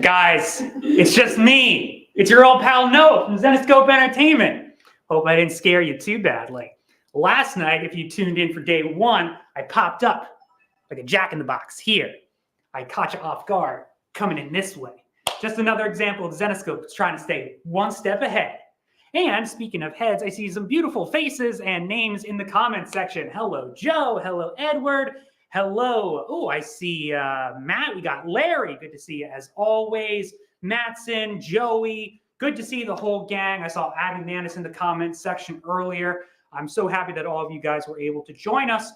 Guys, it's just me. It's your old pal Noah from Zenescope Entertainment. Hope I didn't scare you too badly. Last night, if you tuned in for day one, I popped up like a jack-in-the-box here. I caught you off guard, coming in this way. Just another example of Zenescope trying to stay one step ahead. And speaking of heads, I see some beautiful faces and names in the comments section. Hello, Joe. Hello, Edward. Hello. Oh, I see Matt. We got Larry. Good to see you as always. Mattson, Joey. Good to see the whole gang. I saw Abby Manis in the comments section earlier. I'm so happy that all of you guys were able to join us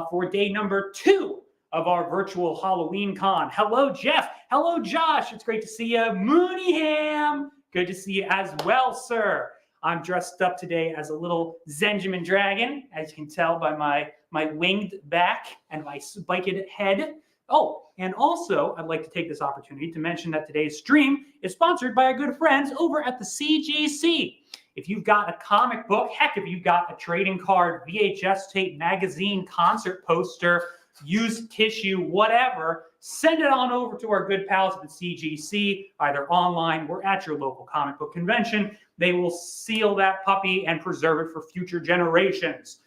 for day number 2 of our virtual Halloween con. Hello, Jeff. Hello, Josh. It's great to see you. Mooneyham. Good to see you as well, sir. I'm dressed up today as a little Zenjamin dragon, as you can tell by my winged back and my spiked head. Oh, and also, I'd like to take this opportunity to mention that today's stream is sponsored by our good friends over at the CGC. If you've got a comic book, heck, if you've got a trading card, VHS tape, magazine, concert poster, used tissue, whatever, send it on over to our good pals at the CGC, either online or at your local comic book convention. They will seal that puppy and preserve it for future generations.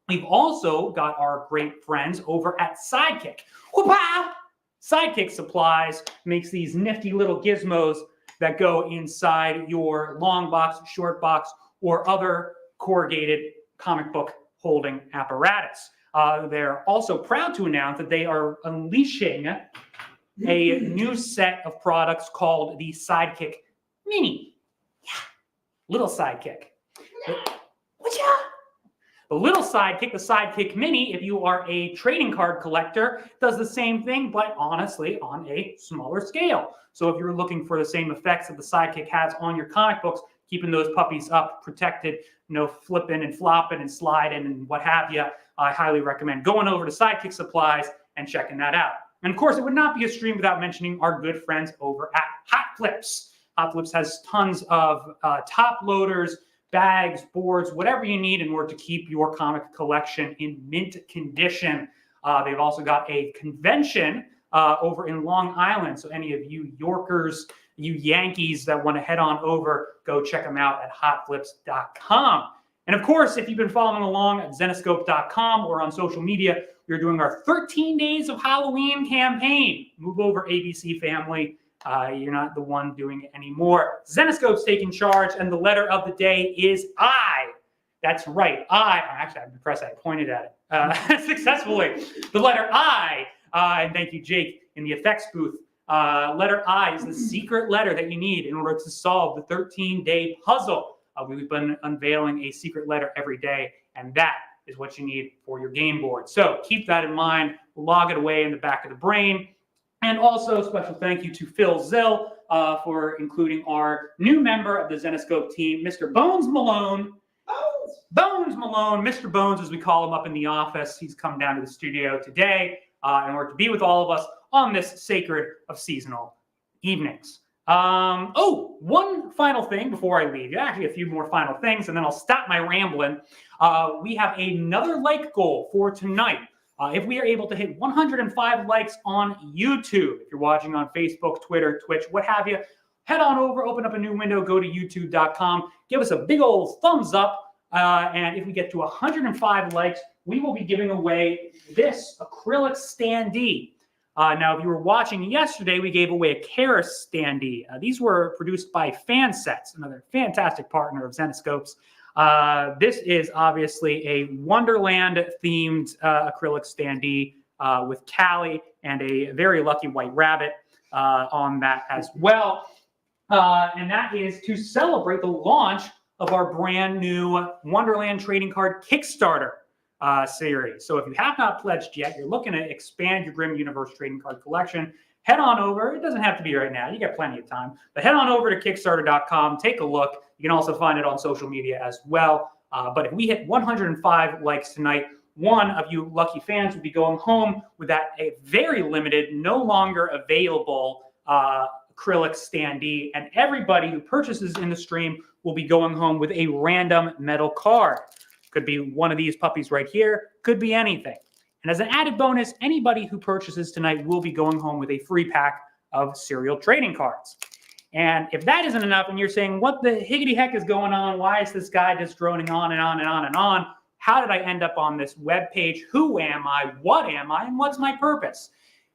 We've also got our great friends over at Sidekick. Whoop-ah! Sidekick Supplies makes these nifty little gizmos that go inside your long box, short box, or other corrugated comic book holding apparatus. They're also proud to announce that they are unleashing a new set of products called the Sidekick Mini. Yeah, little Sidekick. The little Sidekick, the Sidekick Mini, if you are a trading card collector, does the same thing, but honestly on a smaller scale. So if you're looking for the same effects that the Sidekick has on your comic books, keeping those puppies up, protected, flipping and flopping and sliding and what have you, I highly recommend going over to Sidekick Supplies and checking that out. And of course, it would not be a stream without mentioning our good friends over at Hot Flips. Hot Flips has tons of top loaders, bags, boards, whatever you need in order to keep your comic collection in mint condition. They've also got a convention over in Long Island. So any of you Yorkers, you Yankees that want to head on over, go check them out at hotflips.com. And of course, if you've been following along at zenescope.com or on social media, we're doing our 13 Days of Halloween campaign. Move over, ABC family. You're not the one doing it anymore. Zenescope's taking charge, and the letter of the day is I. That's right, I. Actually, I'm impressed I pointed at it successfully. The letter I, and thank you, Jake, in the effects booth. Letter I is the secret letter that you need in order to solve the 13-day puzzle. We've been unveiling a secret letter every day, and that is what you need for your game board. So keep that in mind. Log it away in the back of the brain. And also, special thank you to Phil Zill for including our new member of the Zenescope team, Mr. Bones Malone. Bones Malone, Mr. Bones, as we call him up in the office. He's come down to the studio today in order to be with all of us on this sacred of seasonal evenings. One final thing before I leave you. Actually, a few more final things, and then I'll stop my rambling. We have another like goal for tonight. If we are able to hit 105 likes on YouTube, if you're watching on Facebook, Twitter, Twitch, what have you, head on over, open up a new window, go to youtube.com, give us a big old thumbs up, and if we get to 105 likes, we will be giving away this acrylic standee. Now, if you were watching yesterday, we gave away a Karis standee. These were produced by Fansets, another fantastic partner of Zenescope's. This is obviously a Wonderland-themed acrylic standee with Callie and a very lucky white rabbit on that as well. And that is to celebrate the launch of our brand new Wonderland trading card Kickstarter series. So if you have not pledged yet, you're looking to expand your Grimm Universe trading card collection, head on over. It doesn't have to be right now. You got plenty of time. But head on over to Kickstarter.com. Take a look. You can also find it on social media as well. But if we hit 105 likes tonight, one of you lucky fans will be going home with that a very limited, no longer available acrylic standee. And everybody who purchases in the stream will be going home with a random metal card. Could be one of these puppies right here. Could be anything. And as an added bonus, anybody who purchases tonight will be going home with a free pack of serial trading cards. And if that isn't enough and you're saying, what the higgity heck is going on? Why is this guy just droning on and on and on and on? How did I end up on this web page? Who am I? What am I? And what's my purpose?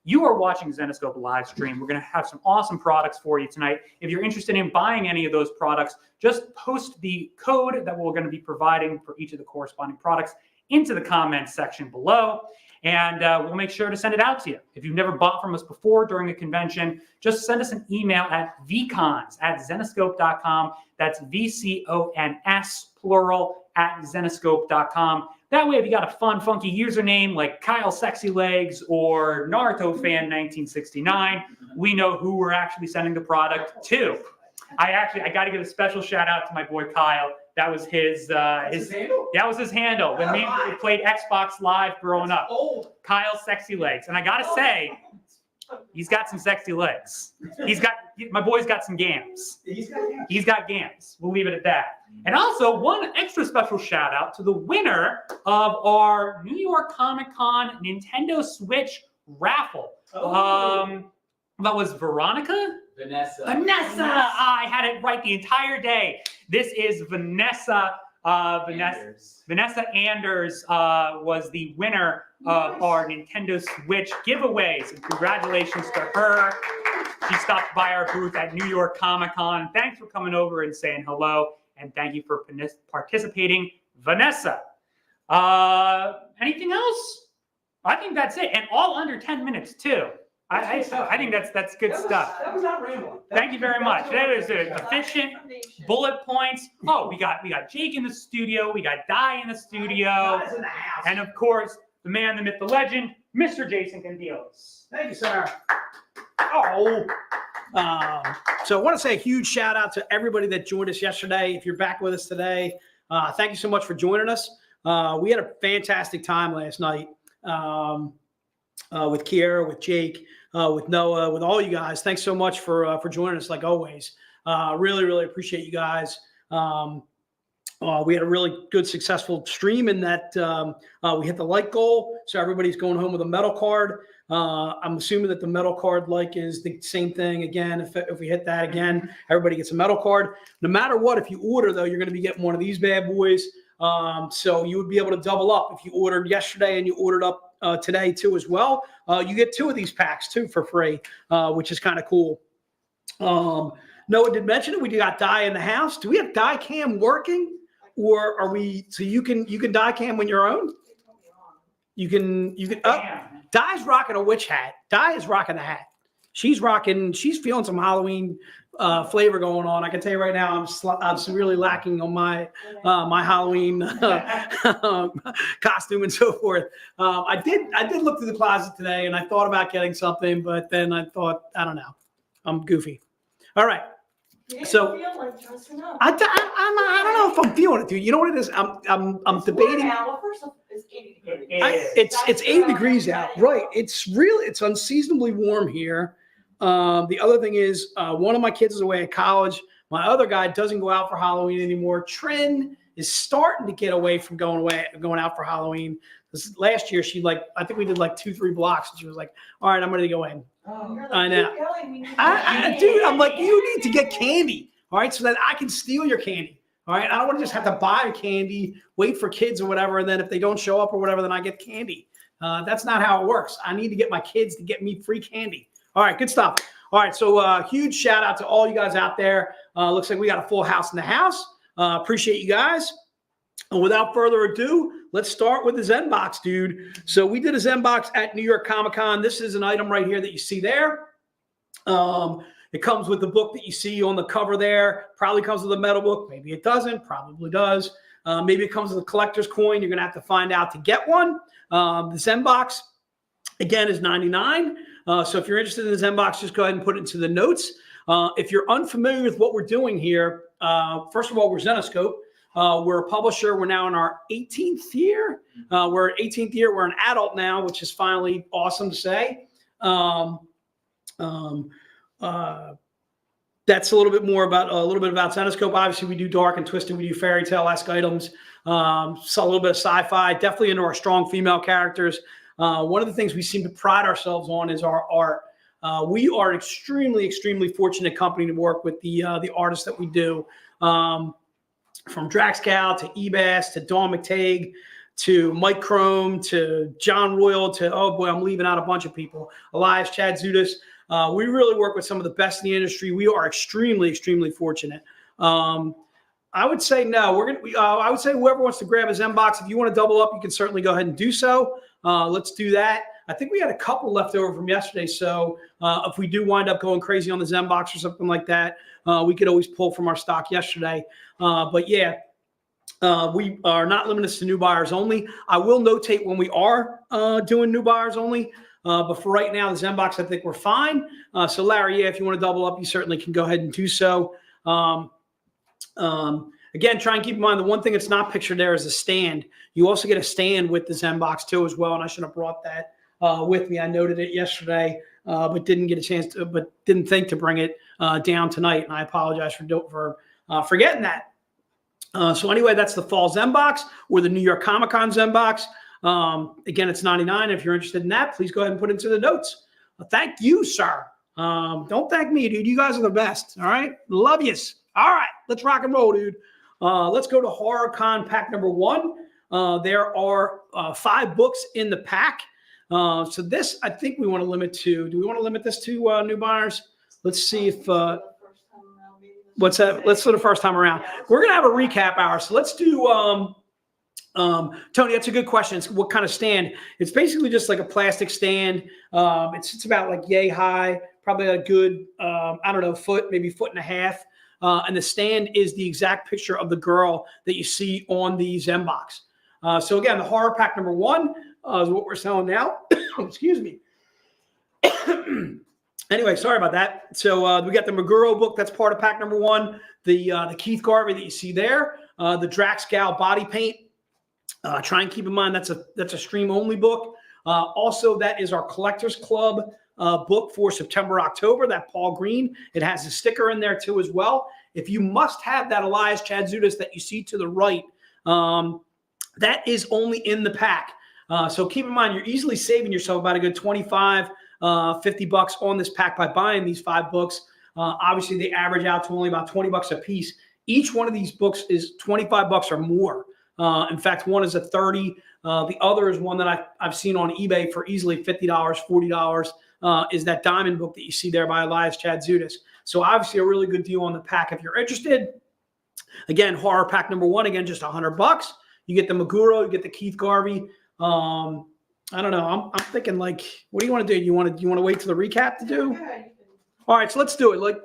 You are watching Zenescope live stream. We're going to have some awesome products for you tonight. If you're interested in buying any of those products, just post the code that we're going to be providing for each of the corresponding products into the comments section below. And we'll make sure to send it out to you. If you've never bought from us before during a convention, just send us an email at vcons@zenescope.com. That's VCONS, plural, @zenescope.com. That way, if you got a fun, funky username like Kyle Sexy Legs or Naruto Fan 1969, we know who we're actually sending the product to. I got to give a special shout out to my boy Kyle. That was his handle? That was his handle when we played Xbox Live growing up. Kyle Sexy Legs. And I got to say, he's got some sexy legs. My boy's got some gams. He's got gams. We'll leave it at that. And also, one extra special shout out to the winner of our New York Comic Con Nintendo Switch raffle. That was Veronica? Vanessa. I had it right the entire day. This is Vanessa. Vanessa Anders was the winner of our Nintendo Switch giveaways. And congratulations to her. She stopped by our booth at New York Comic Con. Thanks for coming over and saying hello. And thank you for participating, Vanessa. Anything else? I think that's it. And all under 10 minutes, too. I think that's good stuff. That was not rambling. Thank you very much. That was efficient, bullet points. Oh, we got Jake in the studio. We got Di in the studio. In the house. And of course, the man, the myth, the legend, Mr. Jason Candiles. Thank you, sir. So I want to say a huge shout out to everybody that joined us yesterday. If you're back with us today, thank you so much for joining us. We had a fantastic time last night with Kiera, with Jake, with Noah, with all you guys. Thanks so much for joining us, like always. Really, really appreciate you guys. We had a really good, successful stream in that we hit the like goal. So everybody's going home with a metal card. I'm assuming that the metal card like is the same thing again. If we hit that again, everybody gets a metal card. No matter what, if you order, though, you're going to be getting one of these bad boys. So you would be able to double up. If you ordered yesterday and you ordered up today, too, as well, you get 2 of these packs, too, for free, which is kind of cool. Noah did mention it. We got Di in the house. Do we have Di Cam working? Or are we, so you can die cam when you're own? You can, Di's rocking a witch hat. Di is rocking the hat. She's feeling some Halloween flavor going on. I can tell you right now, I'm really lacking on my Halloween costume and so forth. I did look through the closet today and I thought about getting something, but then I thought, I don't know, I'm goofy. All right. So feel like dressing up. I don't know if I'm feeling it, dude. You know what it is? I'm debating. Well, first of all, it's 80 degrees. It's 80 degrees out, right? It's unseasonably warm here. The other thing is, one of my kids is away at college. My other guy doesn't go out for Halloween anymore. Trin is starting to get away from going out for Halloween. Last year, I think we did like 2-3 blocks, and she was like, "All right, I'm ready to go in." I know. Dude, I'm like, you need to get candy, all right, so that I can steal your candy, all right? I don't want to just have to buy candy, wait for kids or whatever, and then if they don't show up or whatever, then I get candy. That's not how it works. I need to get my kids to get me free candy. All right, good stuff. All right, so huge shout out to all you guys out there. Looks like we got a full house in the house. Appreciate you guys. And without further ado, let's start with the Zen box, dude. So we did a Zen box at New York Comic Con. This is an item right here that you see there. It comes with the book that you see on the cover there. Probably comes with a metal book. Maybe it doesn't. Probably does. Maybe it comes with a collector's coin. You're going to have to find out to get one. The Zen box, again, is $99. So if you're interested in the Zen box, just go ahead and put it into the notes. If you're unfamiliar with what we're doing here, first of all, we're Zenescope. We're a publisher. We're now in our 18th year. We're 18th year. We're an adult now, which is finally awesome to say. That's a little bit about Zenescope. Obviously, we do dark and twisted. We do fairy tale-esque items. So a little bit of sci-fi. Definitely into our strong female characters. One of the things we seem to pride ourselves on is our art. We are extremely, extremely fortunate company to work with the artists that we do, from Draxcal to Ebas to Dawn McTague to Mike Crome to John Royal to, oh boy, I'm leaving out a bunch of people, Elias Chad Zudas. We really work with some of the best in the industry. We are extremely, extremely fortunate. I would say no. I would say whoever wants to grab a Zen box, if you want to double up, you can certainly go ahead and do so. Let's do that. I think we had a couple left over from yesterday, so if we do wind up going crazy on the Zen box or something like that, we could always pull from our stock yesterday. But yeah, we are not limited to new buyers only. I will notate when we are doing new buyers only. But for right now, the Zen box, I think we're fine. So Larry, yeah, if you want to double up, you certainly can go ahead and do so. Again, try and keep in mind the one thing that's not pictured there is a stand. You also get a stand with the Zen box too as well, and I should have brought that with me. I noted it yesterday, but didn't get a chance to, but didn't think to bring it down tonight, and I apologize for forgetting that. So anyway, that's the fall Zen box or the New York Comic Con Zen box. Again, it's $99. If you're interested in that, please go ahead and put it into the notes. Thank you, sir. Don't thank me, dude. You guys are the best. All right. Love yous. All right. Let's rock and roll, dude. Let's go to HorrorCon pack number 1. There are 5 books in the pack. So this, I think we want to limit to, do we want to limit this to new buyers? Let's see if, what's that? Let's do the first time around. We're going to have a recap hour. So let's do, Tony, that's a good question. It's what kind of stand? It's basically just like a plastic stand. It's about like yay high, probably a good, I don't know, foot, maybe foot and a half. And the stand is the exact picture of the girl that you see on the Zen box. So again, the horror pack number 1 is what we're selling now. Excuse me. Anyway, sorry about that. So we got the Maguro book. That's part of pack number 1. The Keith Garvey that you see there. The Draxcal body paint. Try and keep in mind that's a stream only book. Also, that is our Collectors Club book for September, October, that Paul Green. It has a sticker in there too as well. If you must have that Elias Chad Zudas that you see to the right, that is only in the pack. So keep in mind, you're easily saving yourself about a good $25, $50 on this pack by buying these 5 books. Obviously, they average out to only about $20 a piece. Each one of these books is $25 or more. In fact, one is a $30. The other is one that I've seen on eBay for easily $50, $40. Is that diamond book that you see there by Elias Chad Zudas. So obviously a really good deal on the pack if you're interested. Again, horror pack number 1, again, just $100. You get the Maguro, you get the Keith Garvey. I don't know. I'm thinking like, what do you want to do? You want to wait till the recap to do? All right, so let's do it.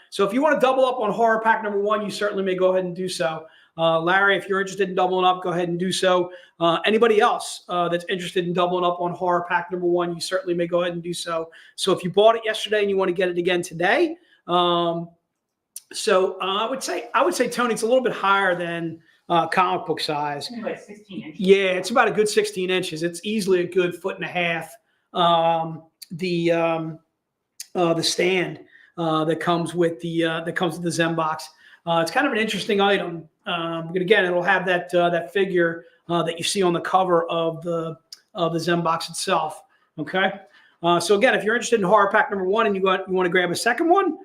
So if you want to double up on horror pack number 1, you certainly may go ahead and do so. Larry, if you're interested in doubling up, go ahead and do so. Anybody else that's interested in doubling up on horror pack number 1, you certainly may go ahead and do so. So if you bought it yesterday and you want to get it again today, I would say, Tony, it's a little bit higher than comic book size. Like 16 inches. Yeah, it's about a good 16 inches. It's easily a good foot and a half. The stand that comes with the Zen box. It's kind of an interesting item. But again, it'll have that figure that you see on the cover of the Zen box itself. Okay. So again, if you're interested in horror pack number 1 and you want to grab a second one,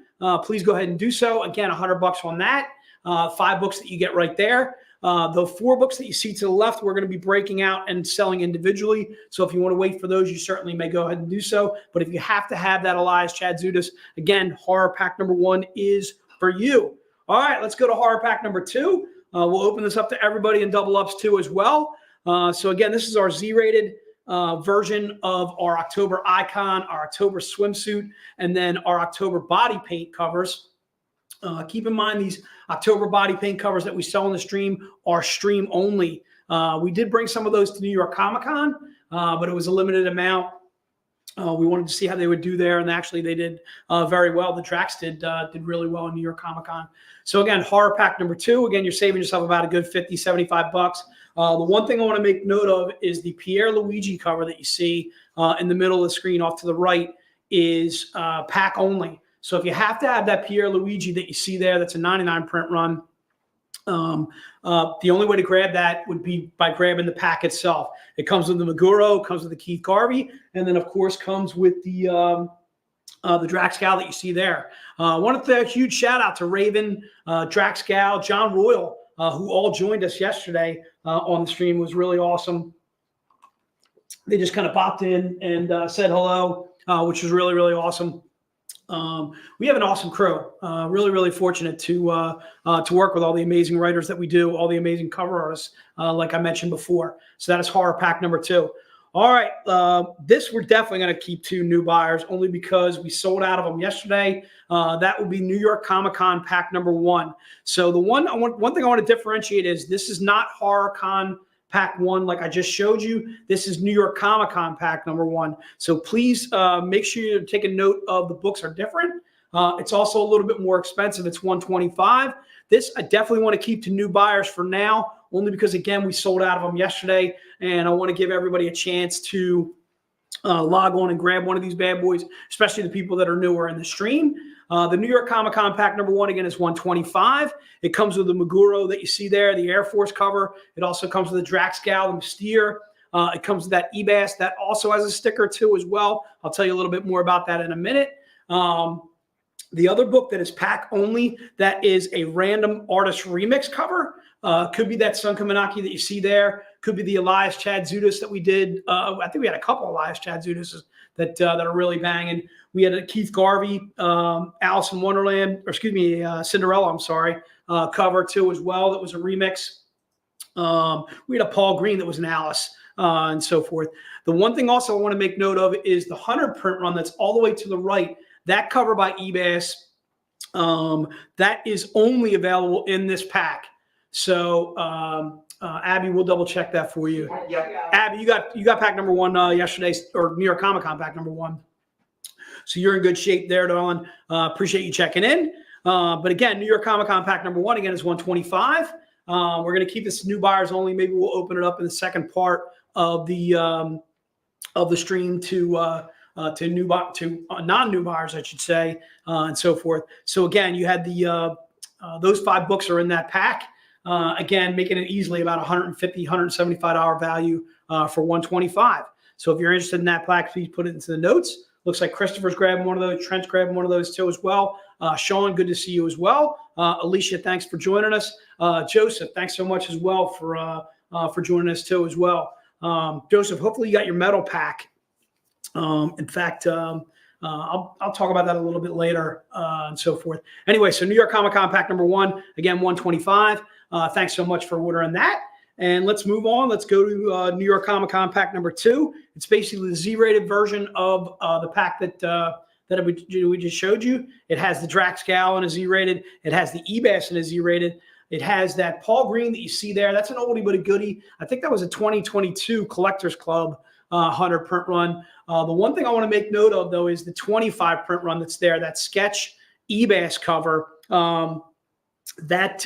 please go ahead and do so. Again, $100 on that. 5 books that you get right there. The 4 books that you see to the left, we're going to be breaking out and selling individually. So if you want to wait for those, you certainly may go ahead and do so. But if you have to have that Elias Chad Zudas, again, horror pack number 1 is for you. All right, let's go to horror pack number 2. We'll open this up to everybody in double ups too as well. So again, this is our Z-rated version of our October icon, our October swimsuit, and then our October body paint covers. Keep in mind these October body paint covers that we sell on the stream are stream only. We did bring some of those to New York Comic Con, but it was a limited amount. We wanted to see how they would do there, and actually they did very well. The Drax did really well in New York Comic Con. So again, horror pack number 2. Again, you're saving yourself about a good $50, $75. The one thing I want to make note of is the Pierre Luigi cover that you see in the middle of the screen off to the right is pack only. So if you have to have that Pierre Luigi that you see there, that's a 99 print run. The only way to grab that would be by grabbing the pack itself. It comes with the Maguro, comes with the Keith Garvey, and then of course comes with the the Drax Gal that you see there. I want to say a huge shout out to Raven, Drax Gal, John Royal, who all joined us yesterday on the stream. It was really awesome. They just kind of popped in and said hello, which was really, really awesome. We have an awesome crew. Really, really fortunate to work with all the amazing writers that we do, all the amazing cover artists, like I mentioned before. So that is horror pack number 2. All right, this we're definitely going to keep 2 new buyers only because we sold out of them yesterday. That will be New York Comic Con pack number 1. So the one thing I want to differentiate is this is not Horror Con pack 1 like I just showed you. This is New York Comic Con pack number 1. So please make sure you take a note of the books are different. It's also a little bit more expensive. It's $125. This I definitely want to keep to new buyers for now, only because, again, we sold out of them yesterday, and I want to give everybody a chance to log on and grab one of these bad boys, especially the people that are newer in the stream. The New York Comic Con pack number 1, again, is $125. It comes with the Meguro that you see there, the Air Force cover. It also comes with the Drax Gal, the Mystere. It comes with that Ebass that also has a sticker too as well. I'll tell you a little bit more about that in a minute. The other book that is pack only, that is a random artist remix cover. Could be that Sun Kaminaki that you see there. Could be the Elias Chad Zudas that we did. I think we had a couple Elias Chad Zudas that are really banging. We had a Keith Garvey, Alice in Wonderland, or excuse me, Cinderella, I'm sorry, cover too as well. That was a remix. We had a Paul Green that was an Alice and so forth. The one thing also I want to make note of is the 100 print run that's all the way to the right. That cover by Ebass, that is only available in this pack. So Abby, we'll double check that for you. Yeah. Abby, you got pack number 1 yesterday, or New York Comic Con pack number 1. So you're in good shape there, darling. Appreciate you checking in. But again, New York Comic Con pack number 1 again is $125. We're going to keep this new buyers only. Maybe we'll open it up in the second part of the stream to non-new buyers, I should say, and so forth. So again, you had those 5 books are in that pack. Again, making it easily about $150, $175 value for $125. So if you're interested in that pack, please put it into the notes. Looks like Christopher's grabbing one of those. Trent's grabbing one of those too as well. Sean, good to see you as well. Alicia, thanks for joining us. Joseph, thanks so much as well for joining us too as well. Joseph, hopefully you got your metal pack. In fact, I'll talk about that a little bit later and so forth. Anyway, so New York Comic Con pack number 1, again, $125. Thanks so much for ordering that. And let's move on. Let's go to New York Comic Con pack number 2. It's basically the Z-rated version of the pack that we just showed you. It has the Drax Gal in a Z-rated. It has the Ebass in a Z-rated. It has that Paul Green that you see there. That's an oldie but a goodie. I think that was a 2022 Collectors Club 100 print run. The one thing I want to make note of, though, is the 25 print run that's there, that sketch Ebass cover. That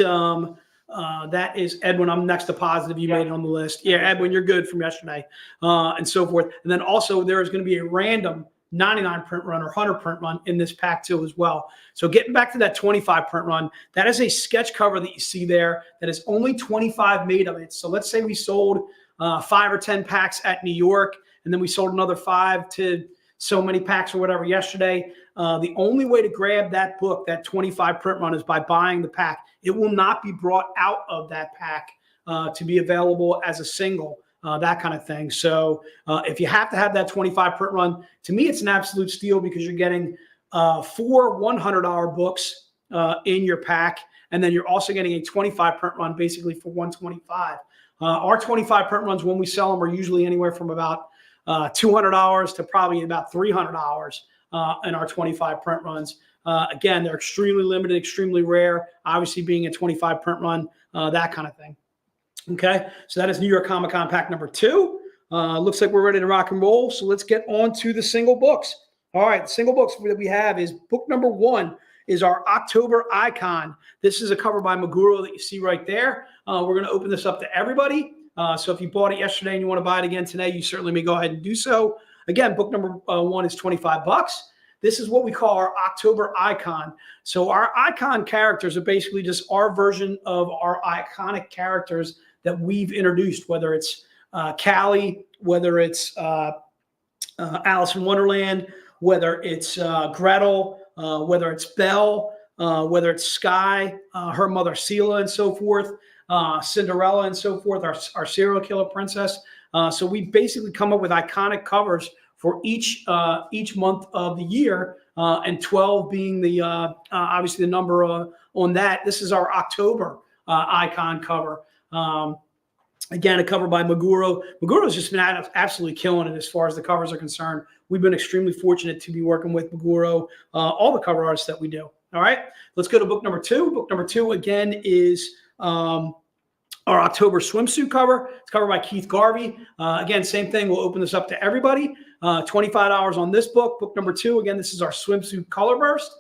is Edwin. I'm next to positive. You made it on the list. Yeah, Edwin, you're good from yesterday and so forth. And then also there is going to be a random 99 print run or 100 print run in this pack too as well. So getting back to that 25 print run, that is a sketch cover that you see there that is only 25 made of it. So let's say we sold 5 or 10 packs at New York, and then we sold another 5 to so many packs or whatever yesterday. The only way to grab that book, that 25 print run, is by buying the pack. It will not be brought out of that pack to be available as a single, that kind of thing. So if you have to have that 25 print run, to me, it's an absolute steal because you're getting 4 $100 books in your pack, and then you're also getting a 25 print run basically for $125. Our 25 print runs, when we sell them, are usually anywhere from about $200 to probably about $300 in our 25 print runs. Again, they're extremely limited, extremely rare, obviously being a 25 print run, that kind of thing. Okay, so that is New York Comic Con pack number 2. Looks like we're ready to rock and roll. So let's get on to the single books. All right, the single books that we have is book number 1 is our October Icon. This is a cover by Meguro that you see right there. We're going to open this up to everybody. So if you bought it yesterday and you want to buy it again today, you certainly may go ahead and do so. Again, book number 1 is $25. This is what we call our October Icon. So our icon characters are basically just our version of our iconic characters that we've introduced, whether it's Callie, whether it's Alice in Wonderland, whether it's Gretel, whether it's Belle, whether it's Sky, her mother Sela, and so forth, Cinderella, and so forth, our serial killer princess. So we basically come up with iconic covers for each month of the year, and 12 being the obviously the number on that. This is our October icon cover. Again, a cover by Maguro. Maguro's just been absolutely killing it as far as the covers are concerned. We've been extremely fortunate to be working with Maguro, all the cover artists that we do. All right, let's go to book number 2. Book number 2, again, is our October swimsuit cover. It's covered by Keith Garvey. Again, same thing. We'll open this up to everybody. $25 on this book. Book number 2, again, this is our swimsuit color burst.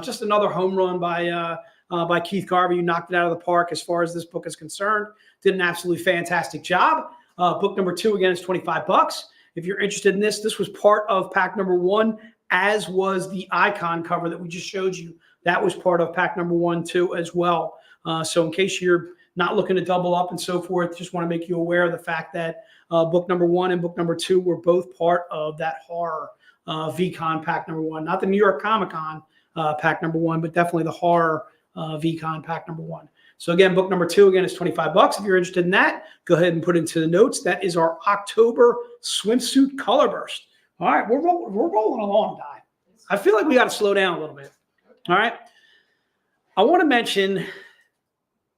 Just another home run by Keith Garvey, who knocked it out of the park as far as this book is concerned. Did an absolutely fantastic job. Book number 2, again, is $25. If you're interested in this was part of pack number 1, as was the icon cover that we just showed you. That was part of pack number 1 too as well. So in case you're not looking to double up and so forth, just want to make you aware of the fact that book number 1 and book number 2 were both part of that horror VCon pack number 1. Not the New York Comic Con pack number 1, but definitely the horror VCon pack number 1. So again, book number 2, again, is $25. If you're interested in that, go ahead and put it into the notes. That is our October swimsuit color burst. All right, we're rolling along, Di. I feel like we got to slow down a little bit. All right. I want to mention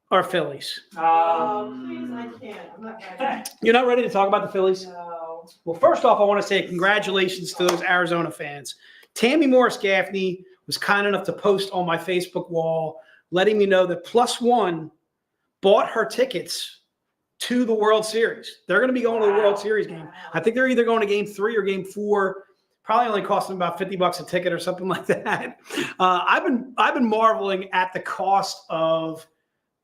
our Phillies. Please, I can't. I'm not ready. You're not ready to talk about the Phillies? No. Well, first off, I want to say congratulations to those Arizona fans. Tammy Morris Gaffney was kind enough to post on my Facebook wall, letting me know that +1 bought her tickets to the World Series. They're going to be going to the World Series game. I think they're either going to game 3 or game 4. Probably only cost them about $50 a ticket or something like that. I've been marveling at the cost of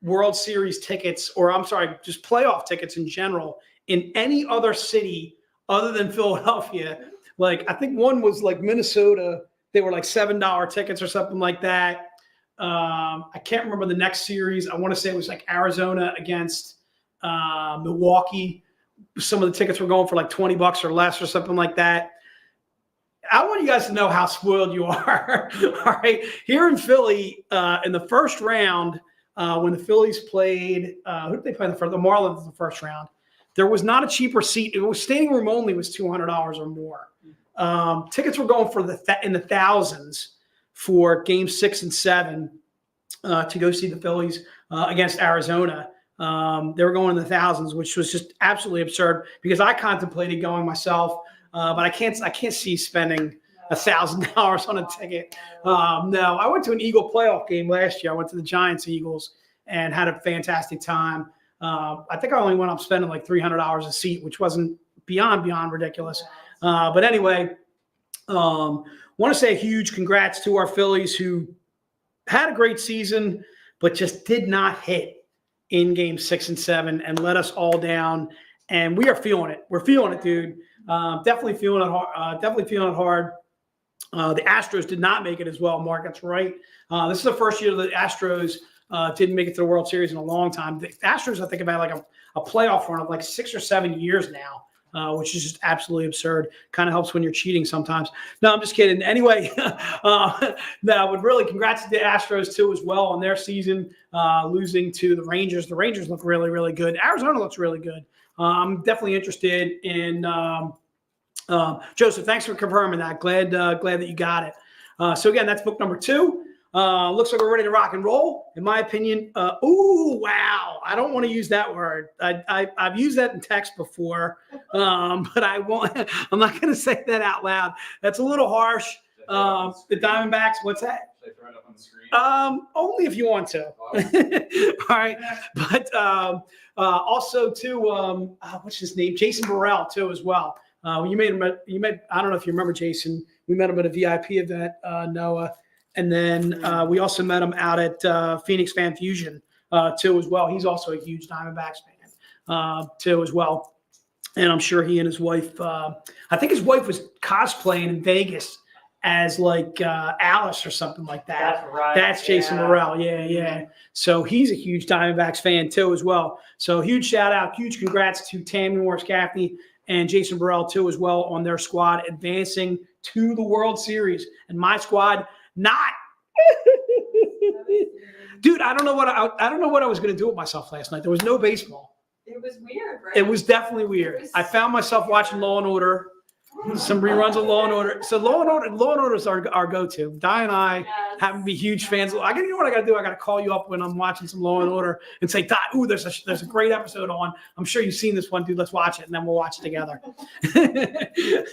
World Series tickets, or I'm sorry, just playoff tickets in general, in any other city other than Philadelphia. Like, I think one was like Minnesota. They were like $7 tickets or something like that. I can't remember the next series. I want to say it was like Arizona against Milwaukee. Some of the tickets were going for like $20 or less or something like that. I want you guys to know how spoiled you are. All right. Here in Philly, in the first round, when the Phillies played, who did they play in the first? The Marlins in the first round. There was not a cheaper seat. It was standing room only was $200 or more. Tickets were going for in the thousands for game 6 and 7 to go see the Phillies against Arizona. They were going in the thousands, which was just absolutely absurd because I contemplated going myself, but I can't see spending $1,000 on a ticket. No, I went to an Eagle playoff game last year. I went to the Giants Eagles and had a fantastic time. I think I only went up spending like $300 a seat, which wasn't beyond ridiculous. But anyway, want to say a huge congrats to our Phillies who had a great season, but just did not hit in game 6 and 7 and let us all down. And we are feeling it. We're feeling it, dude. Definitely feeling it hard. The Astros did not make it as well, Mark. That's right. This is the first year the Astros didn't make it to the World Series in a long time. The Astros, I think, have had like a playoff run of like 6 or 7 years now, which is just absolutely absurd. Kind of helps when you're cheating sometimes. No, I'm just kidding. Anyway, no, but really congrats to the Astros too as well on their season, losing to the Rangers. The Rangers look really, really good. Arizona looks really good. I'm definitely interested in Joseph. Thanks for confirming that. Glad that you got it. So again, that's book number 2. Looks like we're ready to rock and roll. In my opinion, ooh, wow. I don't want to use that word. I've used that in text before, but I won't. I'm not going to say that out loud. That's a little harsh. The Diamondbacks, what's that? Should I throw it up on the screen? Only if you want to. All right. But also too, what's his name? Jason Burrell too as well. You met. I don't know if you remember Jason. We met him at a VIP event, Noah. And then we also met him out at Phoenix Fan Fusion too as well. He's also a huge Diamondbacks fan too as well. And I'm sure he and his wife, I think his wife was cosplaying in Vegas as like Alice or something like that. That's right. That's Jason Morrell. Yeah. So he's a huge Diamondbacks fan too as well. So huge shout out, huge congrats to Tammy Morris Gaffney and Jason Burrell too as well on their squad advancing to the World Series. And my squad not. Dude, I don't know what I was going to do with myself last night. There was no baseball. It was weird, right? It was definitely weird. I found myself watching Law and Order. Some reruns of Law and Order. So Law and Order is our go-to. Di and I happen to be huge fans. You know what I got to do? I got to call you up when I'm watching some Law and Order and say, Di, ooh, there's a great episode on. I'm sure you've seen this one, dude. Let's watch it, and then we'll watch it together.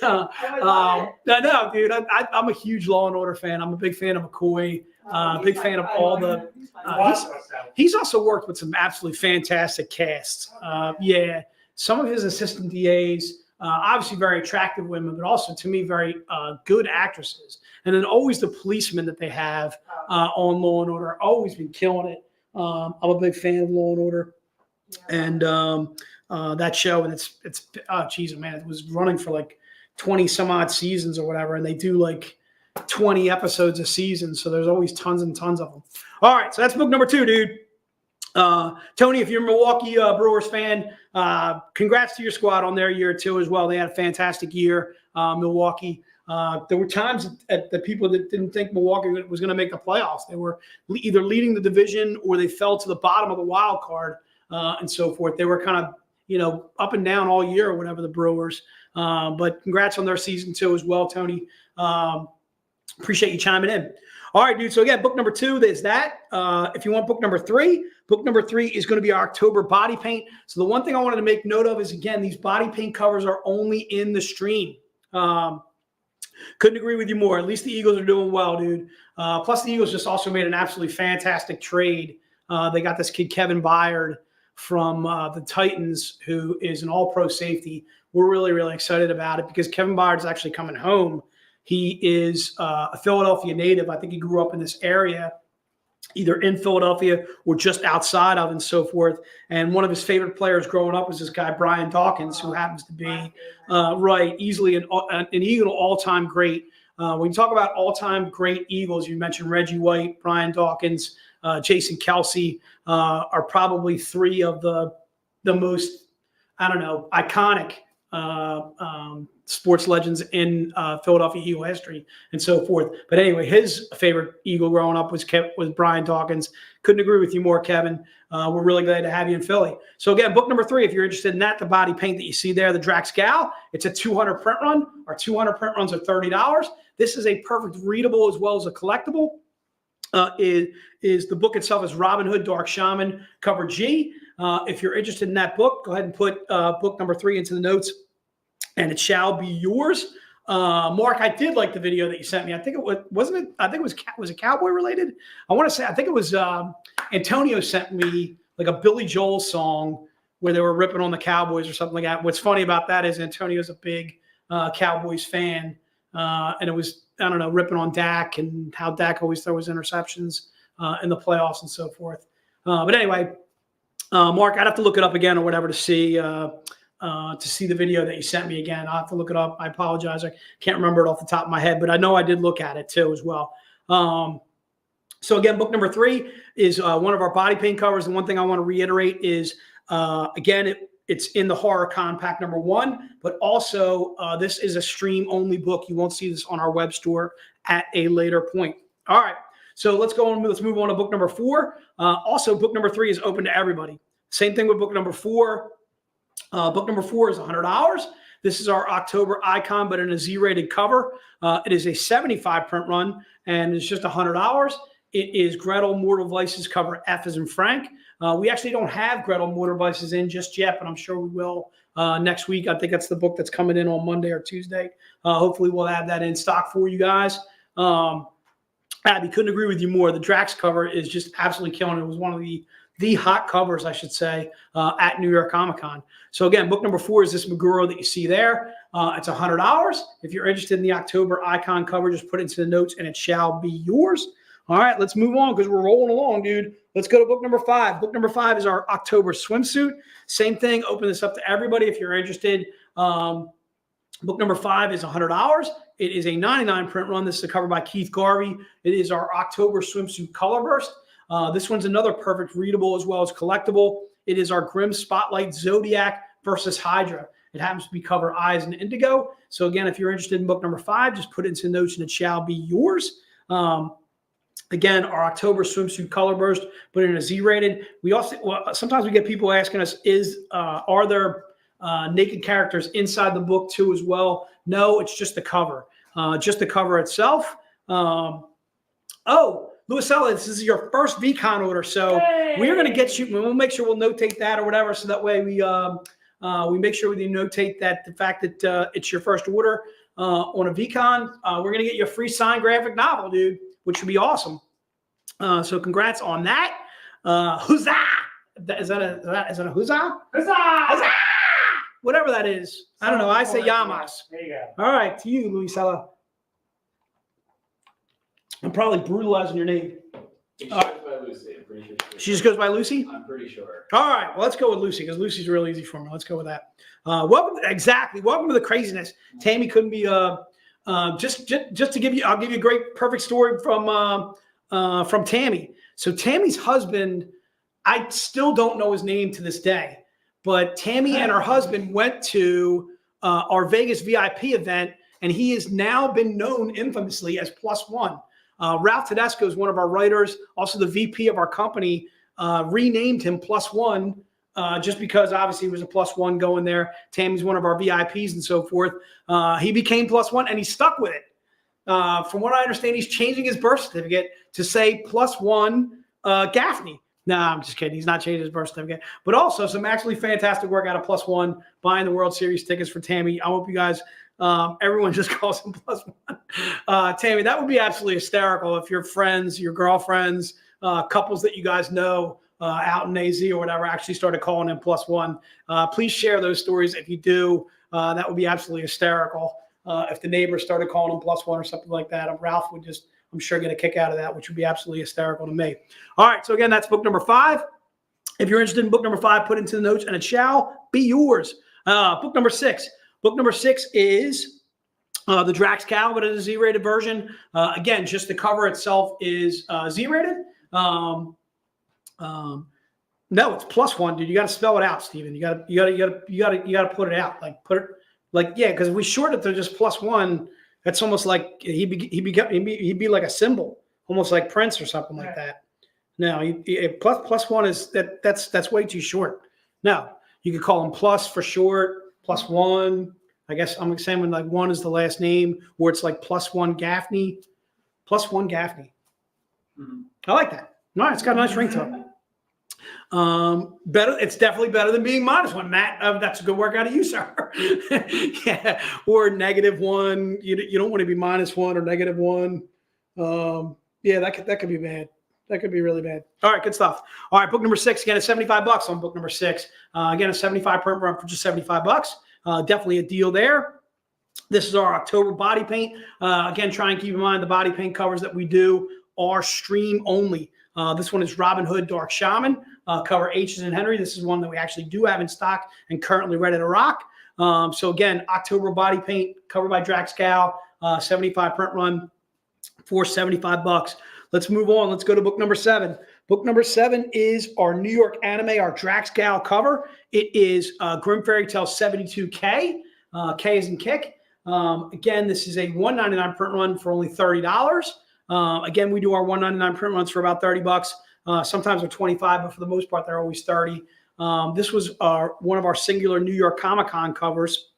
I know, dude. I'm a huge Law and Order fan. I'm a big fan of McCoy. Big fan of all the. He's also worked with some absolutely fantastic casts. Yeah, some of his assistant DAs. Obviously very attractive women, but also to me very good actresses. And then always the policemen that they have on Law and Order, always been killing it. I'm a big fan of Law and Order, and that show. And it's oh geez, man, it was running for like 20 some odd seasons or whatever, and they do like 20 episodes a season, so there's always tons and tons of them. All right, so that's book number 2, dude. Tony, if you're a Milwaukee Brewers fan, congrats to your squad on their year too as well. They had a fantastic year, Milwaukee. There were times that people that didn't think Milwaukee was going to make the playoffs. They were either leading the division or they fell to the bottom of the wild card and so forth. They were kind of, up and down all year or whatever, the Brewers. But congrats on their season too as well, Tony. Appreciate you chiming in. All right, dude. So again, book number 2 is that. If you want book number 3 is going to be our October body paint. So the one thing I wanted to make note of is, again, these body paint covers are only in the stream. Couldn't agree with you more. At least the Eagles are doing well, dude. Plus the Eagles just also made an absolutely fantastic trade. They got this kid, Kevin Byard, from the Titans, who is an all-pro safety. We're really, really excited about it because Kevin Byard is actually coming home. He is a Philadelphia native. I think he grew up in this area, either in Philadelphia or just outside of and so forth. And one of his favorite players growing up was this guy, Brian Dawkins, who happens to be easily an Eagle all-time great. When you talk about all-time great Eagles, you mentioned Reggie White, Brian Dawkins, Jason Kelsey are probably 3 of the most, iconic sports legends in Philadelphia Eagle history and so forth. But anyway, his favorite Eagle growing up was Brian Dawkins. Couldn't agree with you more, Kevin. We're really glad to have you in Philly. So again, book number 3, if you're interested in that, the body paint that you see there, the Drax Gal, it's a 200 print run. Our 200 print runs are $30. This is a perfect readable as well as a collectible. Is the book itself is Robin Hood Dark Shaman cover G. If you're interested in that book, go ahead and put book number 3 into the notes, and it shall be yours. Mark, I did like the video that you sent me. I think it was it Cowboy related? I want to say, I think it was Antonio sent me like a Billy Joel song where they were ripping on the Cowboys or something like that. What's funny about that is Antonio's a big Cowboys fan, and it was, ripping on Dak and how Dak always throws interceptions in the playoffs and so forth. But anyway, Mark, I'd have to look it up again or whatever to see the video that you sent me again. I'll have to look it up. I apologize. I can't remember it off the top of my head, but I know I did look at it too as well. So again, book number 3 is one of our body paint covers. And one thing I want to reiterate is, again, it's in the horror compact number 1, but also this is a stream only book. You won't see this on our web store at a later point. All right. So let's move on to book number 4. Also, book number 3 is open to everybody. Same thing with book number 4. Book number 4 is $100. This is our October icon, but in a Z-rated cover. It is a 75 print run, and it's just $100. It is Gretel Mortal Vices cover F as in Frank. We actually don't have Gretel Mortal Vices in just yet, but I'm sure we will next week. I think that's the book that's coming in on Monday or Tuesday. Hopefully we'll have that in stock for you guys. Abby, couldn't agree with you more. The Drax cover is just absolutely killing it. It was one of the hot covers, I should say, at New York Comic Con. So again, book number 4 is this Meguro that you see there. It's $100. If you're interested in the October icon cover, just put it into the notes and it shall be yours. All right, let's move on because we're rolling along, dude. Let's go to book number 5. Book number 5 is our October swimsuit. Same thing. Open this up to everybody if you're interested. Book number 5 is $100. It is a 99 print run. This is a cover by Keith Garvey. It is our October swimsuit color burst. This one's another perfect readable as well as collectible. It is our Grimm Spotlight Zodiac versus Hydra. It happens to be cover eyes and indigo. So again, if you're interested in book number 5, just put it into notes and it shall be yours. Again, our October swimsuit color burst, put it in a Z-rated. We also sometimes we get people asking us, are there naked characters inside the book too as well? No, it's just the cover, itself. Louisella, this is your first VCon order, so we're going to get you. We'll make sure we'll notate that or whatever, so that way we make sure we notate that the fact that it's your first order on a VCon. We're going to get you a free signed graphic novel, dude, which would be awesome. So congrats on that. Huzzah! Is that a huzzah? Huzzah! Huzzah! Whatever that is. I don't know. I say yamas. There you go. All right, to you, Louisella. I'm probably brutalizing your name. She goes by Lucy. I'm pretty sure. She just goes by Lucy? I'm pretty sure. All right, well, let's go with Lucy because Lucy's real easy for me. Let's go with that. Welcome to the craziness. Tammy couldn't be just to give you. I'll give you a great, perfect story from Tammy. So Tammy's husband, I still don't know his name to this day, but Tammy and her husband went to our Vegas VIP event, and he has now been known infamously as +1. Ralph Tedesco is one of our writers, also the VP of our company, renamed him +1 just because obviously he was a +1 going there. Tammy's one of our VIPs and so forth. He became +1 and he stuck with it. From what I understand, he's changing his birth certificate to say +1 Gaffney. No, I'm just kidding. He's not changing his birth certificate. But also some actually fantastic work out of +1, buying the World Series tickets for Tammy. I hope you guys, everyone just calls him +1. Tammy, that would be absolutely hysterical if your friends, your girlfriends, couples that you guys know out in AZ or whatever actually started calling him +1. Please share those stories if you do. That would be absolutely hysterical. If the neighbors started calling him +1 or something like that, Ralph would just, I'm sure, get a kick out of that, which would be absolutely hysterical to me. All right, so again, that's book number 5. If you're interested in book number 5, put it into the notes and it shall be yours. Book number 6. Book number 6 is the Drax Cow, but it's a Z-rated version. Again, just the cover itself is Z-rated. No, it's +1, dude. You got to spell it out, Steven. You got to put it out. Yeah, because if we short it to just +1, that's almost like he'd be like a symbol, almost like Prince or something like that. No, +1 is that's way too short. No, you could call him plus for short, +1. I guess I'm saying when like 1 is the last name, or it's like +1 Gaffney, +1 Gaffney. Mm-hmm. I like that. No, it's got a nice ring to it. Better. It's definitely better than being -1, Matt. That's a good work out of you, sir. Yeah, or -1. You don't want to be -1 or -1. Yeah, that could be bad. That could be really bad. All right, good stuff. All right, book number 6. Again, it's $75 on book number 6. Again, a 75 print run for just $75. Definitely a deal there. This is our October body paint. Again, try and keep in mind the body paint covers that we do are stream only. This one is Robin Hood Dark Shaman, cover H's and Henry. This is one that we actually do have in stock and currently ready to rock. So again, October body paint, covered by Drax Cow, 75 print run for $75. Let's move on. Let's go to book number 7. Book number 7 is our New York anime, our Drax Cow cover. It is Grim Fairy Tale 72K. K is in kick. Again, this is a $199 print run for only $30. Again, we do our $199 print runs for about $30. Sometimes they're $25, but for the most part, they're always $30. This was one of our singular New York Comic-Con covers.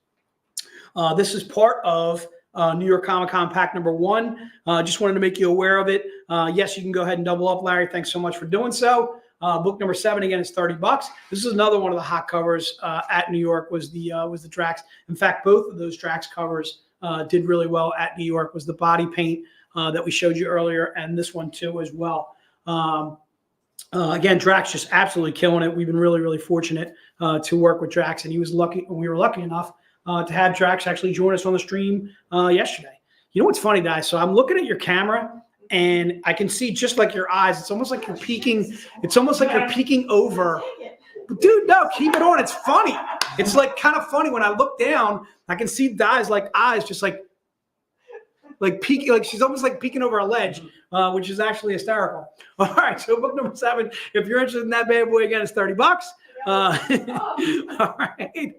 This is part of New York Comic-Con pack number 1. Just wanted to make you aware of it. Yes, you can go ahead and double up, Larry. Thanks so much for doing so. Book number 7, again, is $30. This is another one of the hot covers at New York was the Drax. In fact, both of those Drax covers did really well at New York. Was the body paint that we showed you earlier, and this one too as well. Again, Drax just absolutely killing it. We've been really, really fortunate to work with Drax, and we were lucky enough to have Drax actually join us on the stream yesterday. You know what's funny, guys? So I'm looking at your camera, and I can see just like your eyes. It's almost like you're peeking. It's almost like you're peeking over. But dude, no, keep it on. It's funny. It's like kind of funny when I look down. I can see Di's like eyes just like peeking, like she's almost like peeking over a ledge, which is actually hysterical. All right, so book number 7. If you're interested in that bad boy, again, it's $30. All right.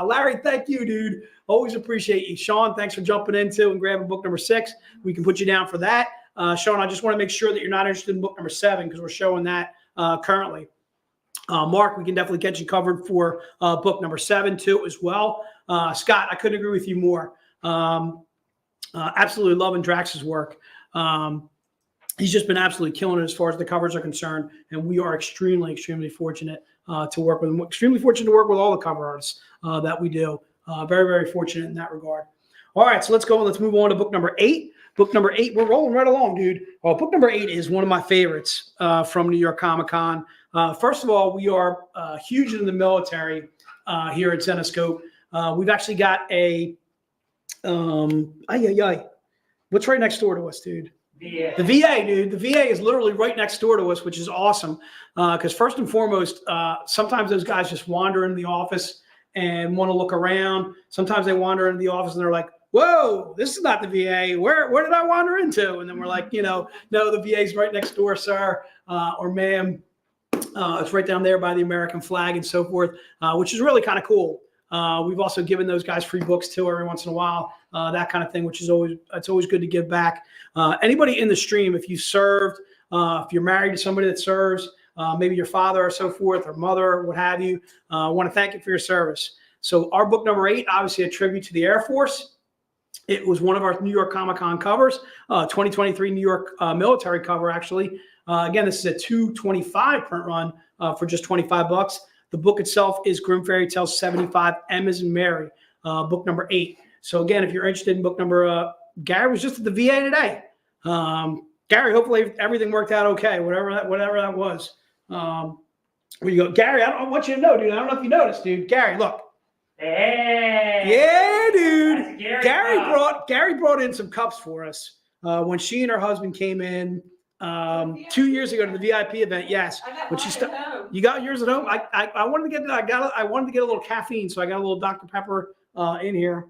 Larry, thank you, dude. Always appreciate you. Sean, thanks for jumping into and grabbing book number 6. We can put you down for that. Sean, I just want to make sure that you're not interested in book number 7 because we're showing that currently. Mark, we can definitely get you covered for book number 7 too as well. Scott, I couldn't agree with you more. Absolutely loving Drax's work. He's just been absolutely killing it as far as the covers are concerned, and we are extremely, extremely fortunate to work with him. Extremely fortunate to work with all the cover artists that we do. Very, very fortunate in that regard. All right, so let's go and let's move on to book number 8. Book number 8, we're rolling right along, dude. Book number 8 is one of my favorites from New York Comic Con. First of all, we are huge in the military here at Zenescope. We've actually got a what's right next door to us, dude? VA. The VA, dude. The VA is literally right next door to us, which is awesome. Because first and foremost, sometimes those guys just wander into the office and want to look around. Sometimes they wander into the office and they're like, whoa, this is not the VA. Where did I wander into? And then we're like, no, the VA's right next door, sir, or ma'am. It's right down there by the American flag and so forth, which is really kind of cool. We've also given those guys free books too every once in a while, that kind of thing, which is always good to give back. Anybody in the stream, if you served, if you're married to somebody that serves, maybe your father or so forth, or mother, what have you, I want to thank you for your service. So our book number 8, obviously a tribute to the Air Force. It was one of our New York Comic Con covers, 2023 New York military cover, actually. Again, this is a 225 print run for just $25. The book itself is Grim Fairy Tales 75, M as in Mary, book number 8. So again, if you're interested in book number, Gary was just at the VA today. Gary, hopefully everything worked out okay, whatever that was. Where you go, Gary? I want you to know, dude. I don't know if you noticed, dude. Gary, look. Hey. Yeah, dude. Gary Gary brought in some cups for us when she and her husband came in 2 years ago to the VIP event. Yes, when she you got yours at home. I wanted to get I wanted to get a little caffeine, so I got a little Dr. Pepper in here.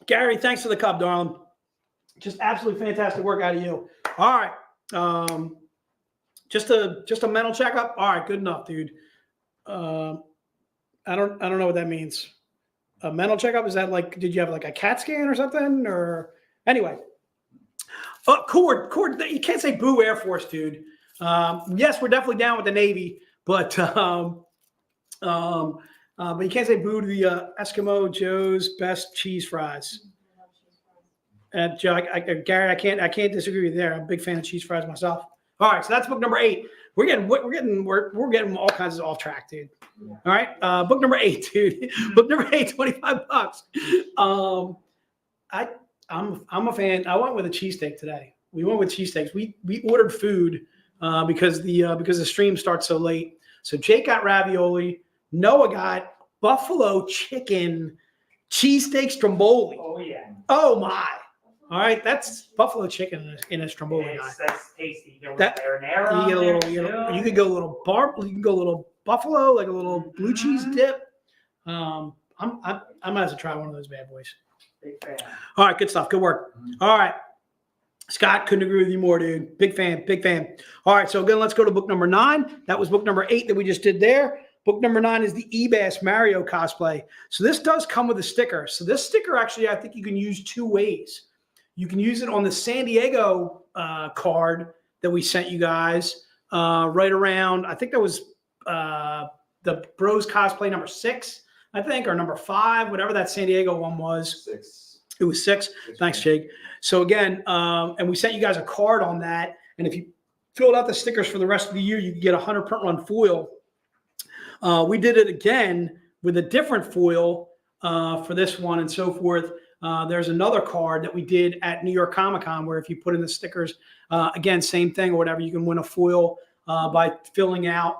Gary, thanks for the cup, darling. Just absolutely fantastic work out of you. All right, just a mental checkup. All right, good enough, dude. I don't know what that means. A mental checkup, is that like, did you have like a CAT scan or something? Or anyway. Cord, you can't say boo Air Force, dude. Yes, we're definitely down with the Navy, but you can't say boo to the Eskimo Joe's best cheese fries. Joe, Gary, I can't disagree with you there. I'm a big fan of cheese fries myself. All right, so that's book number 8. We're getting all kinds of off track, dude. Yeah. All right, book number 8, dude. Book number 8, $25. I'm a fan. I went with a cheesesteak today. We went with cheesesteaks. We ordered food because the stream starts so late. So Jake got ravioli. Noah got buffalo chicken cheesesteak stromboli. Oh yeah. Oh my. All right, that's buffalo chicken in a stromboli. That's tasty. You could go a little buffalo, like a little blue cheese dip. I'm gonna have to try one of those bad boys. Big fan. All right, good stuff. Good work. All right. Scott, couldn't agree with you more, dude. Big fan. All right, so again, let's go to book number 9. That was book number 8 that we just did there. Book number 9 is the Ebass Mario cosplay. So this does come with a sticker. So this sticker, actually, I think you can use 2 ways. You can use it on the San Diego card that we sent you guys right around, I think that was the Bros cosplay number 6, I think, or number 5, whatever that San Diego one was. 6. It was 6. Thanks, Jake. So again, and we sent you guys a card on that. And if you filled out the stickers for the rest of the year, you could get 100 print run foil. We did it again with a different foil for this one and so forth. There's another card that we did at New York Comic Con where if you put in the stickers, again, same thing or whatever, you can win a foil by filling out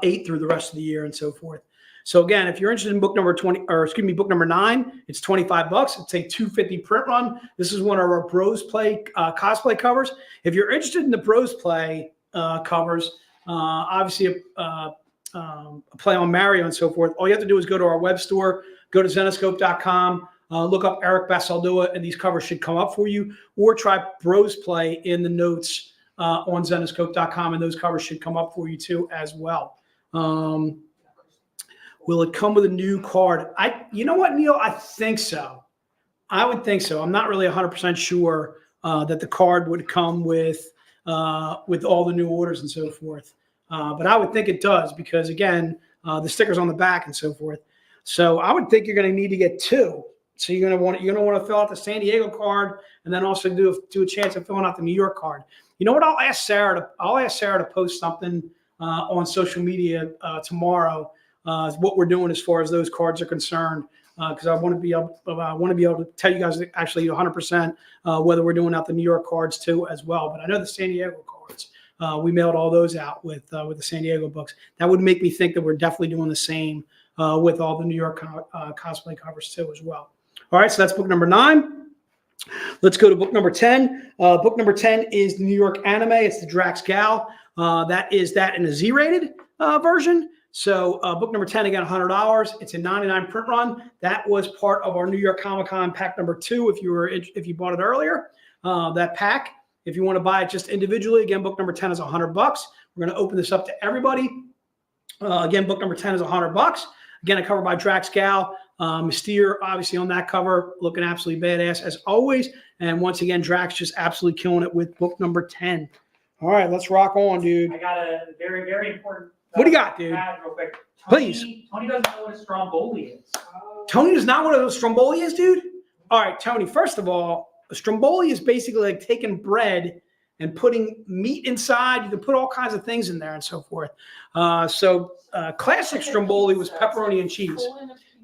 8 through the rest of the year and so forth. So again, if you're interested in book number book number 9, it's $25. It's a 250 print run. This is one of our Bros Play cosplay covers. If you're interested in the Bros Play covers, obviously a play on Mario and so forth, all you have to do is go to our web store, go to Zenescope.com, look up Eric Basaldua, and these covers should come up for you, or try Bros Play in the notes on Zenescope.com, and those covers should come up for you too as well. Will it come with a new card? You know what, Neil? I think so. I would think so. I'm not really 100% sure that the card would come with all the new orders and so forth. But I would think it does because, again, the stickers on the back and so forth. So I would think you're going to need to get 2. So you're going to want to fill out the San Diego card and then also do a chance of filling out the New York card. You know what? I'll ask Sarah to post something on social media tomorrow. What we're doing as far as those cards are concerned, because I want to be able to tell you guys actually 100% whether we're doing out the New York cards too as well. But I know the San Diego cards, we mailed all those out with the San Diego books. That would make me think that we're definitely doing the same with all the New York cosplay covers too as well. All right, so that's book number 9. Let's go to book number 10. Book number 10 is the New York anime. It's the Drax Gal. That is that in a Z-rated version. So book number 10, again, $100. It's a 99 print run. That was part of our New York Comic Con pack number 2. If you bought it earlier, that pack. If you want to buy it just individually, again, book number 10 is $100. We're going to open this up to everybody. Again, book number 10 is $100. Again, a cover by Drax Gal. Mystere, obviously, on that cover, looking absolutely badass as always. And once again, Drax just absolutely killing it with book number 10. All right, let's rock on, dude. I got a very, very important. What do you got, dude? Real quick. Please. Tony doesn't know what a Stromboli is. Tony does not know what a Stromboli is, dude? All right, Tony, first of all, a Stromboli is basically like taking bread and putting meat inside. You can put all kinds of things in there and so forth. Classic Stromboli was pepperoni and cheese.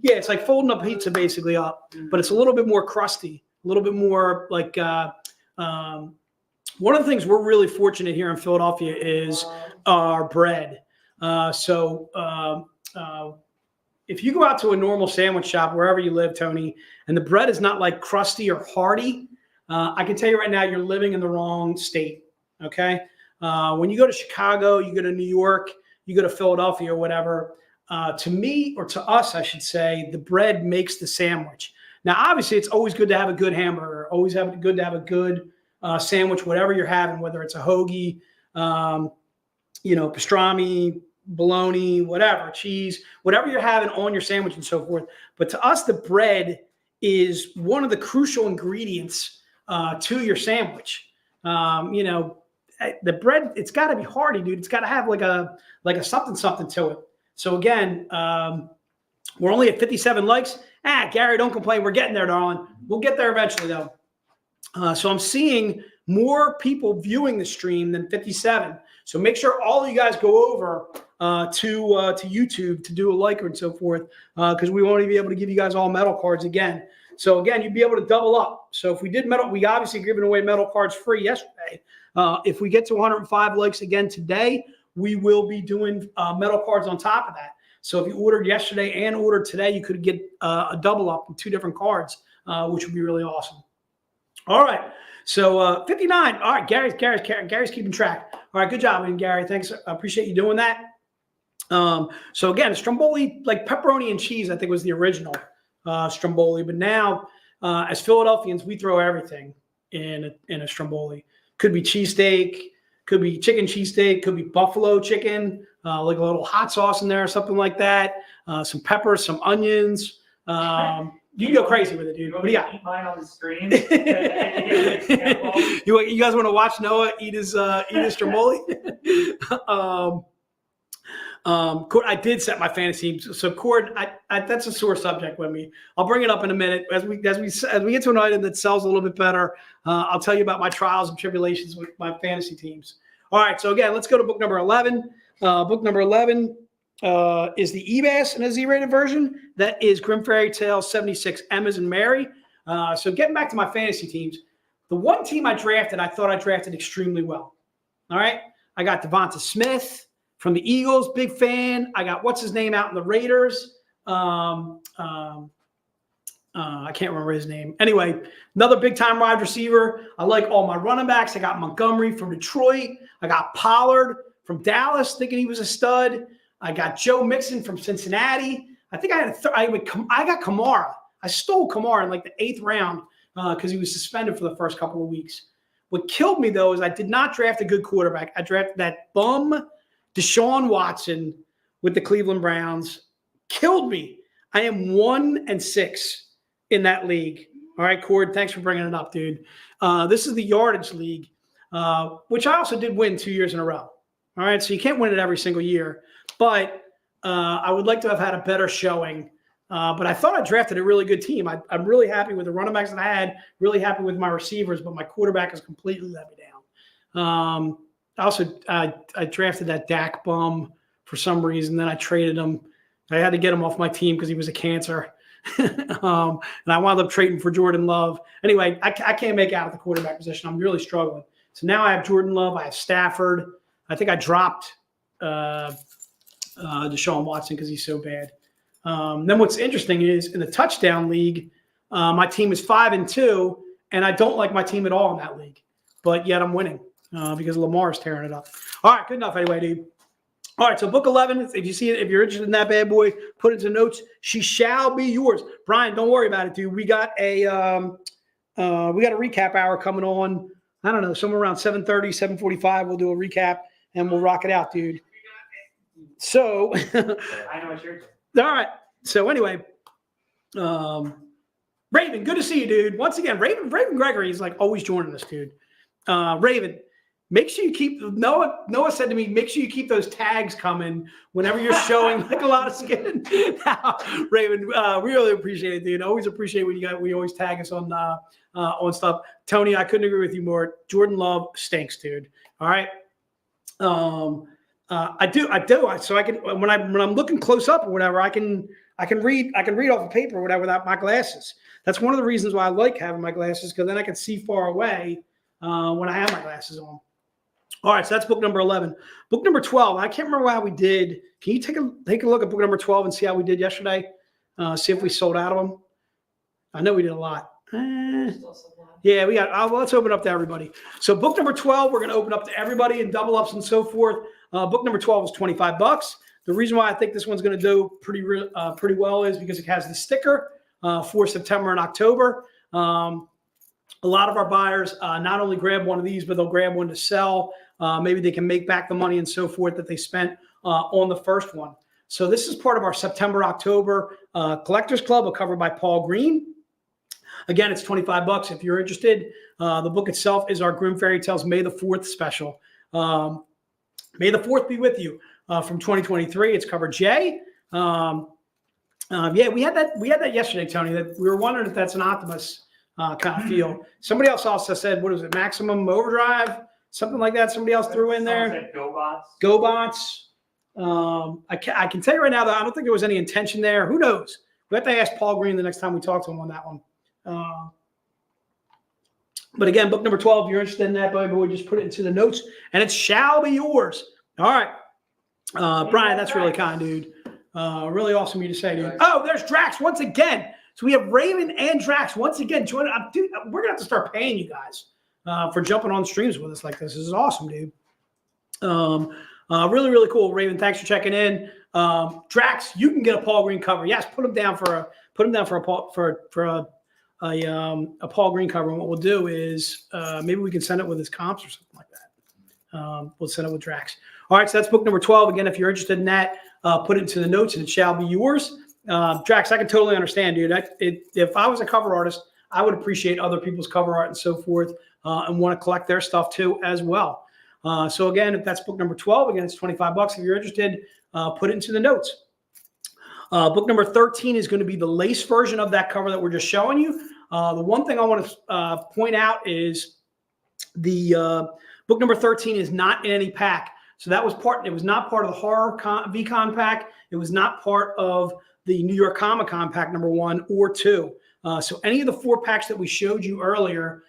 Yeah, it's like folding a pizza basically up, but it's a little bit more crusty, a little bit more like one of the things we're really fortunate here in Philadelphia is our bread. If you go out to a normal sandwich shop, wherever you live, Tony, and the bread is not like crusty or hearty, I can tell you right now, you're living in the wrong state. Okay. When you go to Chicago, you go to New York, you go to Philadelphia or whatever, to me, or to us, I should say, the bread makes the sandwich. Now, obviously, it's always good to have a good hamburger, always good to have a good sandwich, whatever you're having, whether it's a hoagie, pastrami, bologna, whatever, cheese, whatever you're having on your sandwich and so forth. But to us, the bread is one of the crucial ingredients to your sandwich. The bread, it's got to be hearty, dude. It's got to have like a something to it. So again, we're only at 57 likes. Gary, don't complain. We're getting there, darling. We'll get there eventually, though. So I'm seeing more people viewing the stream than 57. So make sure all of you guys go over to YouTube to do a like and so forth, because we won't even be able to give you guys all metal cards again. So again, you'd be able to double up. So if we did metal, we obviously giving away metal cards free yesterday. If we get to 105 likes again today, we will be doing metal cards on top of that. So if you ordered yesterday and ordered today, you could get a double up in 2 different cards, which would be really awesome. All right. So 59. All right, Gary's keeping track. All right, good job, man, Gary. Thanks. I appreciate you doing that. So again, Stromboli, like pepperoni and cheese, I think was the original Stromboli. But now, as Philadelphians, we throw everything in a Stromboli. Could be cheesesteak, could be chicken cheesesteak, could be buffalo chicken, like a little hot sauce in there or something like that. Some peppers, some onions. You can go crazy with it, dude. What do you got? Eat mine on the stream. You guys want to watch Noah eat his Stromboli? I did set my fantasy team. So Cord, that's a sore subject with me. I'll bring it up in a minute as we get to an item that sells a little bit better. I'll tell you about my trials and tribulations with my fantasy teams. All right. So again, let's go to book number 11. Book number 11 is the EBAS in a Z-rated version. That is Grim Fairy Tale 76 Emma's and Mary. So getting back to my fantasy teams, the one team I drafted, I thought I drafted extremely well. All right. I got Devonta Smith from the Eagles, big fan. I got what's his name out in the Raiders. I can't remember his name. Anyway, another big-time wide receiver. I like all my running backs. I got Montgomery from Detroit. I got Pollard from Dallas, thinking he was a stud. I got Joe Mixon from Cincinnati. I think I got Kamara. I stole Kamara in like the 8th round because he was suspended for the first couple of weeks. What killed me, though, is I did not draft a good quarterback. I drafted that bum Deshaun Watson with the Cleveland Browns. Killed me. I am 1-6 in that league. All right, Cord, thanks for bringing it up, dude. This is the yardage league, which I also did win 2 years in a row. All right, so you can't win it every single year. But I would like to have had a better showing. But I thought I drafted a really good team. I'm really happy with the running backs that I had, really happy with my receivers, but my quarterback has completely let me down. I drafted that Dak bum for some reason. Then I traded him. I had to get him off my team because he was a cancer. And I wound up trading for Jordan Love. Anyway, I can't make out at the quarterback position. I'm really struggling. So now I have Jordan Love. I have Stafford. I think I dropped Deshaun Watson because he's so bad. Then what's interesting is in the touchdown league, my team is 5-2, and I don't like my team at all in that league. But yet I'm winning because Lamar is tearing it up. All right, good enough anyway, dude. All right, so book 11, if you see it, if you're interested in that bad boy, put it into notes. She shall be yours. Brian, don't worry about it, dude. We got a recap hour coming on. I don't know, somewhere around 7:30, 7:45. We'll do a recap and we'll rock it out, dude. So I know what you're doing. all right. So anyway, Raven, good to see you, dude. Once again, Raven Gregory is like always joining us, dude. Raven, make sure you keep Noah said to me, make sure you keep those tags coming whenever you're showing like a lot of skin. Raven, we really appreciate it, dude. Always appreciate when we always tag us on stuff. Tony, I couldn't agree with you more. Jordan Love stinks, dude. All right. I do. So I can when I'm looking close up or whatever, I can read off a paper or whatever without my glasses. That's one of the reasons why I like having my glasses, because then I can see far away when I have my glasses on. All right, so that's book number 11. Book number 12. I can't remember how we did. Can you take a look at book number 12 and see how we did yesterday? See if we sold out of them. I know we did a lot. Yeah, we got. Let's open up to everybody. So book number 12, we're going to open up to everybody and double ups and so forth. Book number 12 is $25. The reason why I think this one's going to do pretty well is because it has the sticker for September and October. A lot of our buyers not only grab one of these, but they'll grab one to sell. Maybe they can make back the money and so forth that they spent on the first one. So this is part of our September, October Collectors Club, covered by Paul Green. Again, it's $25 if you're interested. The book itself is our Grimm Fairy Tales May the 4th special. May the 4th be with you from 2023. It's cover J. Yeah, we had that yesterday, Tony. That we were wondering if that's an Optimus kind of feel. Somebody else also said, what was it, Maximum Overdrive? Something like that. Somebody else threw in there. GoBots. I can tell you right now that I don't think there was any intention there. Who knows? We have to ask Paul Green the next time we talk to him on that one. But again, book number 12, if you're interested in that, baby, we'll just put it into the notes, and it shall be yours. All right. Brian, that's really kind, dude. Really awesome of you to say, dude. Oh, there's Drax once again. So we have Raven and Drax once again joining. Dude, we're going to have to start paying you guys for jumping on streams with us like this. This is awesome, dude. Really, really cool. Raven, thanks for checking in. Drax, you can get a Paul Green cover. Yes, put him down for a Paul Green cover. And what we'll do is maybe we can send it with his comps or something like that. We'll send it with Drax. All right, so that's book number 12. Again, if you're interested in that, put it into the notes and it shall be yours. Drax, I can totally understand, dude. If I was a cover artist, I would appreciate other people's cover art and so forth and want to collect their stuff too as well. So again, if that's book number 12, again, it's $25. If you're interested, put it into the notes. Book number 13 is going to be the lace version of that cover that we're just showing you. The one thing I want to point out is the book number 13 is not in any pack. So that was it was not part of the horror VCon pack. It was not part of the New York Comic Con pack number 1 or 2. So any of the 4 packs that we showed you earlier,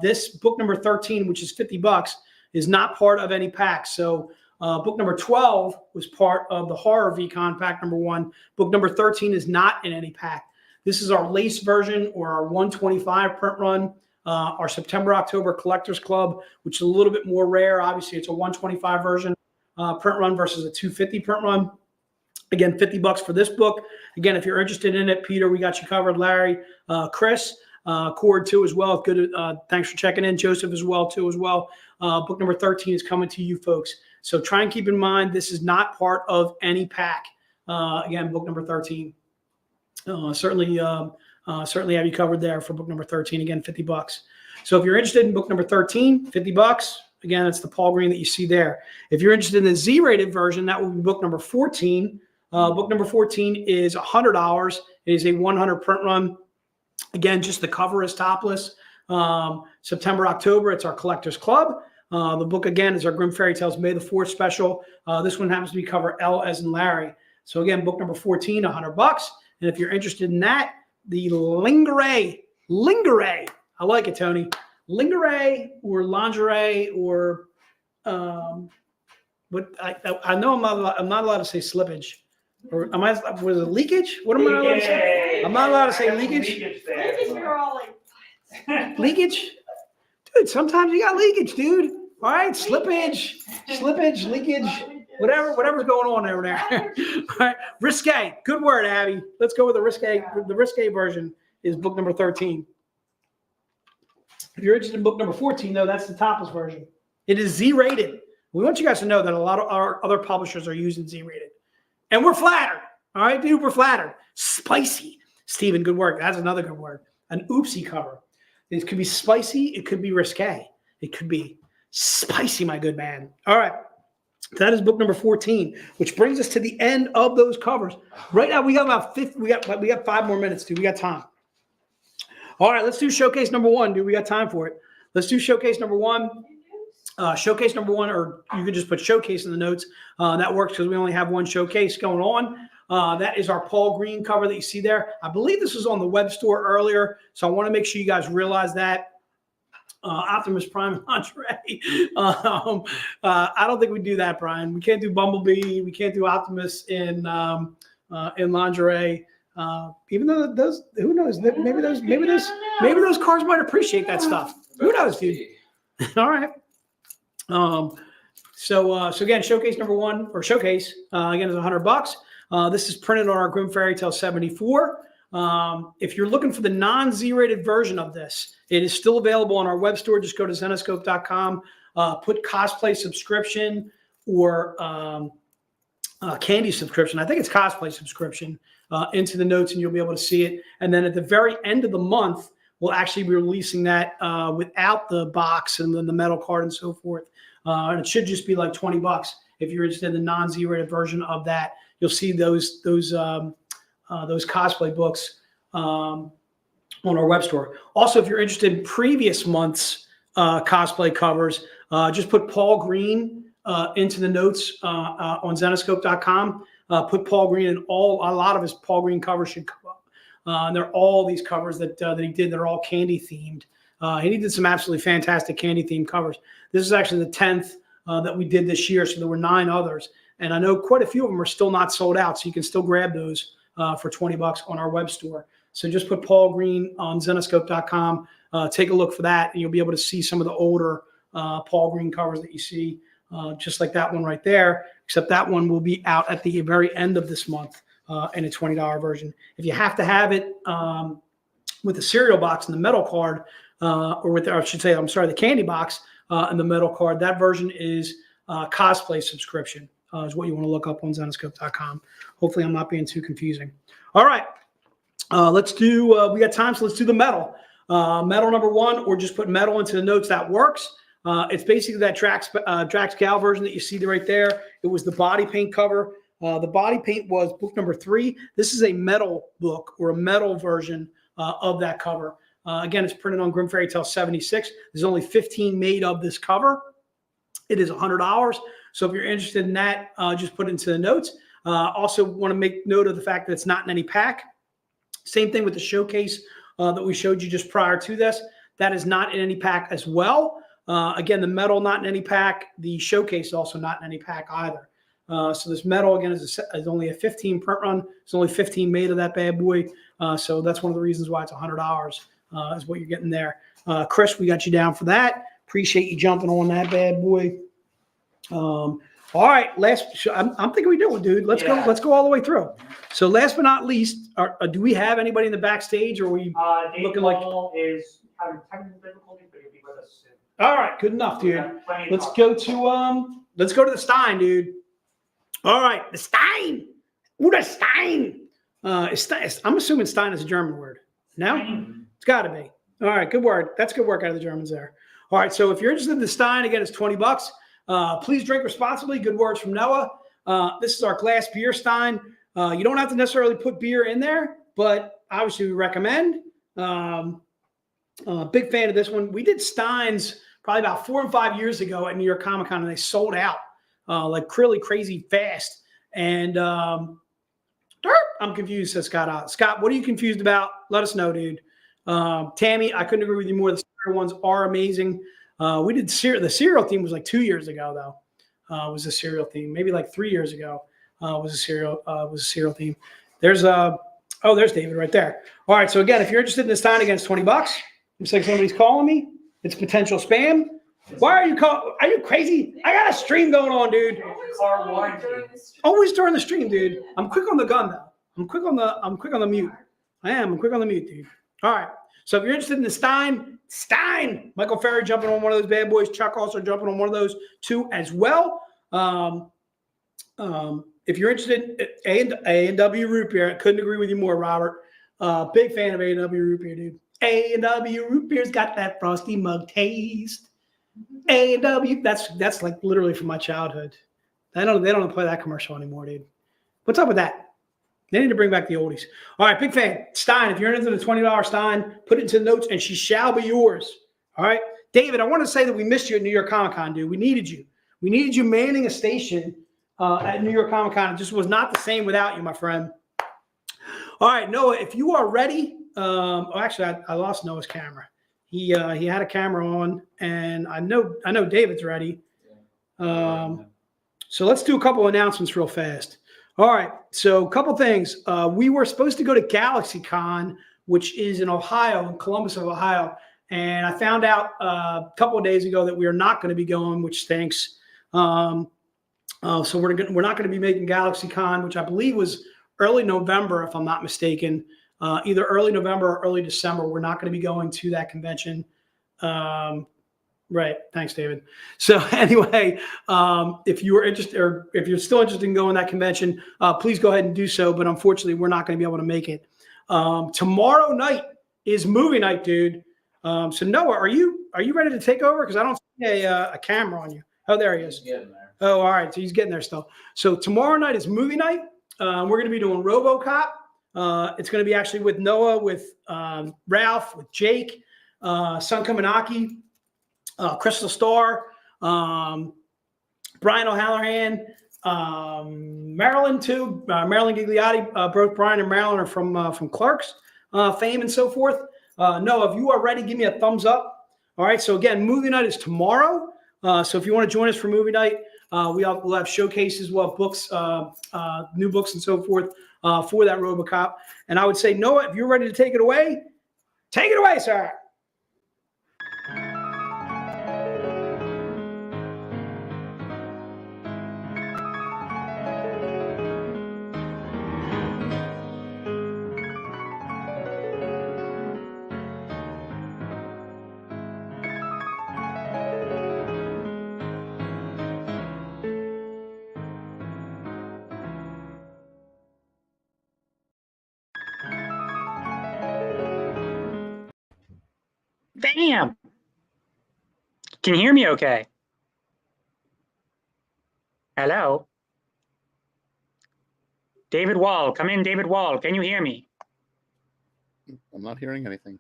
this book number 13, which is $50, is not part of any pack. So book number 12 was part of the horror VCon pack number 1. Book number 13 is not in any pack. This is our lace version or our 125 print run, our September, October Collectors Club, which is a little bit more rare. Obviously, it's a 125 version print run versus a 250 print run. Again, $50 for this book. Again, if you're interested in it, Peter, we got you covered. Larry, Chris, Cord too as well. Good. Thanks for checking in, Joseph, as well. Book number 13 is coming to you folks. So try and keep in mind this is not part of any pack. Again, book number 13. Certainly have you covered there for book number 13. Again, $50. So if you're interested in book number 13, $50. Again, it's the Paul Green that you see there. If you're interested in the Z-rated version, that will be book number 14. Book number 14 is $100. It is a 100 print run. Again, just the cover is topless. September, October, it's our Collectors Club. The book, again, is our Grimm Fairy Tales May the 4th special. This one happens to be cover L as in Larry. So again, book number 14, $100. And if you're interested in that, the Lingerie, I like it, Tony. Lingerie or lingerie or but I know I'm not allowed to say slippage. Or am I? Was it leakage? What am I allowed to say? I'm not allowed to say leakage. Leakage, we were all like, Leakage, dude. Sometimes you got leakage, dude. All right, slippage, leakage, whatever's going on over there. All right, risque. Good word, Abby. Let's go with the risque. The risque version is book number 13. If you're interested in book number 14, though, that's the topless version. It is Z-rated. We want you guys to know that a lot of our other publishers are using Z-rated. And we're flattered. All right, dude, we're flattered. Spicy. Steven, good work. That's another good word. An oopsie cover. It could be spicy. It could be risque. It could be spicy, my good man. All right. That is book number 14, which brings us to the end of those covers. Right now, we got about 50. We got 5 more minutes, dude. We got time. All right, let's do showcase number 1, dude. We got time for it. Let's do showcase number 1. Showcase number 1, or you could just put showcase in the notes. That works because we only have one showcase going on. That is our Paul Green cover that you see there. I believe this was on the web store earlier, so I want to make sure you guys realize that. Optimus Prime lingerie. I don't think we do that, Brian. We can't do Bumblebee. We can't do Optimus in lingerie. Even though those, who knows? Maybe those cars might appreciate that stuff. Who knows, dude? All right. So again, showcase number 1 or showcase again is $100. This is printed on our Grimm Fairy Tale 74. If you're looking for the non-Z-rated version of this, it is still available on our web store. Just go to Zenescope.com, put cosplay subscription or candy subscription. I think it's cosplay subscription into the notes, and you'll be able to see it. And then at the very end of the month, we'll actually be releasing that without the box and then the metal card and so forth. And it should just be like $20 if you're interested in the non-Z-rated version of that. You'll see those cosplay books on our web store. Also, if you're interested in previous months' cosplay covers, just put Paul Green into the notes on Zenescope.com. Put Paul Green in a lot of his Paul Green covers should come up. And they're all these covers that he did. They're all candy themed. He did some absolutely fantastic candy themed covers. This is actually the 10th that we did this year. So there were 9 others. And I know quite a few of them are still not sold out. So you can still grab those for $20 on our web store. So just put Paul Green on Zenescope.com. Take a look for that. And you'll be able to see some of the older Paul Green covers that you see, just like that one right there. Except that one will be out at the very end of this month in a $20 version. If you have to have it with the cereal box and the metal card, or with, I should say, I'm sorry, the candy box and the metal card, that version is cosplay subscription is what you want to look up on Zenescope.com. Hopefully I'm not being too confusing. All right, let's do, we got time, so let's do the metal. Metal number 1, or just put metal into the notes, that works. It's basically that Drax Gal version that you see right there. It was the body paint cover. The body paint was book number 3. This is a metal book or a metal version of that cover. Again, it's printed on Grimm Fairy Tale 76. There's only 15 made of this cover. It is $100. So if you're interested in that, just put it into the notes. Also want to make note of the fact that it's not in any pack. Same thing with the showcase that we showed you just prior to this. That is not in any pack as well. Again, the metal not in any pack. The showcase also not in any pack either. So this metal, again, is only a 15 print run. There's only 15 made of that bad boy. So that's one of the reasons why it's $100 is what you're getting there. Chris, we got you down for that. Appreciate you jumping on that bad boy. All right, I'm thinking we do it, dude. Let's go. Yeah. Let's go all the way through. So last but not least, do we have anybody in the backstage, or are we David looking like? Wohl is having technical difficulties, but he'll be with us soon. All right, good enough, We dude. got plenty of Let's talk. go to the Stein, dude. All right, the Stein. Ooh, the Stein. I'm assuming Stein is a German word. No, it's got to be. All right, good word. That's good work out of the Germans there. All right, so if you're interested in the Stein, again, it's $20. Please drink responsibly. Good words from Noah. This is our glass beer Stein. You don't have to necessarily put beer in there, but obviously we recommend. Big fan of this one. We did Steins probably about 4 or 5 years ago at New York Comic Con, and they sold out like really crazy fast. And I'm confused, says Scott. Scott, what are you confused about? Let us know, dude. Tammy, I couldn't agree with you more. The cereal ones are amazing. We did the cereal theme was like 2 years ago, though. Was a cereal theme, maybe like 3 years ago. Was a cereal theme. There's David right there. All right, so again, if you're interested in this Stein, again, it's $20. Looks like somebody's calling me. It's potential spam. Why are you calling? Are you crazy? I got a stream going on, dude. Car warranty. Always during the stream, dude. I'm quick on the gun though. I'm quick on the mute. I'm quick on the mute, dude. All right. So if you're interested in the Stein, Michael Ferry jumping on one of those bad boys. Chuck also jumping on one of those too as well. If you're interested in A&W root beer, I couldn't agree with you more, Robert. Big fan of A&W root beer, dude. A&W root beer's got that frosty mug taste. A&W, that's like literally from my childhood. They don't play that commercial anymore, dude. What's up with that? They need to bring back the oldies. All right, big fan. Stein, if you're into the $20 Stein, put it into the notes and she shall be yours. All right. David, I want to say that we missed you at New York Comic Con, dude. We needed you. We needed you manning a station at New York Comic Con. It just was not the same without you, my friend. All right, Noah, if you are ready. Actually, I lost Noah's camera. He had a camera on, and I know David's ready. So let's do a couple announcements real fast. All right, so a couple things. We were supposed to go to GalaxyCon, which is in Ohio, in Columbus, Ohio, and I found out a couple of days ago that we are not going to be going, which stinks. So we're not going to be making GalaxyCon, which I believe was early November, if I'm not mistaken. Either early November or early December. We're not going to be going to that convention. Right. Thanks, David. So anyway, if you are interested, or if you're still interested in going to that convention, please go ahead and do so. But unfortunately, we're not going to be able to make it. Tomorrow night is movie night, dude. So Noah, are you ready to take over? Because I don't see a camera on you. Oh, there he is. He's getting there. Oh, all right. So he's getting there still. So tomorrow night is movie night. We're going to be doing RoboCop. It's going to be actually with Noah, with Ralph, with Jake, Sun Kaminaki, Crystal Starr, Brian O'Halloran, Marilyn too. Marilyn Gigliotti. Both Brian and Marilyn are from Clark's fame and so forth. Noah, if you are ready, give me a thumbs up. All right. So again, movie night is tomorrow. So if you want to join us for movie night, we'll have showcases, we'll have books, new books and so forth for that RoboCop. And I would say, Noah, if you're ready to take it away, sir. Bam! Can you hear me okay? Hello? David Wohl, come in, David Wohl. Can you hear me? I'm not hearing anything.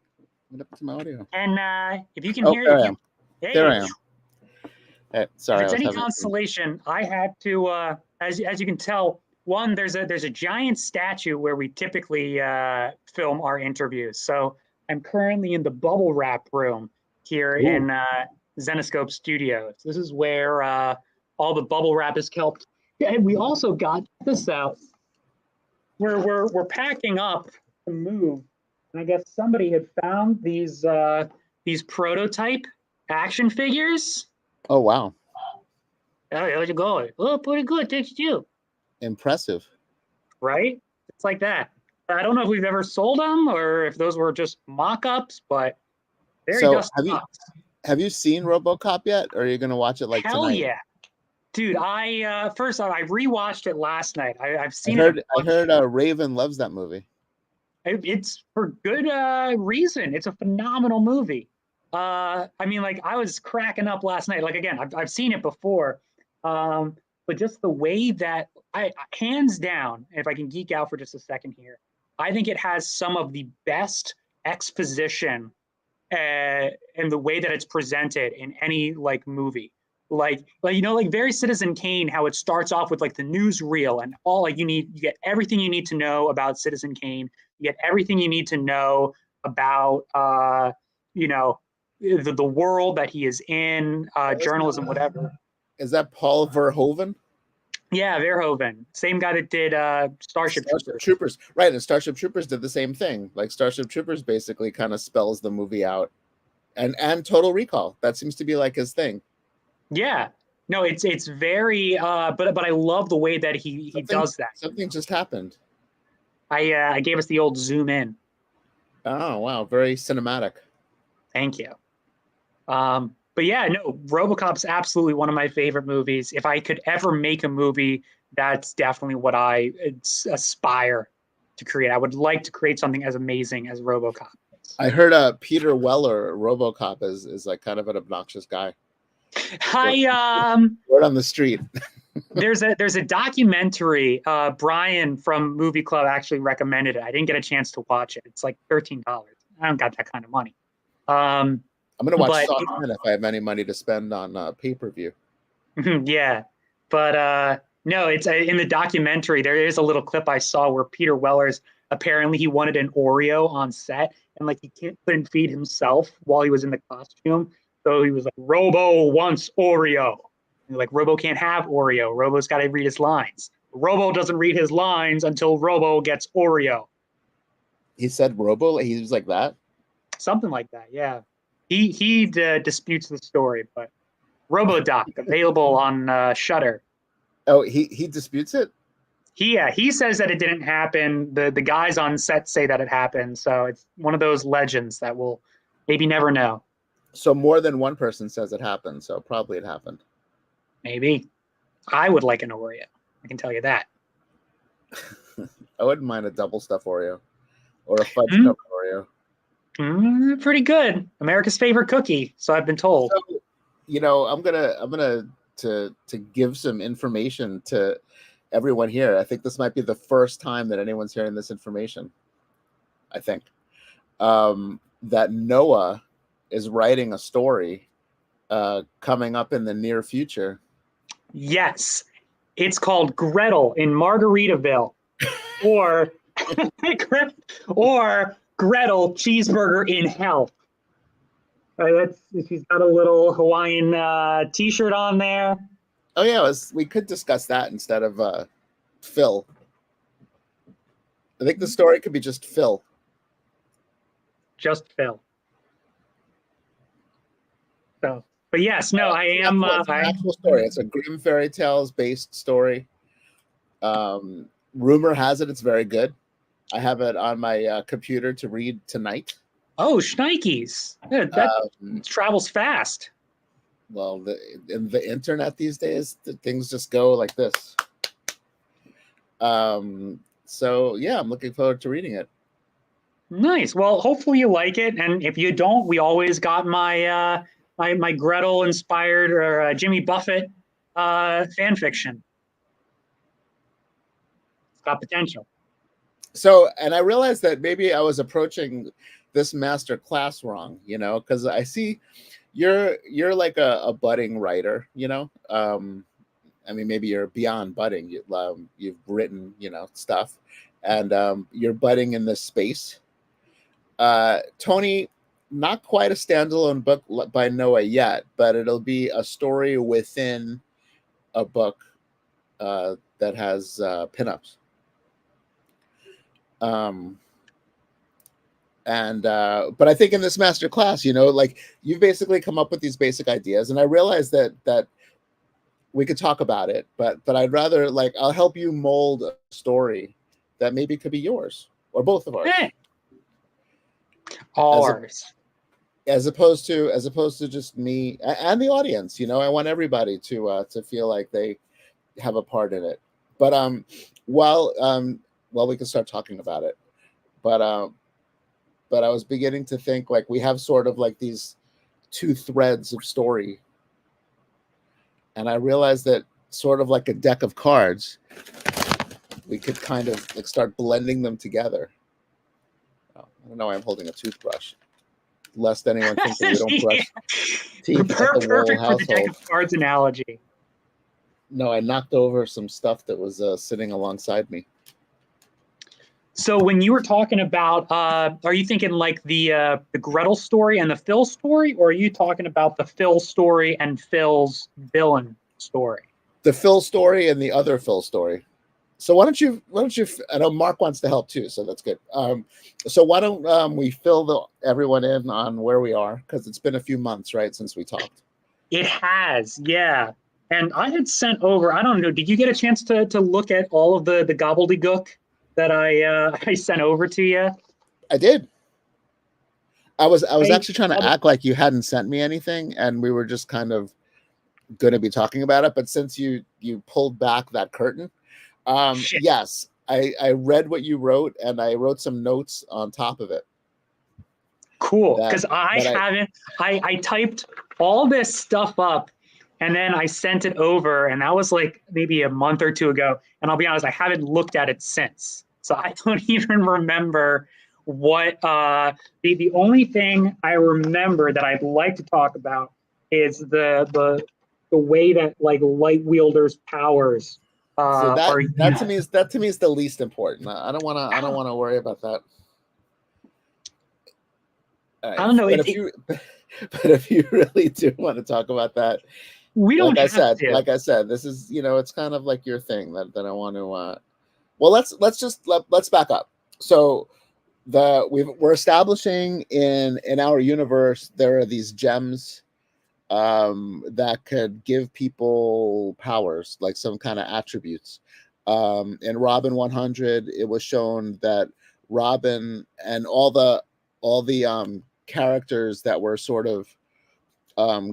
What happened to my audio? And if you can Oh, hear there I it, am. hey, There I am. Sorry, if it's I was any having consolation, I had to, as you can tell, one, there's a giant statue where we typically film our interviews. So I'm currently in the bubble wrap room here in Zenescope Studios. This is where all the bubble wrap is kept. And we also got this out. We're packing up to move, and I guess somebody had found these prototype action figures. Oh wow! Hey, how's it going? Oh, pretty good. Thanks you. Impressive. Right? It's like that. I don't know if we've ever sold them or if those were just mock-ups, but very So dusty box. have you seen RoboCop yet, or are you gonna watch it like Hell tonight? yeah. Dude, first off, I rewatched it last night. I've I seen heard it. I heard Raven loves that movie. It's for good reason. It's a phenomenal movie. I mean, like I was cracking up last night. Like again, I've seen it before, but just the way that hands down, if I can geek out for just a second here, I think it has some of the best exposition and the way that it's presented in any like movie. Like like very Citizen Kane, how it starts off with like the newsreel and all like you get everything you need to know about Citizen Kane. You get everything you need to know about you know the world that he is in, journalism, whatever. Is that Paul Verhoeven? Yeah, Verhoeven, same guy that did Starship Troopers. Right, and Starship Troopers did the same thing. Like Starship Troopers basically kind of spells the movie out, and Total Recall. That seems to be like his thing. Yeah, no, it's very but I love the way that he does that. Something just happened. I gave us the old zoom in. Oh wow, very cinematic. Thank you. But yeah, no, RoboCop's absolutely one of my favorite movies. If I could ever make a movie, that's definitely what I aspire to create. I would like to create something as amazing as RoboCop. I heard Peter Weller, RoboCop, is like kind of an obnoxious guy. Word on the street. there's a documentary. Brian from Movie Club actually recommended it. I didn't get a chance to watch it. It's like $13. I don't got that kind of money. I'm gonna watch Saw 10 if I have any money to spend on pay-per-view. Yeah, but no, it's in the documentary. There is a little clip I saw where Peter Weller's apparently he wanted an Oreo on set, and like he couldn't feed himself while he was in the costume, so he was like, "Robo wants Oreo." And like Robo can't have Oreo. Robo's got to read his lines. Robo doesn't read his lines until Robo gets Oreo. He said Robo. He was like that. Something like that. Yeah. He disputes the story, but RoboDoc available on Shudder. Oh, he disputes it. He says that it didn't happen. The guys on set say that it happened. So it's one of those legends that we'll maybe never know. So more than one person says it happened. So probably it happened. Maybe. I would like an Oreo. I can tell you that. I wouldn't mind a double stuff Oreo or a fudge covered Oreo. Pretty good. America's favorite cookie, so I've been told. So, you know, I'm gonna to give some information to everyone here. I think this might be the first time that anyone's hearing this information. I think that Noah is writing a story coming up in the near future. Yes, it's called Gretel in Margaritaville, or Gretel Cheeseburger in Hell. She's got a little Hawaiian T-shirt on there. Oh yeah, we could discuss that instead of Phil. I think the story could be just Phil. Just Phil. So, but yes, no, I am. It's an actual story. It's a Grimm fairy tales based story. Rumor has it it's very good. I have it on my computer to read tonight. Oh, shnikes! Yeah, that travels fast. Well, in the internet these days, things just go like this. So yeah, I'm looking forward to reading it. Nice. Well, hopefully you like it, and if you don't, we always got my my Gretel inspired or Jimmy Buffett fan fiction. It's got potential. So, and I realized that maybe I was approaching this master class wrong, you know, because I see you're like a budding writer, you know. I mean, maybe you're beyond budding. You've written, you know, stuff, and you're budding in this space. Tony, not quite a standalone book by Noah yet, but it'll be a story within a book that has pinups. But I think in this master class, you know, like you've basically come up with these basic ideas, and I realized that we could talk about it, but I'd rather like I'll help you mold a story that maybe could be yours or both of ours, Ours. as opposed to just me and the audience. You know, I want everybody to feel like they have a part in it. But while we can start talking about it, but I was beginning to think like we have sort of like these two threads of story. And I realized that sort of like a deck of cards, we could kind of like start blending them together. Oh, I don't know why I'm holding a toothbrush. Lest anyone think that we don't brush teeth at the Wohl Perfect for the deck household. of cards analogy. No, I knocked over some stuff that was sitting alongside me. So when you were talking about, are you thinking like the Gretel story and the Phil story, or are you talking about the Phil story and Phil's villain story? The Phil story and the other Phil story. So why don't you? I know Mark wants to help too, so that's good. So why don't we fill everyone in on where we are, because it's been a few months, right, since we talked. It has, yeah. And I had sent over. I don't know. Did you get a chance to look at all of the gobbledygook that I sent over to you? I did. I was actually trying to I'll- act like you hadn't sent me anything, and we were just kind of going to be talking about it. But since you pulled back that curtain, Shit. yes, I read what you wrote, and I wrote some notes on top of it. Cool, That- because I typed all this stuff up, and then I sent it over, and that was like maybe a month or two ago. And I'll be honest, I haven't looked at it since, so I don't even remember what. The only thing I remember that I'd like to talk about is the way that like light wielders' powers So are that to me is the least important. I don't want to worry about that. All right. I don't know. But if you really do want to talk about that, We don't like have I said, this is, it's kind of like your thing that I want to. Well, let's back up. So we're establishing in our universe there are these gems that could give people powers, like some kind of attributes. In Robin 100, it was shown that Robin and all the characters that were sort of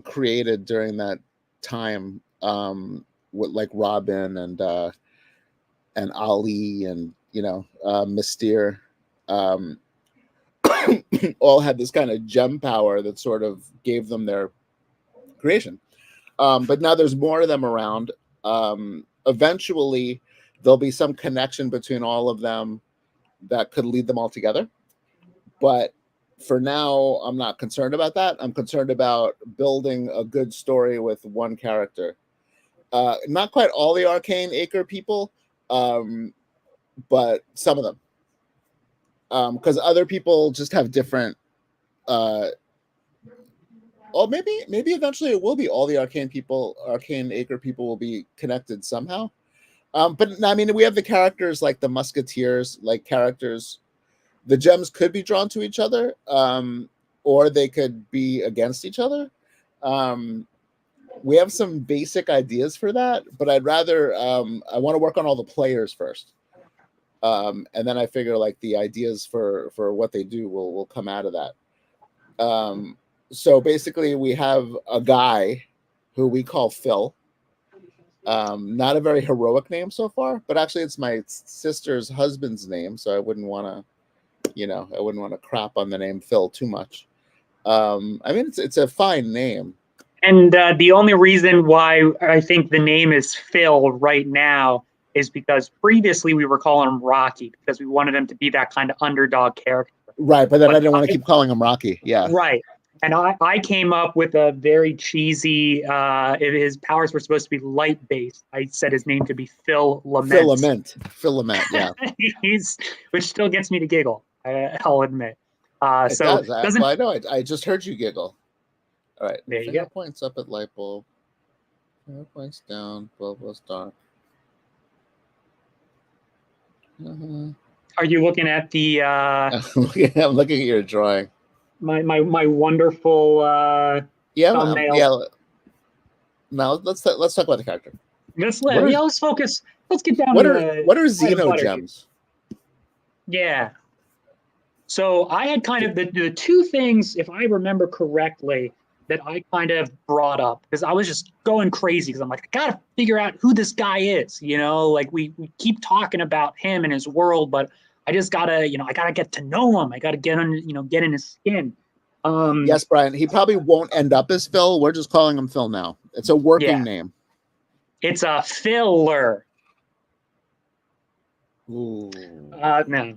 created during that time, with like Robin and Ali and Mystere, all had this kind of gem power that sort of gave them their creation. But now there's more of them around. Eventually, there'll be some connection between all of them that could lead them all together. But for now, I'm not concerned about that. I'm concerned about building a good story with one character. Not quite all the Arcane Acre people, but some of them. Because other people just have different... maybe eventually it will be all the Arcane Acre people will be connected somehow. But I mean, we have the characters like the Musketeers, like characters. The gems could be drawn to each other, or they could be against each other. We have some basic ideas for that, but I'd rather I want to work on all the players first, and then I figure like the ideas for what they do will come out of that. So basically, we have a guy who we call Phil. Not a very heroic name so far, but actually it's my sister's husband's name, so I wouldn't want to. I wouldn't want to crap on the name Phil too much. I mean, it's a fine name. And the only reason why I think the name is Phil right now is because previously we were calling him Rocky because we wanted him to be that kind of underdog character. Right, but then I didn't want to keep calling him Rocky. Yeah. Right. And I came up with a very cheesy, his powers were supposed to be light-based. I said his name could be Phil Lament. Filament, yeah. Which still gets me to giggle, I'll admit. It So does. Well, I know. I just heard you giggle. All right. There you Finger go. points up at light bulb. Finger points down. Bulb was dark. Are you looking at the I'm looking at your drawing. my wonderful Yeah, thumbnail? Now let's talk about the character. Let's What are- let's focus. Let's get down What to are what are bread and butter. xenogems? Yeah. So I had kind of the two things, if I remember correctly, that I kind of brought up because I was just going crazy because I'm like, I gotta figure out who this guy is. Like we keep talking about him and his world, but I just gotta, I gotta get to know him. I gotta get in his skin. Yes, Brian. He probably won't end up as Phil. We're just calling him Phil now. It's a working Yeah. name. It's a filler. Ooh. No.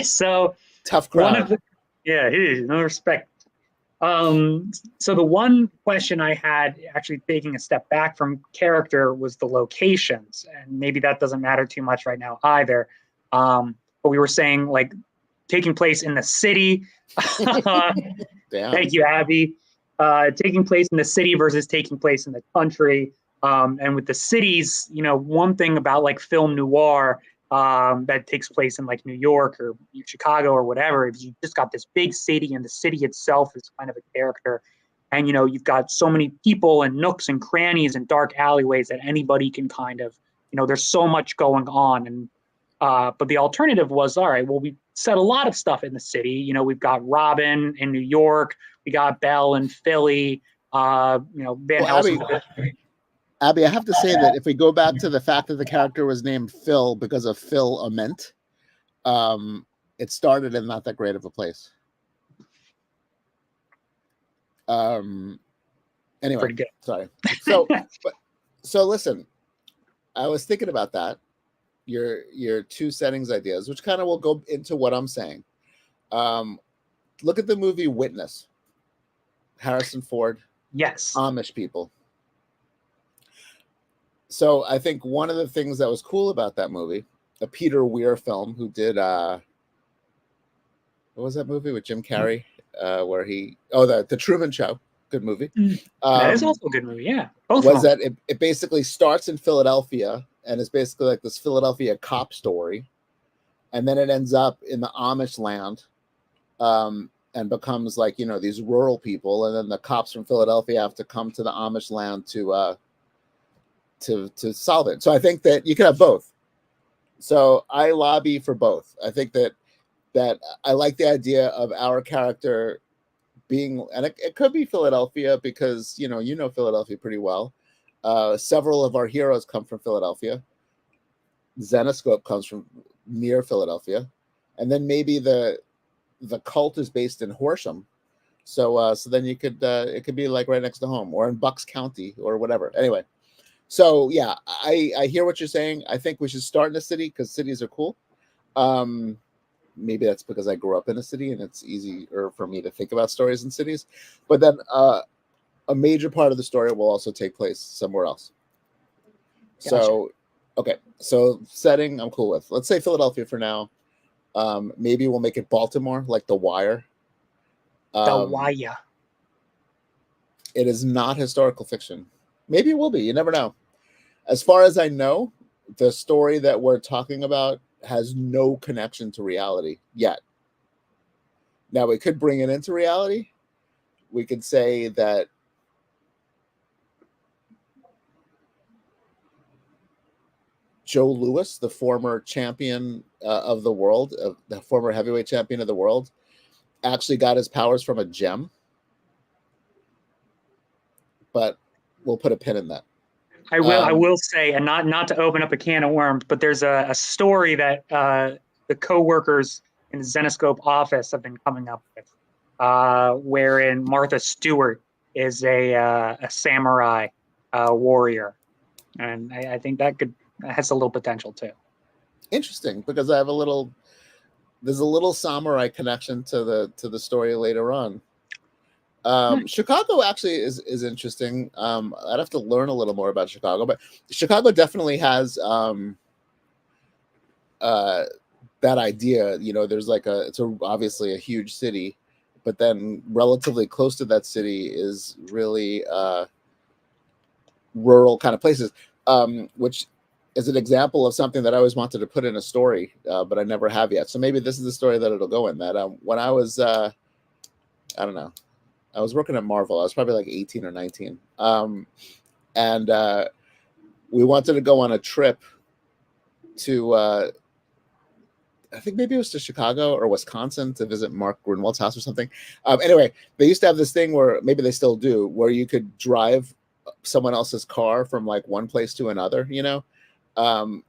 So Tough one crowd. of the, yeah, no respect. So the one question I had, actually taking a step back from character, was the locations, and maybe that doesn't matter too much right now either. But we were saying like taking place in the city. Damn. Thank you, Abby. Taking place in the city versus taking place in the country. And with the cities, one thing about like film noir that takes place in like New York or Chicago or whatever, is you just got this big city, and the city itself is kind of a character. And, you've got so many people and nooks and crannies and dark alleyways that anybody can kind of, there's so much going on. And but the alternative was, all right, well, we said a lot of stuff in the city. We've got Robin in New York, we got Belle in Philly, Van Helsing. Abby, I have to say that if we go back to the fact that the character was named Phil because of Phil Ament, it started in not that great of a place. Anyway, Pretty good. sorry. So listen, I was thinking about that. Your two settings ideas, which kind of will go into what I'm saying. Look at the movie Witness. Harrison Ford. Yes. Amish people. So I think one of the things that was cool about that movie, a Peter Weir film, who did what was that movie with Jim Carrey, where the Truman Show, good movie. That is also a good movie. Yeah, both was of them. that it basically starts in Philadelphia and it's basically like this Philadelphia cop story, and then it ends up in the Amish land, and becomes like these rural people, and then the cops from Philadelphia have to come to the Amish land to solve it. So I think that you can have both. So I lobby for both. I think that I like the idea of our character being, and it could be Philadelphia because you know Philadelphia pretty well. Several of our heroes come from Philadelphia. Zenescope comes from near Philadelphia, and then maybe the cult is based in Horsham. So then you could it could be like right next to home or in Bucks County or whatever. Anyway. So yeah, I hear what you're saying. I think we should start in a city because cities are cool. Maybe that's because I grew up in a city and it's easier for me to think about stories in cities. But then a major part of the story will also take place somewhere else. Gotcha. So, okay. So setting, I'm cool with. Let's say Philadelphia for now. Maybe we'll make it Baltimore, like The Wire. The Wire. It is not historical fiction. Maybe it will be. You never know. As far as I know, the story that we're talking about has no connection to reality yet. Now, we could bring it into reality. We could say that Joe Louis, the former champion of the world, the former heavyweight champion of the world, actually got his powers from a gem. But we'll put a pin in that. I will say, and not to open up a can of worms, but there's a story that the co-workers in the Zenescope office have been coming up with, wherein Martha Stewart is a samurai warrior, and I think that has a little potential too. Interesting, because there's a little samurai connection to the story later on. Chicago actually is interesting. I'd have to learn a little more about Chicago, but Chicago definitely has that idea. There's like it's obviously a huge city, but then relatively close to that city is really rural kind of places, which is an example of something that I always wanted to put in a story, but I never have yet. So maybe this is the story that it'll go in. That when I was, I don't know. I was working at Marvel. I was probably like 18 or 19. And we wanted to go on a trip to, I think maybe it was to Chicago or Wisconsin to visit Mark Grunwald's house or something. Anyway, they used to have this thing where, maybe they still do, where you could drive someone else's car from like one place to another, you know?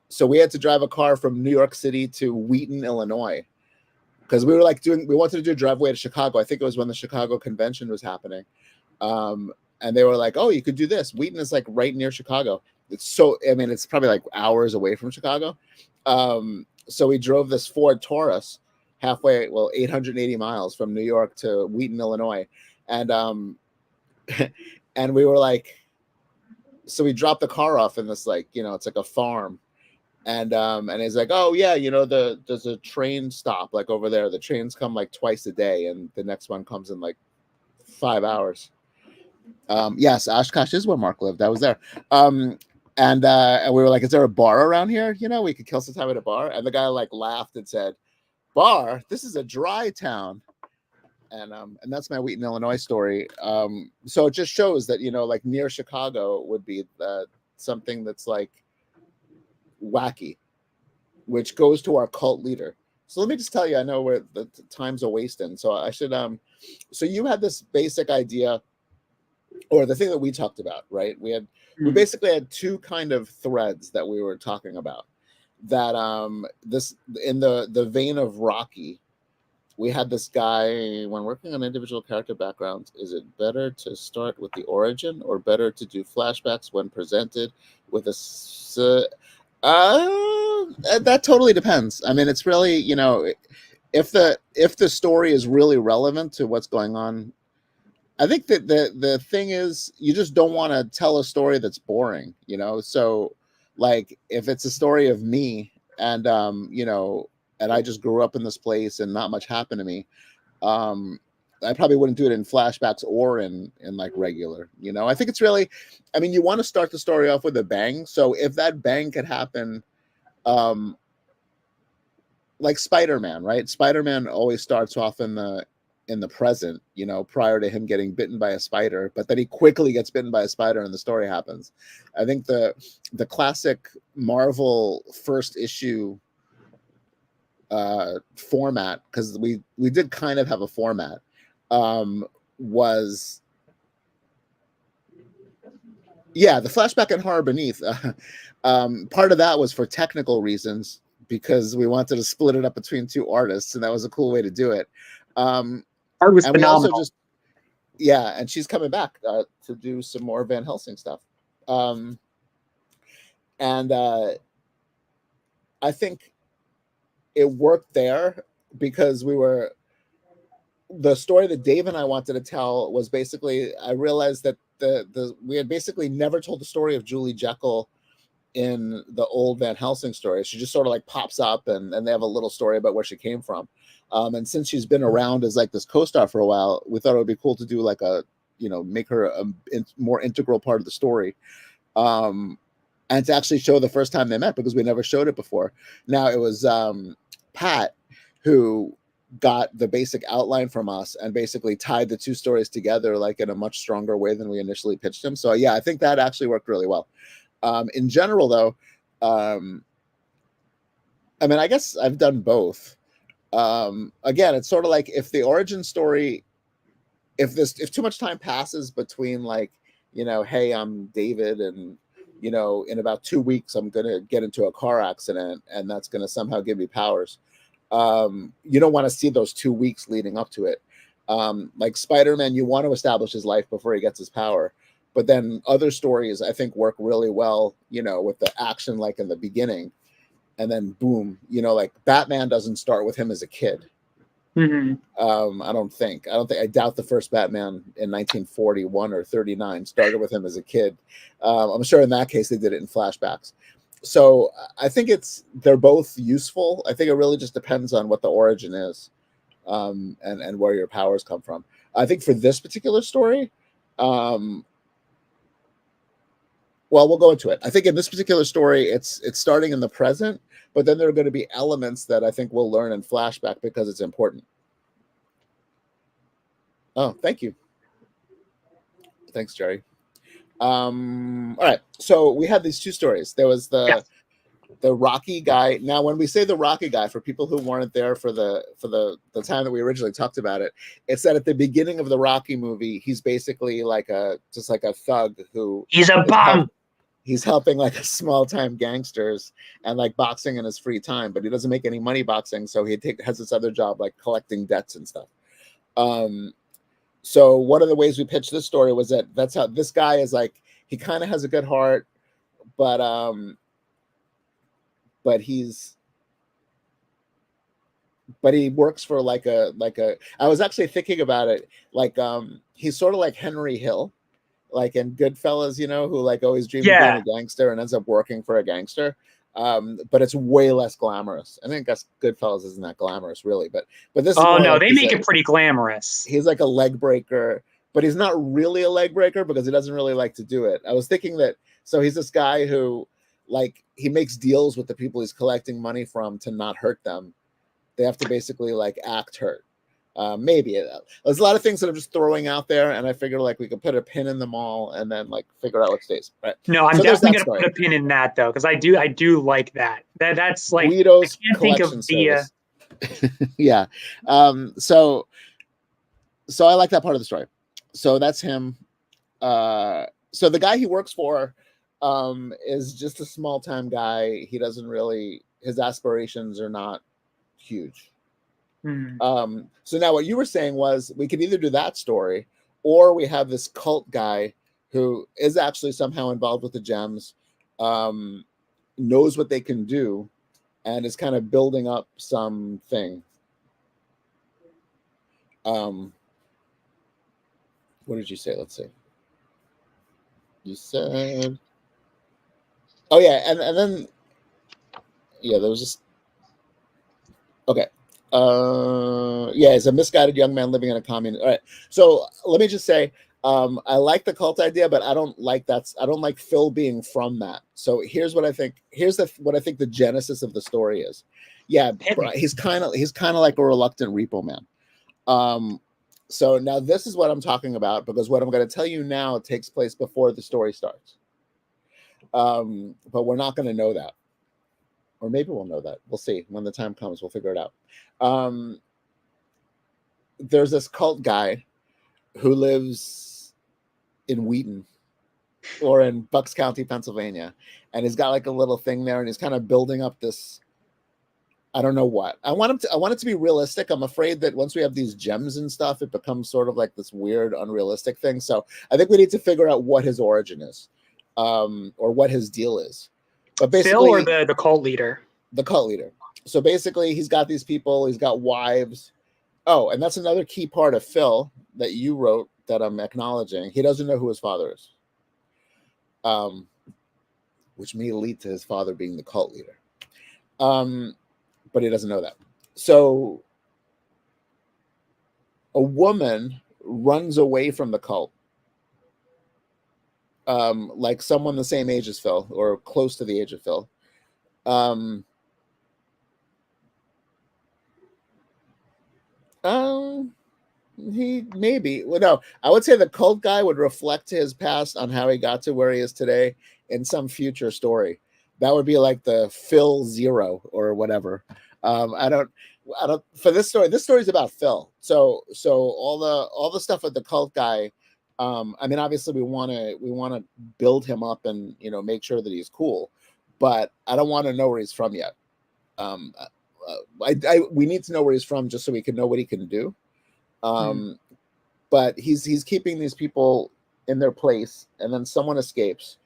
So we had to drive a car from New York City to Wheaton, Illinois, because we were like we wanted to do a driveway to Chicago. I think it was when the Chicago convention was happening. And they were like, oh, you could do this. Wheaton is like right near Chicago. It's probably like hours away from Chicago. So we drove this Ford Taurus halfway, 880 miles from New York to Wheaton, Illinois. And, and we were like, so we dropped the car off in this, like, it's like a farm. And he's like, oh yeah, there's a train stop like over there. The trains come like twice a day, and the next one comes in like 5 hours. Yes, Oshkosh is where Mark lived. I was there. And we were like, is there a bar around here? We could kill some time at a bar. And the guy like laughed and said, bar? This is a dry town. And that's my Wheaton, Illinois story. So it just shows that, like near Chicago would be something that's like wacky, which goes to our cult leader. So let me just tell you, I know where the time's a wasting. So I should, so you had this basic idea, or the thing that we talked about, right? We basically had two kind of threads that we were talking about. That this in the vein of Rocky, we had this guy, when working on individual character backgrounds, is it better to start with the origin or better to do flashbacks when presented with that totally depends. I mean, it's really, if the story is really relevant to what's going on. I think that the thing is, you just don't want to tell a story that's boring, So, like, if it's a story of me and and I just grew up in this place and not much happened to me, I probably wouldn't do it in flashbacks or in like regular. I think it's really, I mean, you want to start the story off with a bang. So if that bang could happen, like Spider-Man, right? Spider-Man always starts off in the present, prior to him getting bitten by a spider, but then he quickly gets bitten by a spider and the story happens. I think the classic Marvel first issue format, because we did kind of have a format, was the flashback and horror beneath. Part of that was for technical reasons, because we wanted to split it up between two artists, and that was a cool way to do it. Art was phenomenal. And she's coming back to do some more Van Helsing stuff. And I think it worked there because the story that Dave and I wanted to tell was basically, I realized that we had basically never told the story of Julie Jekyll in the old Van Helsing story. She just sort of like pops up and they have a little story about where she came from. And since she's been around as like this co-star for a while, we thought it would be cool to do like make her a more integral part of the story. And to actually show the first time they met, because we never showed it before. Now it was Pat who got the basic outline from us and basically tied the two stories together like in a much stronger way than we initially pitched him. So I think that actually worked really well. In general though, I mean, I guess I've done both. Again, it's sort of like if the origin story, if too much time passes between like, hey, I'm David and, in about 2 weeks, I'm going to get into a car accident and that's going to somehow give me powers. You don't want to see those 2 weeks leading up to it. Like Spider-Man, you want to establish his life before he gets his power. But then other stories, I think, work really well, with the action like in the beginning. And then boom, like Batman doesn't start with him as a kid. Mm-hmm. I doubt the first Batman in 1941 or 39 started with him as a kid. I'm sure in that case they did it in flashbacks. So I think they're both useful. I think it really just depends on what the origin is, and where your powers come from. I think for this particular story, we'll go into it. I think in this particular story, it's starting in the present, but then there are going to be elements that I think we'll learn in flashback because it's important. Oh, thank you. Thanks, Jerry. All right. So we had these two stories. There was the Rocky guy. Now, when we say the Rocky guy, for people who weren't there for the time that we originally talked about it, it's that at the beginning of the Rocky movie, he's basically like just like a thug who He's a bum. He's helping like a small time gangsters and like boxing in his free time, but he doesn't make any money boxing, so he has this other job like collecting debts and stuff. So one of the ways we pitched this story was that's how this guy is like, he kind of has a good heart, but he works for like a I was actually thinking about it, like he's sort of like Henry Hill, like in Goodfellas, you know, who like always dreamed of being a gangster and ends up working for a gangster. But it's way less glamorous. I think Goodfellas isn't that glamorous, really. But this. Oh is no, like they make it pretty glamorous. He's like a leg breaker, but he's not really a leg breaker because he doesn't really like to do it. I was thinking that. So he's this guy who, like, he makes deals with the people he's collecting money from to not hurt them. They have to basically like act hurt. Maybe there's a lot of things that I'm just throwing out there, and I figure like we could put a pin in them all and then like figure out what stays. Right. No, I'm definitely gonna put a pin in that though, because I do like that. That's like Guido's I can't think of the yeah. So I like that part of the story. So that's him. So the guy he works for is just a small time guy. He doesn't really, his aspirations are not huge. So now what you were saying was we could either do that story, or we have this cult guy who is actually somehow involved with the gems, knows what they can do, and is kind of building up something. What did you say? Let's see. You said, oh yeah, and then yeah, there was just okay. Yeah, it's a misguided young man living in a commune. All right, so let me just say, I like the cult idea, but I don't like Phil being from that. So here's what I think. What I think the genesis of the story is. Yeah, he's kind of like a reluctant repo man. So now this is what I'm talking about, because what I'm going to tell you now takes place before the story starts. But we're not going to know that. Or maybe we'll know that. We'll see. When the time comes, we'll figure it out. There's this cult guy who lives in Wheaton or in Bucks County, Pennsylvania. And he's got like a little thing there, and he's kind of building up this, I don't know what. I want it to be realistic. I'm afraid that once we have these gems and stuff, it becomes sort of like this weird, unrealistic thing. So I think we need to figure out what his origin is, or what his deal is. But basically, Phil or the cult leader? The cult leader. So basically, he's got these people. He's got wives. Oh, and that's another key part of Phil that you wrote that I'm acknowledging. He doesn't know who his father is, which may lead to his father being the cult leader. But he doesn't know that. So a woman runs away from the cult, like someone the same age as Phil or close to the age of Phil. He maybe, well, no, I would say the cult guy would reflect his past on how he got to where he is today in some future story. That would be like the Phil Zero or whatever. I don't for this story. This story is about Phil. So all the stuff with the cult guy. I mean, obviously we want to build him up and, you know, make sure that he's cool, but I don't want to know where he's from yet. We need to know where he's from just so we can know what he can do. But he's keeping these people in their place, and then someone escapes,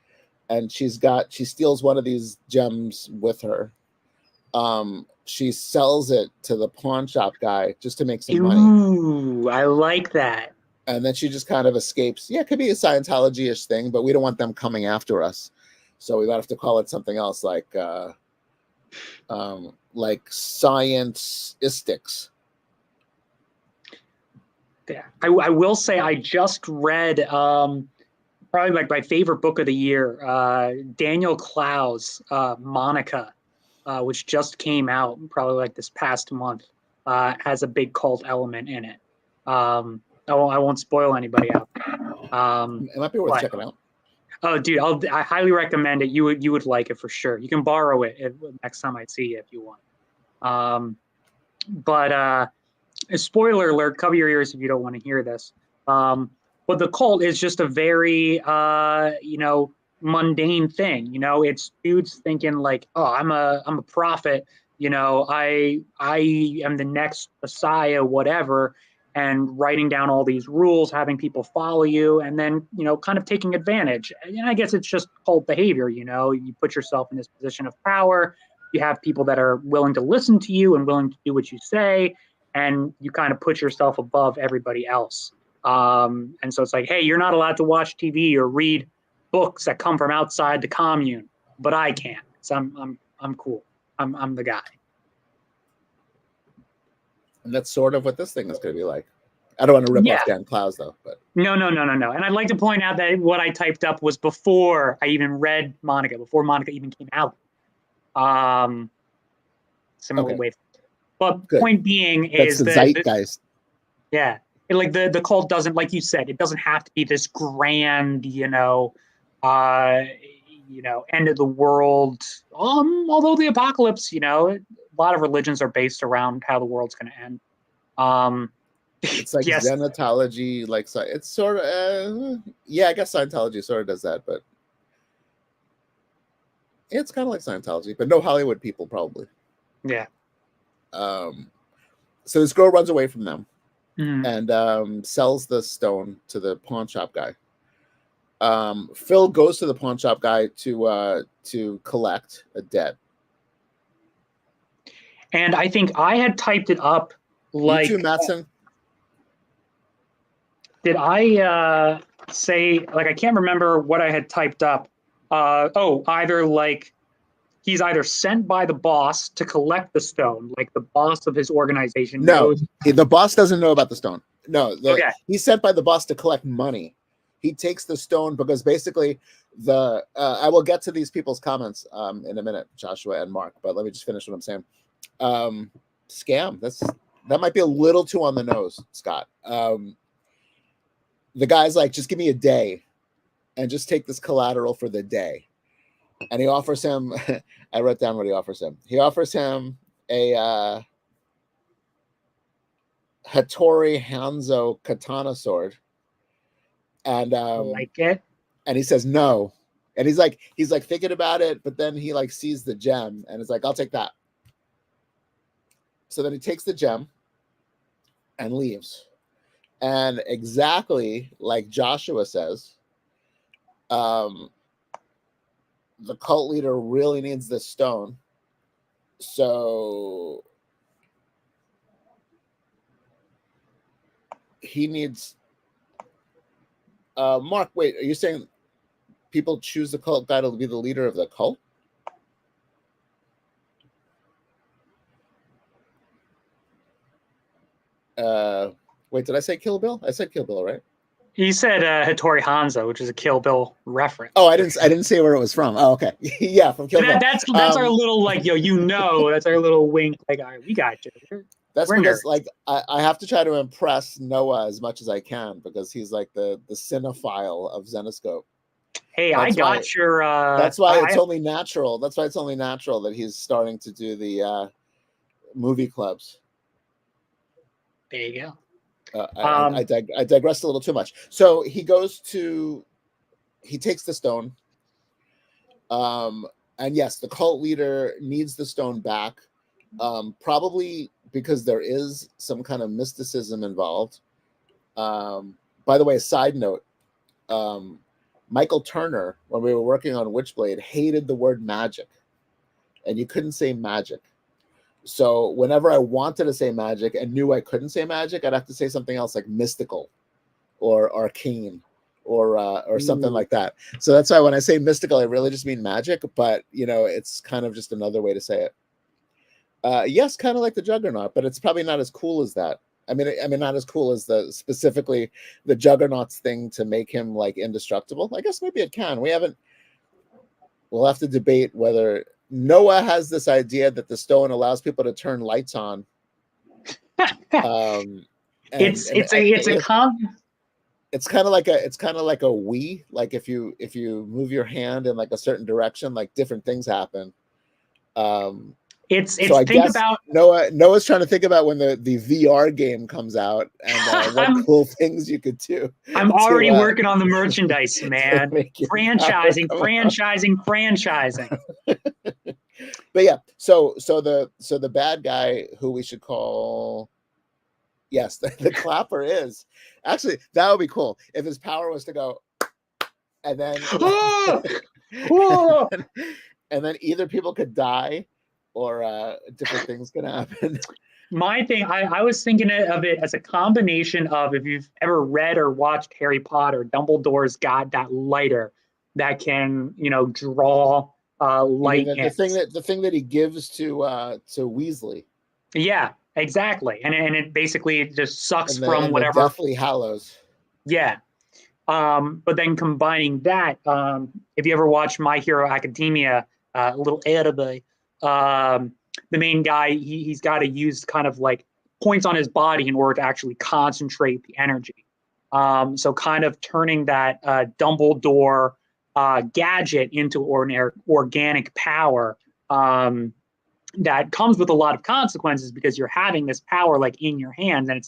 and she steals one of these gems with her. She sells it to the pawn shop guy just to make some money. Ooh, I like that. And then she just kind of escapes. Yeah, it could be a Scientology-ish thing, but we don't want them coming after us. So we might have to call it something else, like science-istics. Yeah, I will say I just read probably like my favorite book of the year, Daniel Clow's Monica, which just came out probably like this past month. Has a big cult element in it. I won't spoil anybody out. It might be worth What? checking out. Oh, dude, I highly recommend it. You would like it for sure. You can borrow it next time I see you if you want. But a spoiler alert, cover your ears if you don't want to hear this. But the cult is just a very mundane thing. It's dudes thinking like, oh, I'm a prophet. I am the next Messiah, whatever, and writing down all these rules, having people follow you, and then kind of taking advantage. And I guess it's just cult behavior. You put yourself in this position of power. You have people that are willing to listen to you and willing to do what you say, and you kind of put yourself above everybody else. And so it's like, hey, you're not allowed to watch TV or read books that come from outside the commune, but I can. So I'm cool. I'm the guy. And that's sort of what this thing is going to be like. I don't want to rip Yeah. off Dan Clowes, though. But No. And I'd like to point out that what I typed up was before I even read Monica, before Monica even came out. Similar Okay. way. But Good. point being that's is the that zeitgeist. yeah, like the cult doesn't, like you said, it doesn't have to be this grand, end of the world. Although the apocalypse, a lot of religions are based around how the world's going to end. It's like yes, Zenatology, like it's sort of I guess Scientology sort of does that, but it's kind of like Scientology, but no Hollywood people probably. yeah. So this girl runs away from them Mhm. and sells the stone to the pawn shop guy. Phil goes to the pawn shop guy to collect a debt. And I think I had typed it up like. You too, Mattson? Did I say, like, I can't remember what I had typed up. Either like he's either sent by the boss to collect the stone, like the boss of his organization No, knows. the boss doesn't know about the stone. No, Okay. He's sent by the boss to collect money. He takes the stone because basically I will get to these people's comments in a minute, Joshua and Mark, but let me just finish what I'm saying. Scam. That might be a little too on the nose, Scott. The guy's like, just give me a day and just take this collateral for the day. And he offers him, I wrote down what he offers him. He offers him a Hattori Hanzo katana sword. And Like it. and he says no. And he's like thinking about it, but then he like sees the gem and is like, I'll take that. So then he takes the gem and leaves. And exactly like Joshua says, the cult leader really needs this stone. So he needs Mark, wait, are you saying people choose the cult guy to be the leader of the cult? Wait, did I say Kill Bill? I said Kill Bill, right? He said Hattori Hanzo, which is a Kill Bill reference. Oh, I didn't say where it was from. Oh, okay. Yeah, from Kill Bill. That's our little like, that's our little wink. Like, all right, we got you. That's We're because nerds. like I have to try to impress Noah as much as I can because he's like the cinephile of Zenescope. Hey, I got your. That's why it's only natural. That's why it's only natural that he's starting to do the movie clubs. There you go. I digressed a little too much. So he takes the stone. And yes, the cult leader needs the stone back. Probably because there is some kind of mysticism involved. By the way, side note, Michael Turner, when we were working on Witchblade, hated the word magic. And you couldn't say magic. So whenever I wanted to say magic and knew I couldn't say magic, I'd have to say something else like mystical or arcane or something like that. So that's why when I say mystical, I really just mean magic, but it's kind of just another way to say it. Yes, kind of like the Juggernaut, but it's probably not as cool as that. I mean, not as cool as specifically the Juggernaut's thing to make him like indestructible. I guess maybe it can. We'll have to debate whether Noah has this idea that the stone allows people to turn lights on. It's a it's kind of like a Wii. Like if you move your hand in like a certain direction, like different things happen. It's So I think guess about Noah's trying to think about when the VR game comes out and what cool things you could do. I'm already working on the merchandise, man. make your Franchising, power come franchising. But yeah, so the bad guy who we should call, yes, the clapper is actually, that would be cool if his power was to go and then and then either people could die or different things can happen. My thing, I was thinking of it as a combination of, if you've ever read or watched Harry Potter, Dumbledore's got that lighter that can, draw light. The thing that he gives to Weasley. Yeah, exactly. And it basically just sucks from whatever. The Deathly Hallows. Yeah. But then combining that, if you ever watch My Hero Academia, a little anime, the main guy, he's got to use kind of like points on his body in order to actually concentrate the energy. So kind of turning that Dumbledore gadget into ordinary organic power that comes with a lot of consequences, because you're having this power like in your hands, and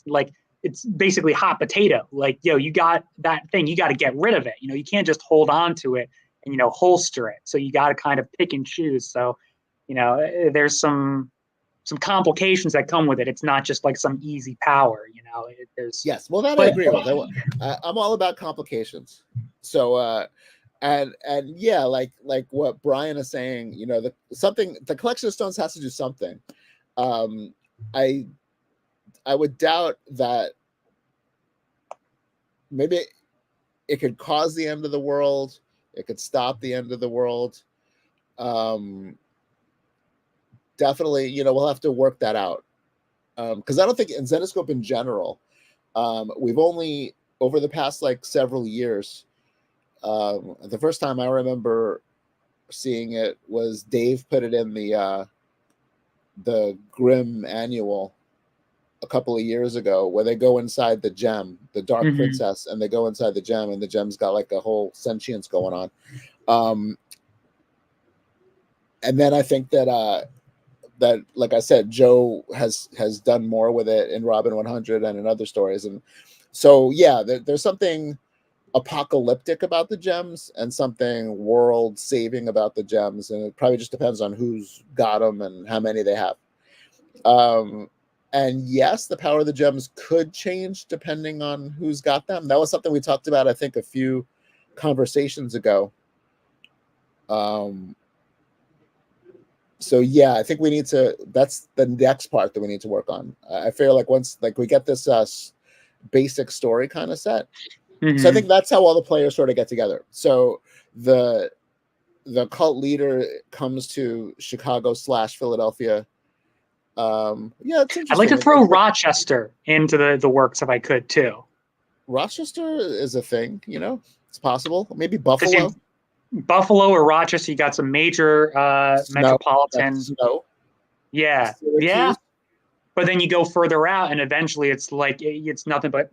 it's basically hot potato. Like, you got that thing, you got to get rid of it. You can't just hold on to it and holster it. So you got to kind of pick and choose. So there's some complications that come with it. It's not just like some easy power. There's yes. Well, I agree with. I'm all about complications. So and yeah, like what Brian is saying, the collection of stones has to do something. I would doubt that maybe it could cause the end of the world. It could stop the end of the world. Definitely, we'll have to work that out. Because I don't think in Zenescope in general, we've only, over the past like several years, the first time I remember seeing it was Dave put it in the Grimm annual a couple of years ago, where they go inside the gem, the Dark Princess, and they go inside the gem, and the gem's got like a whole sentience going on. And then I think that like I said, Joe has done more with it in Robin 100 and in other stories, and so yeah, there's something apocalyptic about the gems and something world saving about the gems, and it probably just depends on who's got them and how many they have. And yes, the power of the gems could change depending on who's got them. That was something we talked about, I think, a few conversations ago. So yeah, I think we need to, that's the next part that we need to work on. I feel like once we get this basic story kind of set. So I think that's how all the players sort of get together. So the cult leader comes to Chicago/Philadelphia. Yeah, it's interesting. I'd like to throw Rochester into the works if I could too. Rochester is a thing, it's possible. Maybe Buffalo. Buffalo or Rochester, you got some major metropolitan. Snow. Yeah, Syracuse. yeah. But then you go further out, and eventually it's nothing but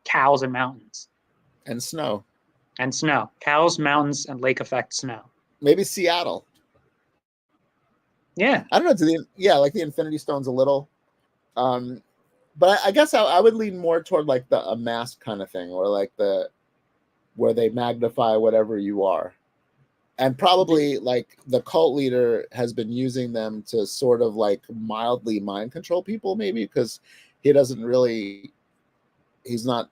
cows and mountains. And snow. And snow. Cows, mountains, and lake effect snow. Maybe Seattle. Yeah. I don't know. Like the Infinity Stones a little. But I guess I would lean more toward like a mask kind of thing, or like where they magnify whatever you are. And probably like the cult leader has been using them to sort of like mildly mind control people, maybe because he doesn't really, he's not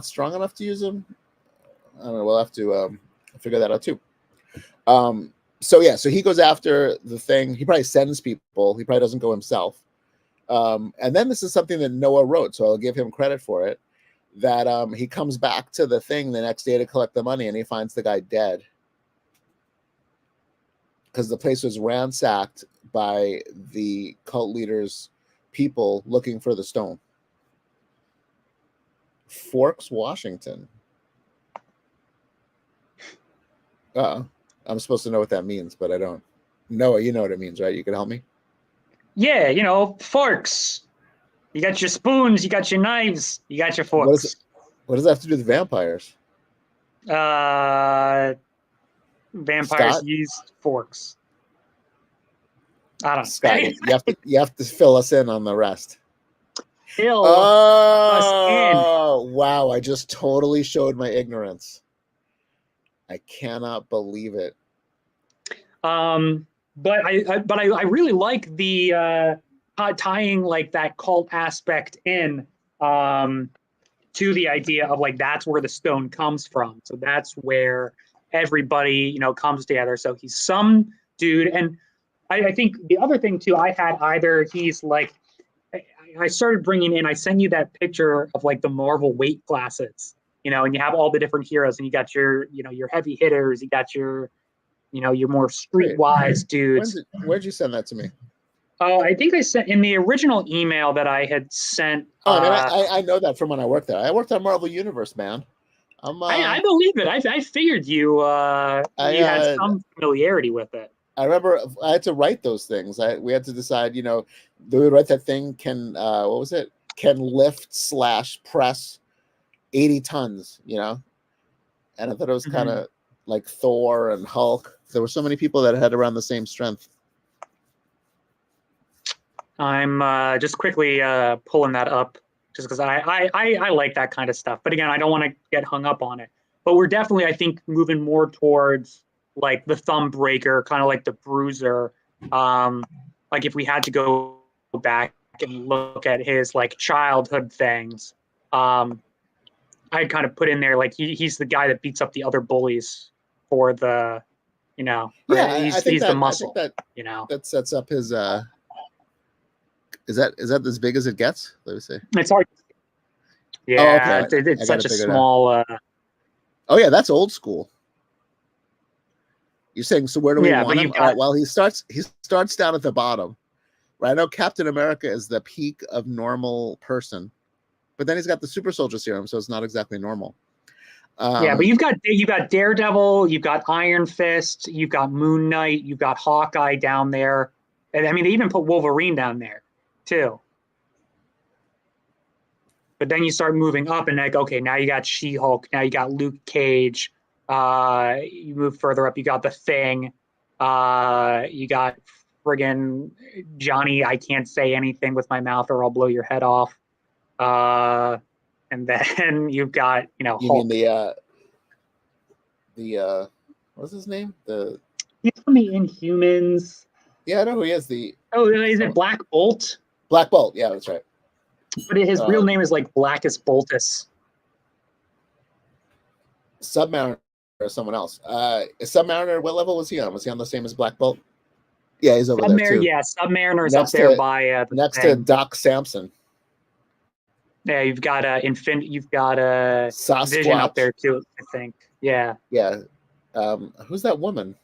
strong enough to use them. I don't know. We'll have to figure that out too. So he goes after the thing. He probably sends people. He probably doesn't go himself. And then this is something that Noah wrote, so I'll give him credit for it, that he comes back to the thing the next day to collect the money, and he finds the guy dead. Because the place was ransacked by the cult leader's people looking for the stone. Forks, Washington. I'm supposed to know what that means, but I don't. Noah, you know what it means, right? You can help me? Yeah, forks. You got your spoons, you got your knives, you got your forks. What does that have to do with vampires? Vampires Scott? use forks. I don't know. Scott, you have to fill us in on the rest. Fill Oh, wow. I just totally showed my ignorance. I cannot believe it. But I really like the tying like that cult aspect in to the idea of like that's where the stone comes from. So that's where everybody comes together. So he's some dude, and I think the other thing too, I had either he's like I started bringing in. I sent you that picture of like the Marvel weight classes, and you have all the different heroes, and you got your your heavy hitters, you got your your more streetwise dudes. Where'd you send that to me? Oh, I think I sent in the original email that I had sent. I know that from when I worked there. I worked on Marvel Universe, man. I believe it. I figured you had some familiarity with it. I remember I had to write those things. We had to decide, they would write that thing can what was it? Can lift/press 80 tons, And I thought it was kind of like Thor and Hulk. There were so many people that had around the same strength. I'm just quickly pulling that up just because I like that kind of stuff. But again, I don't want to get hung up on it. But we're definitely, I think, moving more towards like the thumb breaker, kind of like the bruiser. Like if we had to go back and look at his like childhood things, I'd kind of put in there like he's the guy that beats up the other bullies for the, he's the muscle. I think that sets up his. Is that as big as it gets? Let me see. It's hard. Yeah, okay. It's such a small. Oh yeah, that's old school. You're saying, so where do we want him? All right, well, he starts down at the bottom. Right? I know Captain America is the peak of normal person, but then he's got the super soldier serum, so it's not exactly normal. But you've got Daredevil, you've got Iron Fist, you've got Moon Knight, you've got Hawkeye down there, and I mean they even put Wolverine down there too. But then you start moving up, and like, okay, now you got She-Hulk, now you got Luke Cage. You move further up, you got the Thing, you got friggin' Johnny, I can't say anything with my mouth or I'll blow your head off. And then you've got, you Hulk. mean the what's his name? He's from the Inhumans. Yeah, I know who he is. Is it Black Bolt? Black Bolt, yeah, that's right. But his real name is like Blackest Boltus. Submariner or someone else. Submariner, what level was he on? Was he on the same as Black Bolt? Yeah, he's over there too. Yeah, Submariner's up there by next to Doc Samson. Yeah, you've got you've got Vision up there too, I think. Yeah. Yeah. Who's that woman?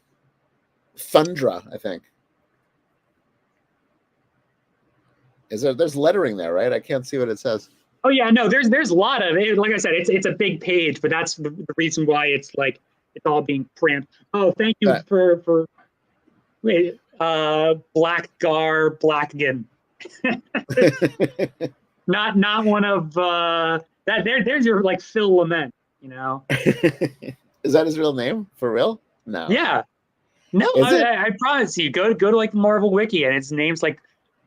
Thundra, I think. There's lettering there, right? I can't see what it says. Oh yeah, no, there's a lot of it. Like I said, it's a big page, but that's the reason why it's like it's all being cramped. Oh, thank you for Blackgan. Not one of that. There's your like Phil Lament, Is that his real name for real? No. Yeah. No, I promise you. Go to like Marvel Wiki, and its name's like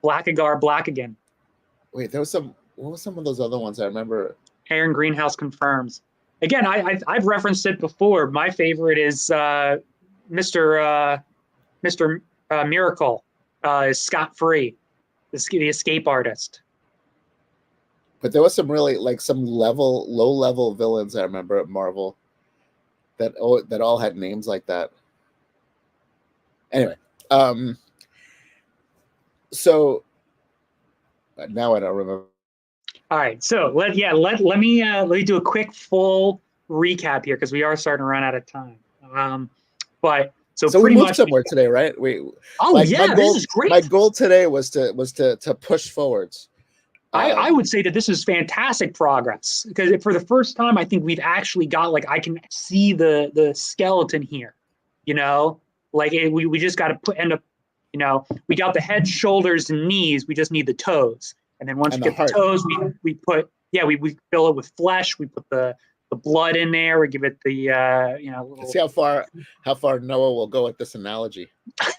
Blackgan. Wait, there was some. What was some of those other ones I remember? Aaron Greenhouse confirms. Again, I've referenced it before. My favorite is Mr. Miracle, is Scott Free, the escape artist. But there was some really like some low level villains I remember at Marvel that all had names like that. Anyway, so now I don't remember. All right, so let me do a quick full recap here because we are starting to run out of time. So we moved somewhere today, right? This is great. My goal today was to push forwards. I would say that this is fantastic progress because for the first time, I think we've actually got I can see the skeleton here. We just got to end up. We got the head, shoulders, and knees. We just need the toes. And then once we get the toes, we put yeah, we fill it with flesh. We put the blood in there. We give it the little. Let's see how far Noah will go with this analogy.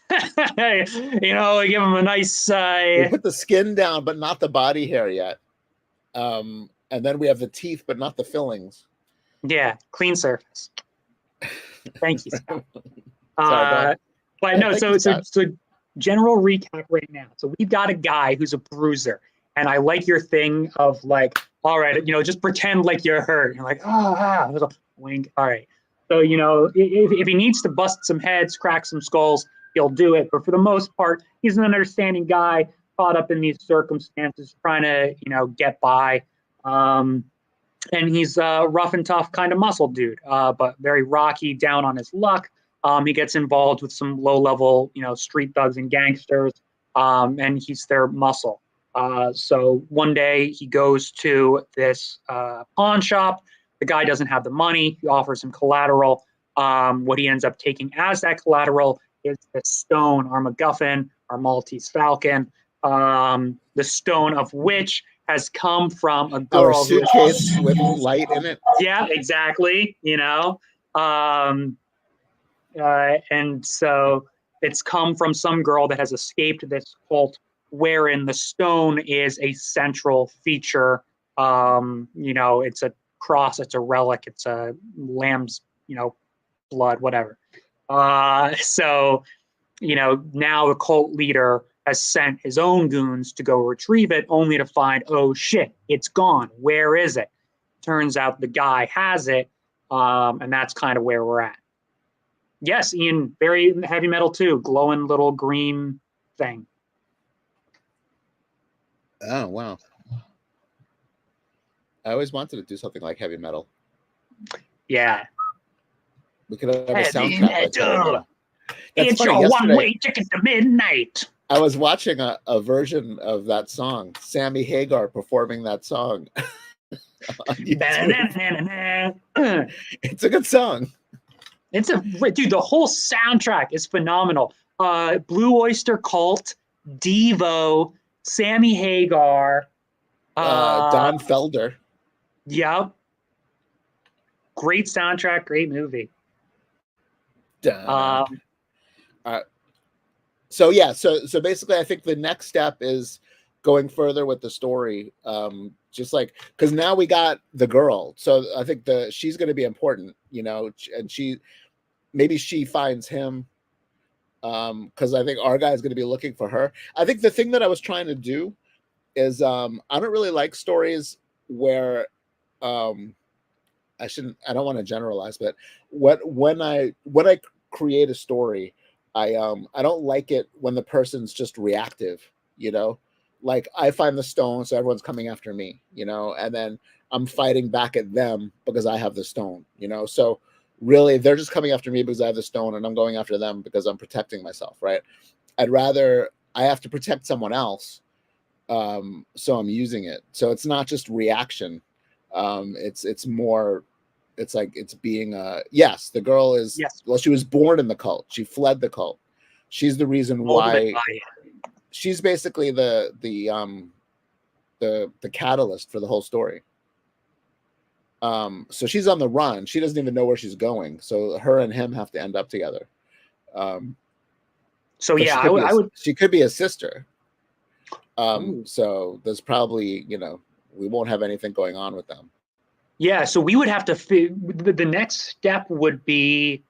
We give him a nice. We put the skin down, but not the body hair yet. And then we have the teeth, but not the fillings. Yeah, clean surface. Thank you, Scott. Sorry, but no, so general recap right now. So we've got a guy who's a bruiser, and I like your thing of like, all right, just pretend like you're hurt. You're like, there's a wink. All right. So, if he needs to bust some heads, crack some skulls, he'll do it. But for the most part, he's an understanding guy caught up in these circumstances, trying to, get by. And he's a rough and tough kind of muscle dude, but very rocky, down on his luck. He gets involved with some low-level, street thugs and gangsters, and he's their muscle. So one day he goes to this pawn shop. The guy doesn't have the money. He offers him collateral. What he ends up taking as that collateral is the stone, our MacGuffin, our Maltese Falcon, the stone of which has come from a girl. Our suitcase with light in it. Yeah, exactly. And so it's come from some girl that has escaped this cult, wherein the stone is a central feature. It's a cross, it's a relic, it's a lamb's, blood, whatever. So now the cult leader has sent his own goons to go retrieve it, only to find, oh shit, it's gone. Where is it? Turns out the guy has it, and that's kind of where we're at. Yes, Ian, very heavy metal too, glowing little green thing. Oh, wow. I always wanted to do something like heavy metal. Yeah. We could have a Heavy soundtrack like heavy metal. It's funny, your yesterday- one-way ticket to midnight. I was watching a version of that song, Sammy Hagar performing that song. On YouTube. It's a good song. Dude, the whole soundtrack is phenomenal. Blue Oyster Cult, Devo, Sammy Hagar, Don Felder. Yep. Great soundtrack, great movie. So basically I think the next step is going further with the story. Just like, because now we got the girl, so I think she's going to be important, and maybe she finds him, because I think our guy is going to be looking for her. I think the thing that I was trying to do is I don't really like stories where I don't want to generalize, but when I create a story, I don't like it when the person's just reactive, like I find the stone, so everyone's coming after me, and then I'm fighting back at them because I have the stone, so really they're just coming after me because I have the stone, and I'm going after them because I'm protecting myself, right? I'd rather I have to protect someone else, so I'm using it. So it's not just reaction. It's more, it's like it's being yes, the girl is, well, she was born in the cult, she fled the cult, she's the reason why. She's basically the catalyst for the whole story. So she's on the run. She doesn't even know where she's going. So her and him have to end up together. So yeah, I would. She could be a sister. So there's probably, we won't have anything going on with them. Yeah. So we would have to. The next step would be,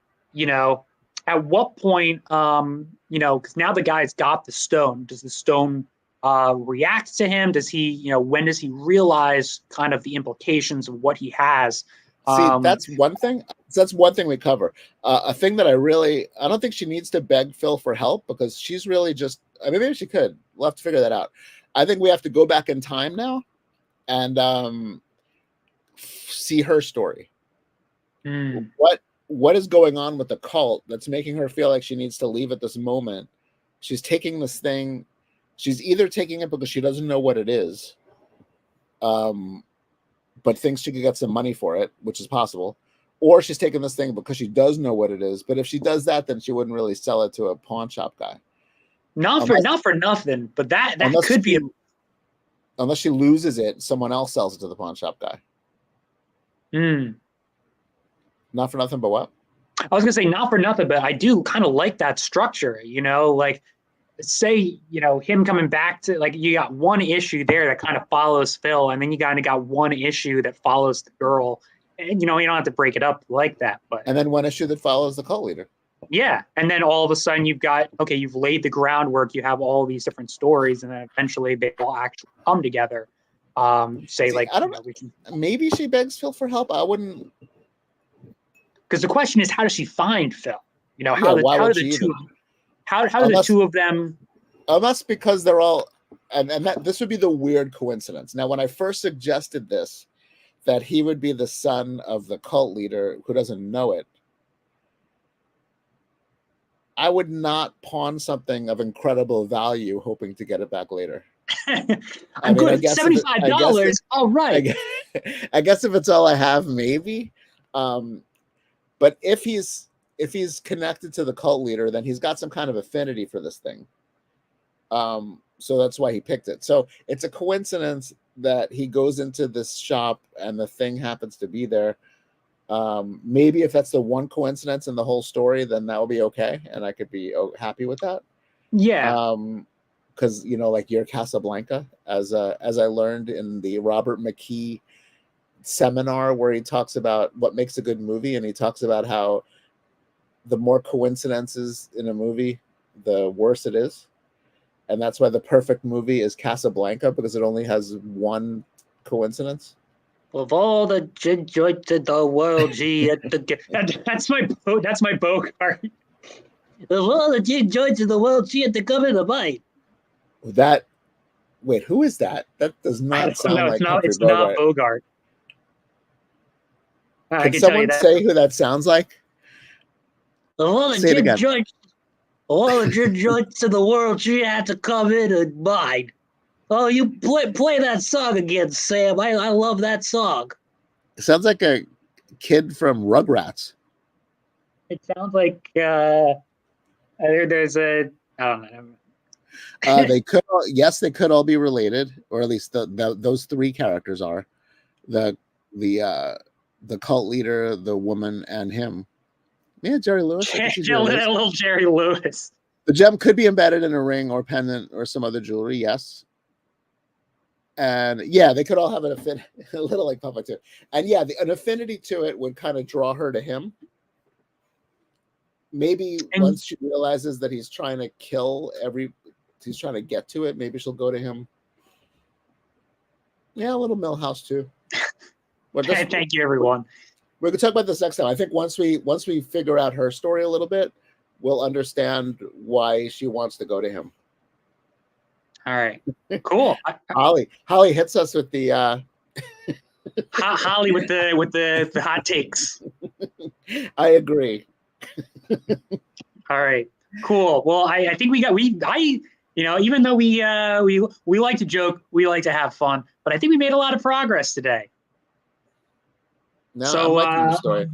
at what point, because now the guy's got the stone. Does the stone react to him? Does he, when does he realize kind of the implications of what he has? See, that's one thing. That's one thing we cover. A thing that I don't think she needs to beg Phil for help, because she's really just, maybe she could. We'll have to figure that out. I think we have to go back in time now and see her story. What is going on with the cult that's making her feel like she needs to leave at this moment? She's taking this thing. She's either taking it because she doesn't know what it is, but thinks she could get some money for it, which is possible, or she's taking this thing because she does know what it is. But if she does that, then she wouldn't really sell it to a pawn shop guy. Not for nothing, but that could be. Unless she loses it, someone else sells it to the pawn shop guy. Hmm. Not for nothing, but what? I was gonna say not for nothing, but I do kind of like that structure. Like say him coming back to like you got one issue there that kind of follows Phil, and then you kind of got one issue that follows the girl, and you don't have to break it up like that. But And then one issue that follows the cult leader. yeah, and then all of a sudden you've laid the groundwork. You have all these different stories, and then eventually they all actually come together. See, I don't know. Maybe she begs Phil for help. I wouldn't. Because the question is, how does she find Phil? why how would do she the two even? how do the Unless- two of them? Unless because they're all, and that this would be the weird coincidence. Now, when I first suggested this, that he would be the son of the cult leader who doesn't know it, I would not pawn something of incredible value hoping to get it back later. I'm good I at guess if it- $75. All right. I guess if it's all I have, maybe. But if he's connected to the cult leader, then he's got some kind of affinity for this thing. So that's why he picked it. So it's a coincidence that he goes into this shop and the thing happens to be there. Maybe if that's the one coincidence in the whole story, then that will be okay, and I could be happy with that. Yeah. Because like you're Casablanca, as I learned in the Robert McKee seminar where he talks about what makes a good movie, and he talks about how the more coincidences in a movie, the worse it is. And that's why the perfect movie is Casablanca, because it only has one coincidence. Of all the gin joints in the world, gee, that's my Bogart. Of all the gin joints in the world, gee, at the come in the bite. Wait, who is that? That does not sound like Humphrey it's Bogart. not Bogart. I Can can tell you someone that. say who that sounds like? Of all the Say it gin again. joints, all the gin joints in the world, she had to come in and mine. Oh, you play that song again, Sam. I love that song. It sounds like a kid from Rugrats. It sounds like there's a I don't know. They could all be related, or at least those three characters are the cult leader, the woman, and him. Yeah, Jerry Lewis. I can see Jerry Lewis. Little Jerry Lewis. The gem could be embedded in a ring or pendant or some other jewelry. Yes. And yeah, they could all have an affinity, a little like Papa too. And yeah, an affinity to it would kind of draw her to him. Maybe once she realizes that he's trying to he's trying to get to it, maybe she'll go to him. Yeah, a little Millhouse too. Thank you, everyone. We're gonna talk about this next time. I think once we figure out her story a little bit, we'll understand why she wants to go to him. All right, cool. Holly hits us with the Holly with the hot takes. I agree. All right, cool. Well, I think even though we like to joke, we like to have fun, but I think we made a lot of progress today. No, So I'm liking the story.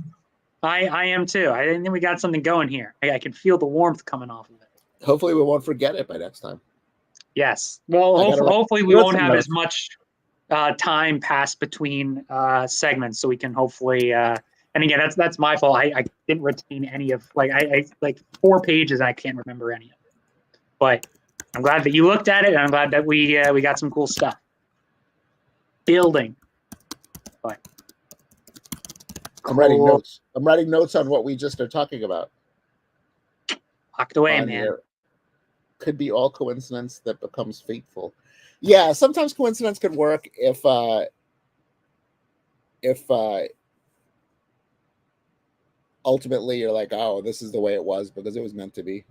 I am too. I think we got something going here. I can feel the warmth coming off of it. Hopefully we won't forget it by next time. Yes. Well, hopefully we won't have as much time pass between segments, so we can hopefully. And again, that's my fault. I didn't retain any of I 4 pages. I can't remember any of it. But I'm glad that you looked at it, and I'm glad that we got some cool stuff. Building. But I'm writing notes. I'm writing notes on what we just are talking about. Locked away, man. Here. Could be all coincidence that becomes fateful. Yeah, sometimes coincidence can work if ultimately you're like, oh, this is the way it was because it was meant to be.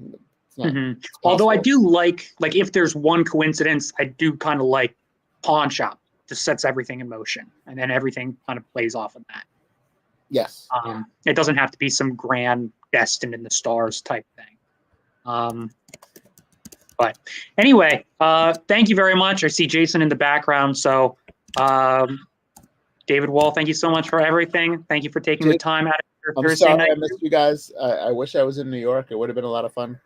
It's not, mm-hmm. Although I do like if there's one coincidence, I do kind of like pawn shop. Just sets everything in motion, and then everything kind of plays off of that. Yes. It doesn't have to be some grand destined in the stars type thing. But anyway, thank you very much. I see Jason in the background. So, David Wohl, thank you so much for everything. Thank you for taking the time out of your Thursday sorry night. I missed you guys. I wish I was in New York. It would have been a lot of fun.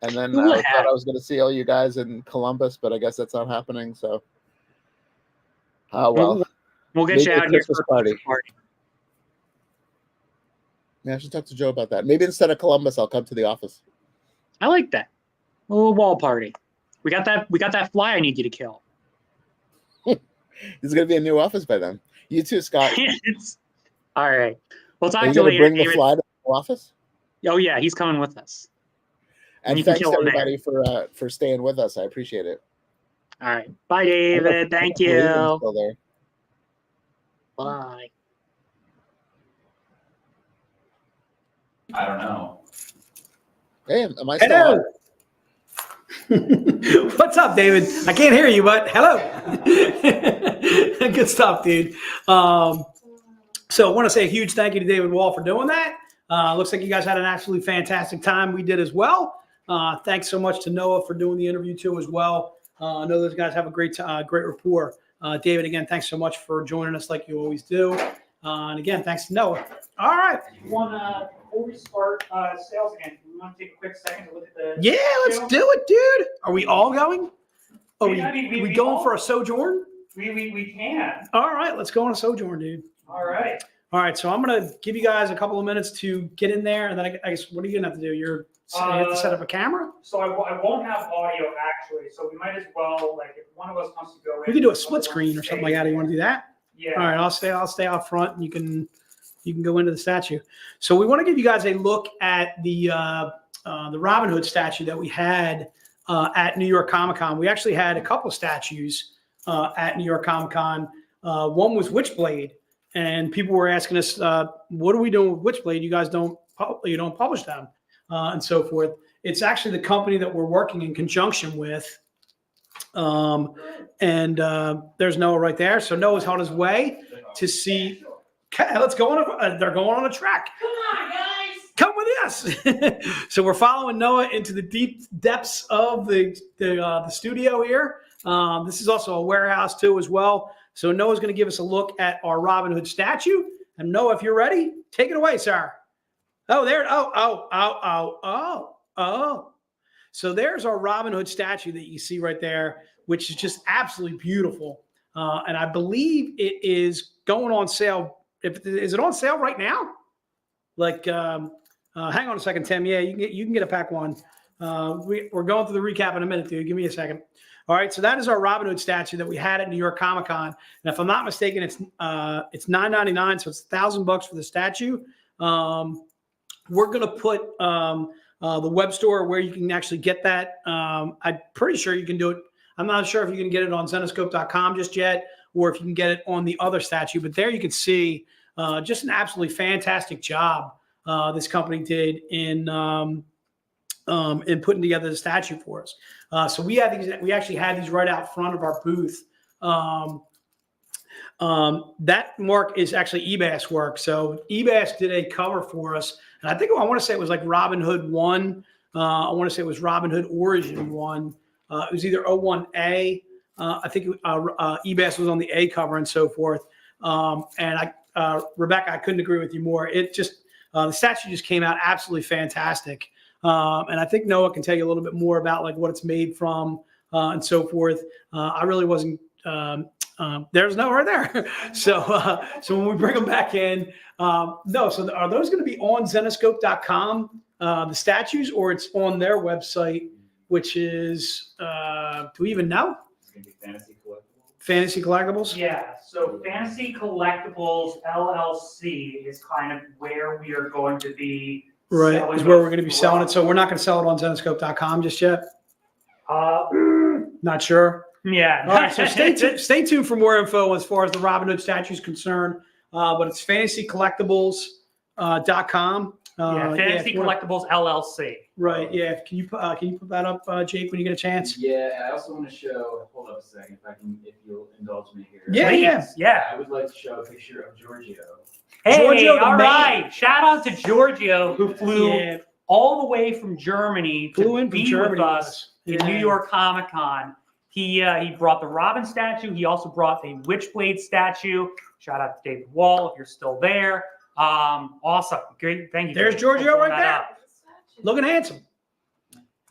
And then I thought I was going to see all you guys in Columbus, but I guess that's not happening. So Oh well. We'll get Maybe you a out here Christmas for a party. Christmas party. Yeah, I should talk to Joe about that. Maybe instead of Columbus, I'll come to the office. I like that. A little wall party. We got that fly I need you to kill. There's gonna be a new office by then. You too, Scott. All right. We'll Are talk you to you gonna later, bring the David. fly to the office? Oh yeah, he's coming with us. And you can thanks kill to him there. everybody for staying with us. I appreciate it. All right. Bye, I don't know if- David. Thank I don't know if Raven's you. still there. Bye. I don't know. Hey, am I still on? Hello. What's up, David? I can't hear you, but hello. Good stuff, dude. So I want to say a huge thank you to David Wohl for doing that. Looks like you guys had an absolutely fantastic time. We did as well. Thanks so much to Noah for doing the interview too as well. I know those guys have a great rapport. David, again, thanks so much for joining us like you always do. And again, thanks to Noah. All right. Before we start sales again, we want to take a quick second to look at the. Yeah, let's show. do it, dude. Are we all going? Are I mean, we we going all- for a sojourn? We can. All right, let's go on a sojourn, dude. All right. All right, so I'm gonna give you guys a couple of minutes to get in there, and then I guess what are you gonna have to do? You have to set up a camera. So I won't have audio actually, so we might as well, like, if one of us wants to go in. We could do a split screen or something like that. You want to do that? Yeah. All right, I'll stay out front, and you can go into the statue. So we want to give you guys a look at the Robin Hood statue that we had at New York Comic Con. We actually had a couple of statues at New York Comic Con. One was Witchblade, and people were asking us, "What are we doing with Witchblade? You guys don't publish them, and so forth." It's actually the company that we're working in conjunction with. And there's Noah right there. So Noah's on his way to see. Okay, let's go on. They're going on a trek. Come on, guys. Come with us. So we're following Noah into the deep depths of the studio here. This is also a warehouse too, as well. So Noah's going to give us a look at our Robin Hood statue. And Noah, if you're ready, take it away, sir. Oh, there. Oh. So there's our Robin Hood statue that you see right there, which is just absolutely beautiful. And I believe it is going on sale. Is it on sale right now? Like, hang on a second, Tim. Yeah, you can get a pack one. We're going through the recap in a minute, dude. Give me a second. All right, so that is our Robin Hood statue that we had at New York Comic Con. And if I'm not mistaken, it's $9.99, so it's $1,000 for the statue. We're gonna put the web store where you can actually get that. I'm pretty sure you can do it. I'm not sure if you can get it on Zenescope.com just yet, or if you can get it on the other statue. But there you can see just an absolutely fantastic job this company did in putting together the statue for us. So we had these. We actually had these right out front of our booth. That mark is actually eBass work. So eBass did a cover for us, and I want to say it was like Robin Hood 1. I want to say it was Robin Hood Origin 1. It was either 01A. I think eBass was on the A cover and so forth. And Rebecca, I couldn't agree with you more. It just the statue just came out absolutely fantastic. And I think Noah can tell you a little bit more about like what it's made from and so forth. I really wasn't. There's Noah right there. So when we bring them back in, no. So are those going to be on Zenescope.com, the statues, or it's on their website, which is do we even know? It's gonna be Fantasy Collectibles. Fantasy Collectibles. Yeah, so Fantasy Collectibles LLC is kind of where we are going to be. Right, selling is where those we're going to be selling it. So we're not going to sell it on Zenescope.com just yet. Not sure. Yeah. All right, so stay tuned for more info as far as the Robin Hood statue is concerned. But it's fantasycollectibles.com. Fantasy Collectibles LLC. Right. Yeah. Can you put that up, Jake, when you get a chance? Yeah, I also want to show. Hold up a second, if you'll indulge me here. Yeah, Please, yeah. I would like to show a picture of Giorgio. Hey, Giorgio the all man. right. Shout out to Giorgio, who flew Yeah. all the way from Germany Flew to in from be Germany with with us us. in Yeah. New York Comic Con. He brought the Robin statue. He also brought a Witchblade statue. Shout out to David Wohl if you're still there. Awesome. Great. Thank you. There's for Giorgio pulling right that there. up. Looking handsome.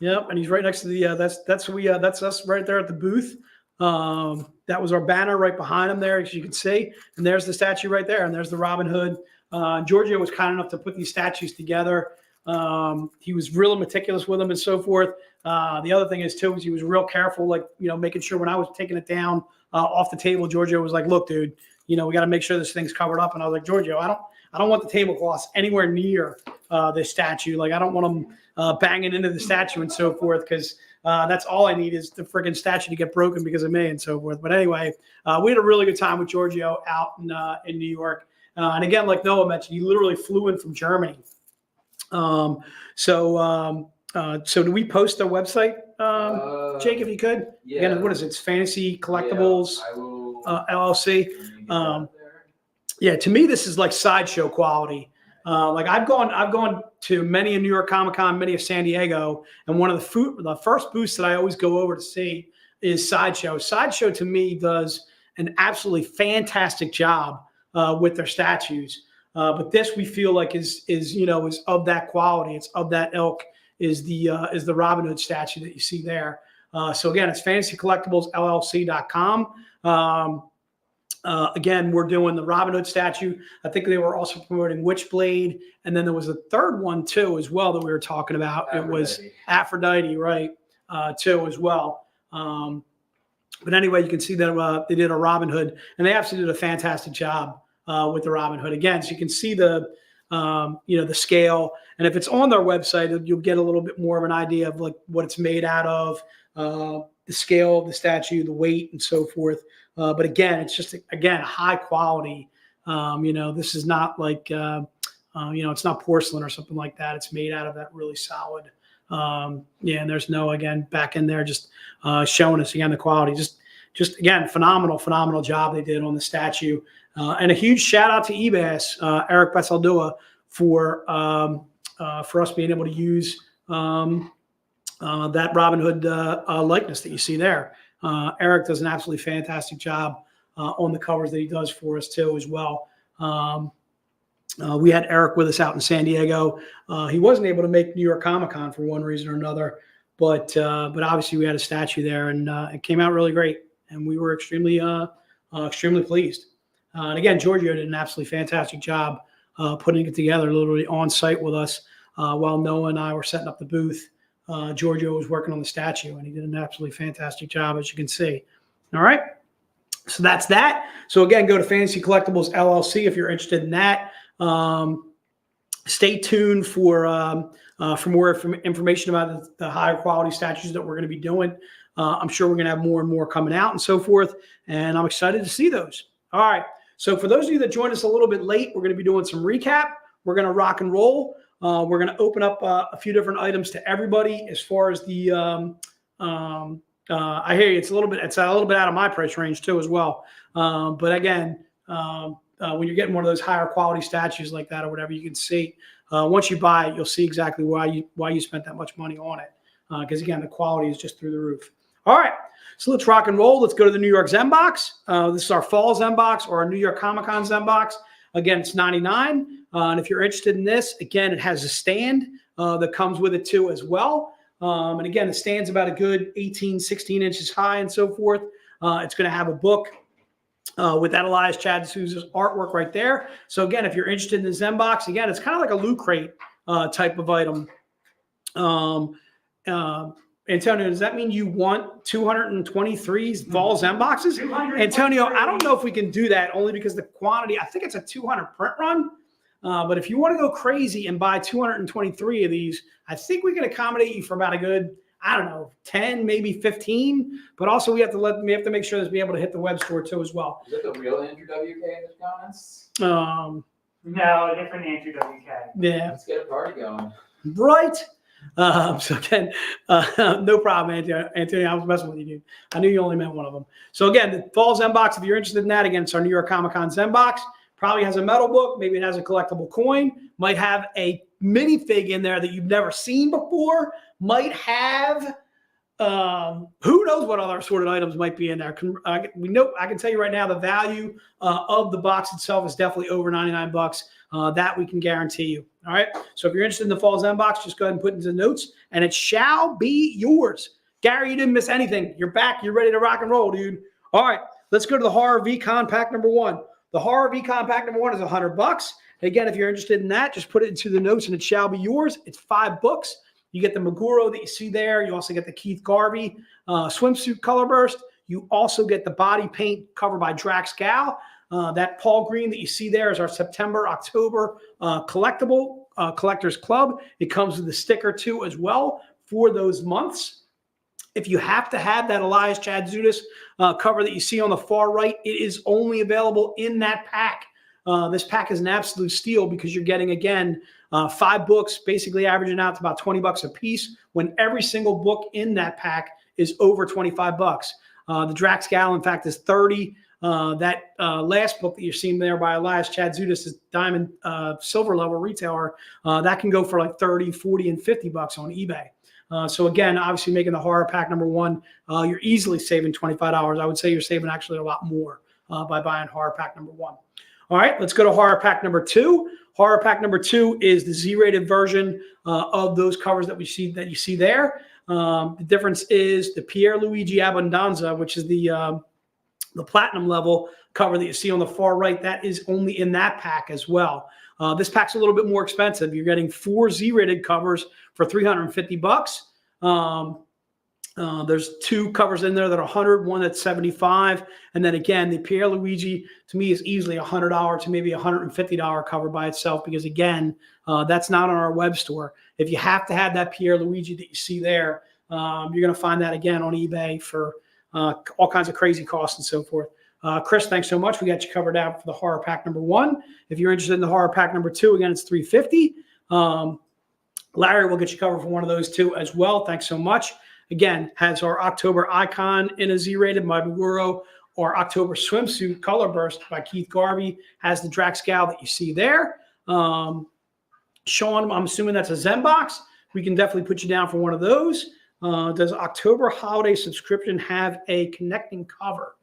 Yep, and he's right next to the that's us right there at the booth. That was our banner right behind him there, as you can see. And there's the statue right there. And there's the Robin Hood. Giorgio was kind enough to put these statues together. He was real meticulous with them and so forth. The other thing is too, is he was real careful, like, making sure when I was taking it down off the table, Giorgio was like, look, dude, we got to make sure this thing's covered up. And I was like, Giorgio, I don't want the tablecloths anywhere near this statue. Like, I don't want them banging into the statue and so forth, because that's all I need is the friggin' statue to get broken because of me and so forth. But anyway, we had a really good time with Giorgio out in New York. And again, like Noah mentioned, he literally flew in from Germany. So do we post our website, Jake, if you could? Yeah. Again, what is it? It's Fantasy Collectibles I will. LLC. Yeah, to me, this is like sideshow quality. Like I've gone to many of New York Comic Con, many of San Diego, and one of the first booths that I always go over to see is Sideshow. Sideshow to me does an absolutely fantastic job with their statues. But this we feel like is of that quality. It's of that ilk. Is the Robin Hood statue that you see there. So again, it's fantasycollectiblesllc.com. Again, we're doing the Robin Hood statue. I think they were also promoting Witchblade. And then there was a third one too, as well, that we were talking about. Aphrodite. It was Aphrodite, right, too, as well. But anyway, you can see that they did a Robin Hood, and they absolutely did a fantastic job with the Robin Hood. Again, so you can see the scale. And if it's on their website, you'll get a little bit more of an idea of like what it's made out of, the scale of the statue, the weight, and so forth. But again, it's just, again, high quality. This is not like, it's not porcelain or something like that. It's made out of that really solid. And there's no, again, back in there, just showing us again, the quality, just again, phenomenal job they did on the statue. And a huge shout out to eBass, Eric Basaldua, for us being able to use that Robin Hood likeness that you see there. Eric does an absolutely fantastic job on the covers that he does for us too, as well. We had Eric with us out in San Diego. He wasn't able to make New York Comic Con for one reason or another, but obviously we had a statue there, and it came out really great, and we were extremely pleased. And again, Giorgio did an absolutely fantastic job putting it together, literally on site with us while Noah and I were setting up the booth. Giorgio was working on the statue, and he did an absolutely fantastic job, as you can see. All right. So that's that. So again, go to Fantasy Collectibles LLC if you're interested in that. Stay tuned for more information about the higher quality statues that we're going to be doing. I'm sure we're going to have more and more coming out and so forth, and I'm excited to see those. All right. So for those of you that joined us a little bit late, we're going to be doing some recap. We're going to rock and roll. We're going to open up a few different items to everybody as far as the I hear you. It's a little bit out of my price range too, as well. But again, when you're getting one of those higher quality statues like that or whatever, you can see once you buy it, you'll see exactly why you spent that much money on it. Because again, the quality is just through the roof. All right, so let's rock and roll. Let's go to the New York Zen box. This is our fall Zen box or our New York Comic Con Zen box. Again, it's $99. And if you're interested in this, again, it has a stand that comes with it too as well. And again, the stand's about a good 16 inches high and so forth. It's going to have a book with that Elias Chad Sousa's artwork right there. So again, if you're interested in the Zen box, again, it's kind of like a loot crate type of item. Antonio, does that mean you want 223 fall Zen boxes? Antonio, I don't know if we can do that only because the quantity, I think it's a 200 print run. But if you want to go crazy and buy 223 of these, I think we can accommodate you for about a good, 10, maybe 15. But also we have to make sure that we able to hit the web store too as well. Is that the real Andrew WK in the comments? No, a different Andrew WK. Yeah. Let's get a party going. Right. So again, no problem, Anthony. I was messing with you, dude. I knew you only meant one of them. So again, the fall Zen box, if you're interested in that, again, it's our New York Comic Con Zen box. Probably has a metal book. Maybe it has a collectible coin. Might have a minifig in there that you've never seen before. Might have, who knows what other assorted items might be in there. I can tell you right now, the value of the box itself is definitely over $99. That we can guarantee you. All right. So if you're interested in the fall Zen box, just go ahead and put it into the notes, and it shall be yours. Gary, you didn't miss anything. You're back. You're ready to rock and roll, dude. All right, let's go to the Horror VCon pack number 1. The Horror VCon pack number 1 is $100. Again, if you're interested in that, just put it into the notes and it shall be yours. It's 5 books. You get the Meguro that you see there. You also get the Keith Garvey swimsuit color burst. You also get the body paint cover by Drax Gal. That Paul Green that you see there is our September, October collectible collectors club. It comes with a sticker too as well for those months. If you have to have that Elias Chadzudis cover that you see on the far right, it is only available in that pack. This pack is an absolute steal because you're getting, again, 5 books, basically averaging out to about $20 a piece, when every single book in that pack is over $25. The Drax Gal, in fact, is $30. That last book that you're seeing there by Elias Chadzudis is Diamond Silver level retailer. That can go for like $30, $40, and $50 on eBay. So again, obviously making the horror pack number 1, you're easily saving $25. I would say you're saving actually a lot more by buying horror pack number 1. All right, let's go to horror pack number 2. Horror pack number 2 is the Z-rated version of those covers that you see there. The difference is the Pierre Luigi Abbondanza, which is the platinum level cover that you see on the far right. That is only in that pack as well. This pack's a little bit more expensive. You're getting 4 Z-rated covers for $350. There's 2 covers in there that are $100, one that's $75. And then again, the Pierre Luigi to me is easily $100 to maybe $150 cover by itself, because again, that's not on our web store. If you have to have that Pierre Luigi that you see there, you're going to find that again on eBay for all kinds of crazy costs and so forth. Chris, thanks so much. We got you covered out for the horror pack number 1. If you're interested in the horror pack number 2, again, it's $350. Larry will get you covered for one of those 2 as well. Thanks so much. Again, has our October Icon in a Z-rated by Meguro, or October Swimsuit Color Burst by Keith Garvey. Has the Drax Gal that you see there. Sean, I'm assuming that's a Zen box. We can definitely put you down for one of those. Does October Holiday subscription have a connecting cover?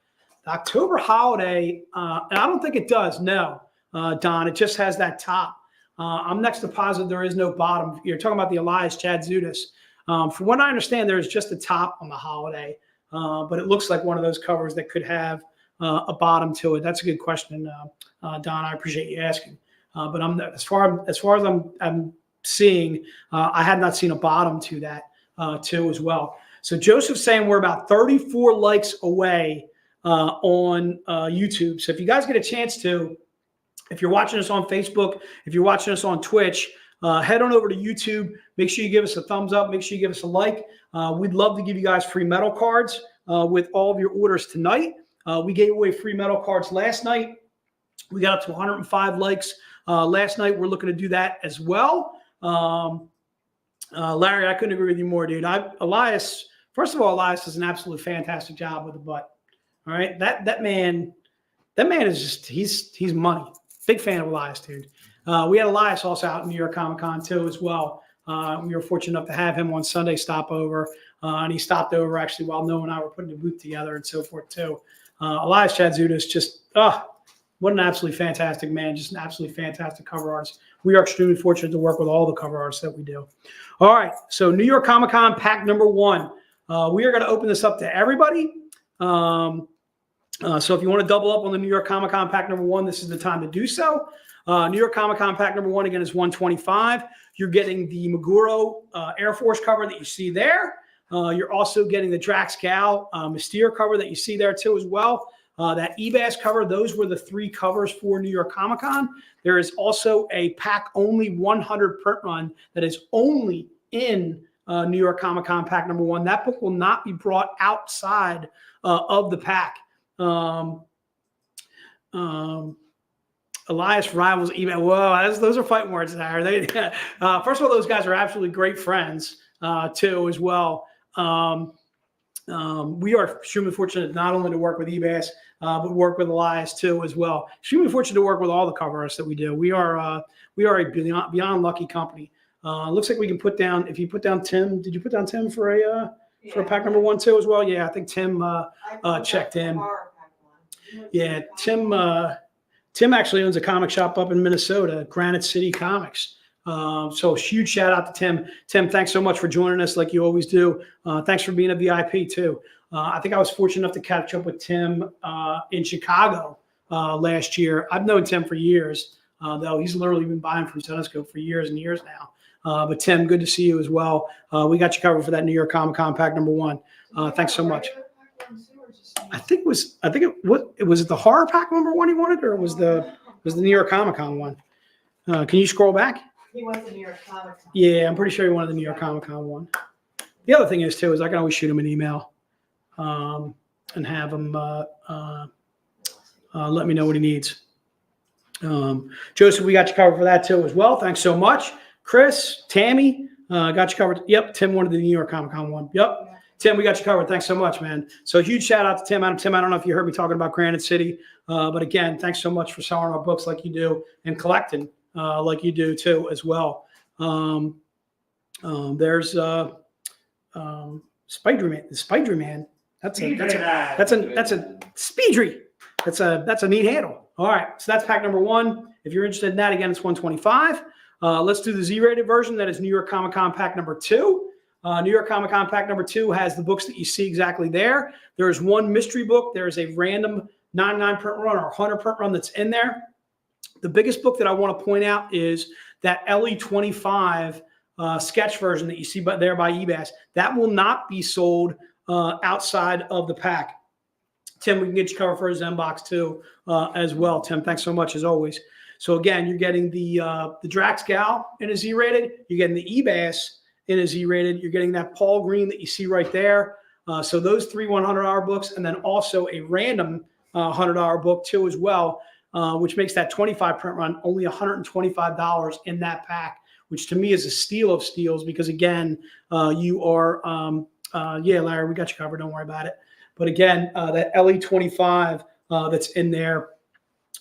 The October Holiday, and I don't think it does, no, Don. It just has that top. I'm next to positive there is no bottom. You're talking about the Elias Chadzudis. From what I understand, there's just a top on the Holiday, but it looks like one of those covers that could have a bottom to it. That's a good question, Don. I appreciate you asking. But as far as I'm seeing, I have not seen a bottom to that too as well. So Joseph's saying we're about 34 likes away on YouTube. So if you guys get a chance to, if you're watching us on Facebook, if you're watching us on Twitch, head on over to YouTube. Make sure you give us a thumbs up. Make sure you give us a like. We'd love to give you guys free metal cards with all of your orders tonight. We gave away free metal cards last night. We got up to 105 likes last night. We're looking to do that as well. Larry, I couldn't agree with you more, dude. Elias, first of all, Elias does an absolutely fantastic job with the butt. All right, that man is just he's money. Big fan of Elias, dude. We had Elias also out in New York Comic Con too as well. We were fortunate enough to have him on Sunday stopover, and he stopped over actually while Noah and I were putting the booth together and so forth too. Elias Chadzudis, just what an absolutely fantastic man, just an absolutely fantastic cover artist. We are extremely fortunate to work with all the cover artists that we do. All right, so New York Comic Con pack number 1. We are going to open this up to everybody. So if you want to double up on the New York Comic Con pack number 1, this is the time to do so. New York Comic Con pack number 1, again, is $125. You're getting the Meguro Air Force cover that you see there. You're also getting the Drax Gal Mystere cover that you see there too as well. That eBass cover, those were the 3 covers for New York Comic Con. There is also a pack only 100 print run that is only in New York Comic Con pack number 1. That book will not be brought outside of the pack. Elias rivals eBay. Whoa, those are fighting words there. First of all, those guys are absolutely great friends too as well. We are extremely fortunate not only to work with eBass, but work with Elias too as well. Extremely fortunate to work with all the cover artists that we do. We are a beyond lucky company. Looks like we can put down. If you put down Tim, did you put down Tim for a pack number 1 too as well? Yeah, I think Tim checked in. Yeah, Tim actually owns a comic shop up in Minnesota, Granite City Comics. So huge shout out to Tim. Tim, thanks so much for joining us like you always do. Thanks for being a VIP too. I think I was fortunate enough to catch up with Tim in Chicago last year. I've known Tim for years, though he's literally been buying from Zenescope for years and years now. But Tim, good to see you as well. We got you covered for that New York Comic Con pack number 1. Thanks so much. I think it was the horror pack number 1 he wanted, or was the New York Comic Con one? Can you scroll back? He wants the New York Comic Con. Yeah, I'm pretty sure he wanted the New York Comic Con one. The other thing is too is I can always shoot him an email, and have him let me know what he needs. Joseph, we got you covered for that too as well. Thanks so much. Chris, Tammy, got you covered. Yep, Tim wanted the New York Comic Con one. Yep. Tim, we got you covered. Thanks so much, man. So huge shout out to Tim. Tim, I don't know if you heard me talking about Granite City, but again, thanks so much for selling our books like you do and collecting like you do too as well. There's Spider-Man. Spider-Man. That's a Speedry. That's a neat handle. All right, so that's pack number 1. If you're interested in that, again, it's $125. Let's do the Z-rated version. That is New York Comic Con pack number 2. New York Comic Con pack number 2 has the books that you see exactly there. There is one mystery book. There is a random 99 print run or 100 print run that's in there. The biggest book that I want to point out is that LE25 sketch version that you see there by eBass. That will not be sold outside of the pack. Tim, we can get you covered for his inbox too as well. Tim, thanks so much as always. So again, you're getting the Drax Gal in a Z-rated. You're getting the eBass in a Z-rated. You're getting that Paul Green that you see right there. So those 3 $100 books, and then also a random $100 book too as well, which makes that 25 print run only $125 in that pack, which to me is a steal of steals because again, you are, yeah, Larry, we got you covered. Don't worry about it. But again, that LE25 that's in there,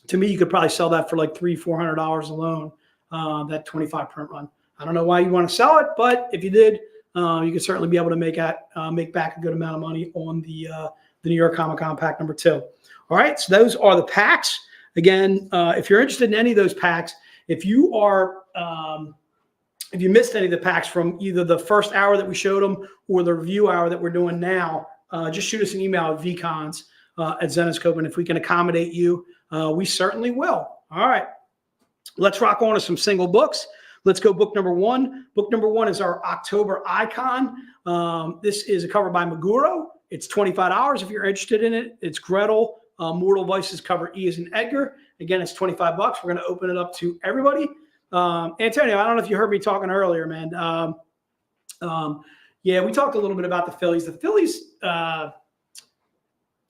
to me, you could probably sell that for like $300-400 alone. That 25 print run. I don't know why you want to sell it, but if you did, you could certainly be able to make back a good amount of money on the New York Comic Con pack number 2. All right, so those are the packs. Again, if you're interested in any of those packs, if you are if you missed any of the packs from either the first hour that we showed them or the review hour that we're doing now, just shoot us an email at vcons@Zenescope, and if we can accommodate you, we certainly will. All right, let's rock on to some single books. Let's go book number 1. Book number 1 is our October Icon. This is a cover by Meguro. It's $25 if you're interested in it. It's Gretel, Mortal Vices cover E as in Edgar. Again, it's $25. We're going to open it up to everybody. Antonio, I don't know if you heard me talking earlier, man. Yeah, we talked a little bit about the Phillies. The Phillies, I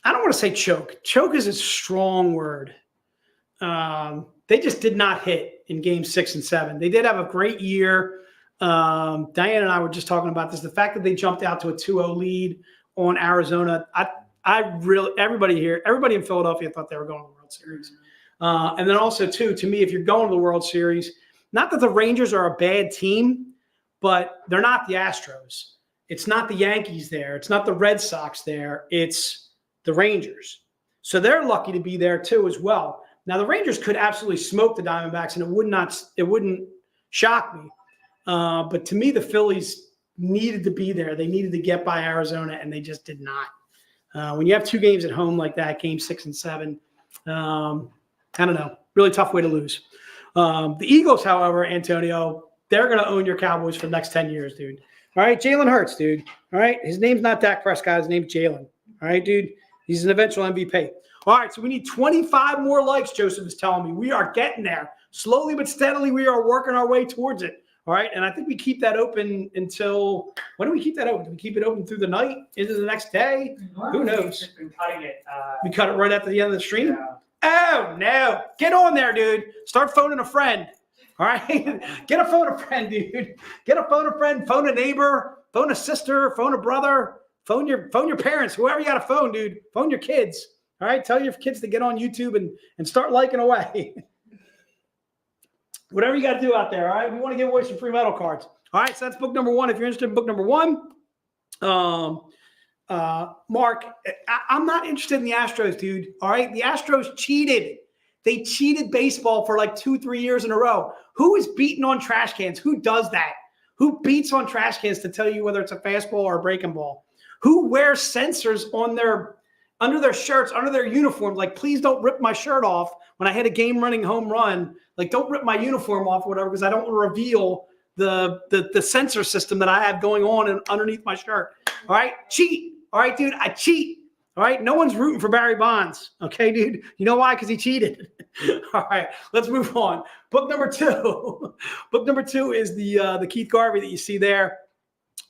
don't want to say choke. Choke is a strong word. They just did not hit in game 6 and 7. They did have a great year. Diane and I were just talking about this. The fact that they jumped out to a 2-0 lead on Arizona, everybody in Philadelphia thought they were going to the World Series. And then also, too, to me, if you're going to the World Series, not that the Rangers are a bad team, but they're not the Astros. It's not the Yankees there. It's not the Red Sox there. It's the Rangers. So they're lucky to be there, too, as well. Now, the Rangers could absolutely smoke the Diamondbacks, and it wouldn't shock me. But to me, the Phillies needed to be there. They needed to get by Arizona, and they just did not. When you have 2 games at home like that, game 6 and 7, I don't know. Really tough way to lose. The Eagles, however, Antonio, they're going to own your Cowboys for the next 10 years, dude. All right, Jalen Hurts, dude. All right, his name's not Dak Prescott. His name's Jalen. All right, dude. He's an eventual MVP. All right, so we need 25 more likes, Joseph is telling me. We are getting there. Slowly but steadily, we are working our way towards it. All right, and I think we keep that open until – when do we keep that open? Do we keep it open through the night, into the next day? Who knows? Just been cutting it. We cut it right after the end of the stream? Yeah. Oh, no. Get on there, dude. Start phoning a friend. All right? Get a phone a friend, dude. Get a phone a friend, phone a neighbor, phone a sister, phone a brother, phone your parents, whoever you got a phone, dude. Phone your kids. All right? Tell your kids to get on YouTube and start liking away. Whatever you got to do out there, all right? We want to give away some free metal cards. All right, so that's book number 1. If you're interested in book number 1, Mark, I'm not interested in the Astros, dude. All right, the Astros cheated. They cheated baseball for like 2-3 years in a row. Who is beating on trash cans? Who does that? Who beats on trash cans to tell you whether it's a fastball or a breaking ball? Who wears sensors on under their shirts, under their uniform? Like, please don't rip my shirt off when I hit a game-running home run. Like, don't rip my uniform off or whatever, because I don't want to reveal the sensor system that I have going on underneath my shirt. All right, cheat. All right, dude, I cheat. All right, no one's rooting for Barry Bonds. Okay, dude, you know why? Because he cheated. All right, let's move on. Book number 2. Book number 2 is the Keith Garvey that you see there.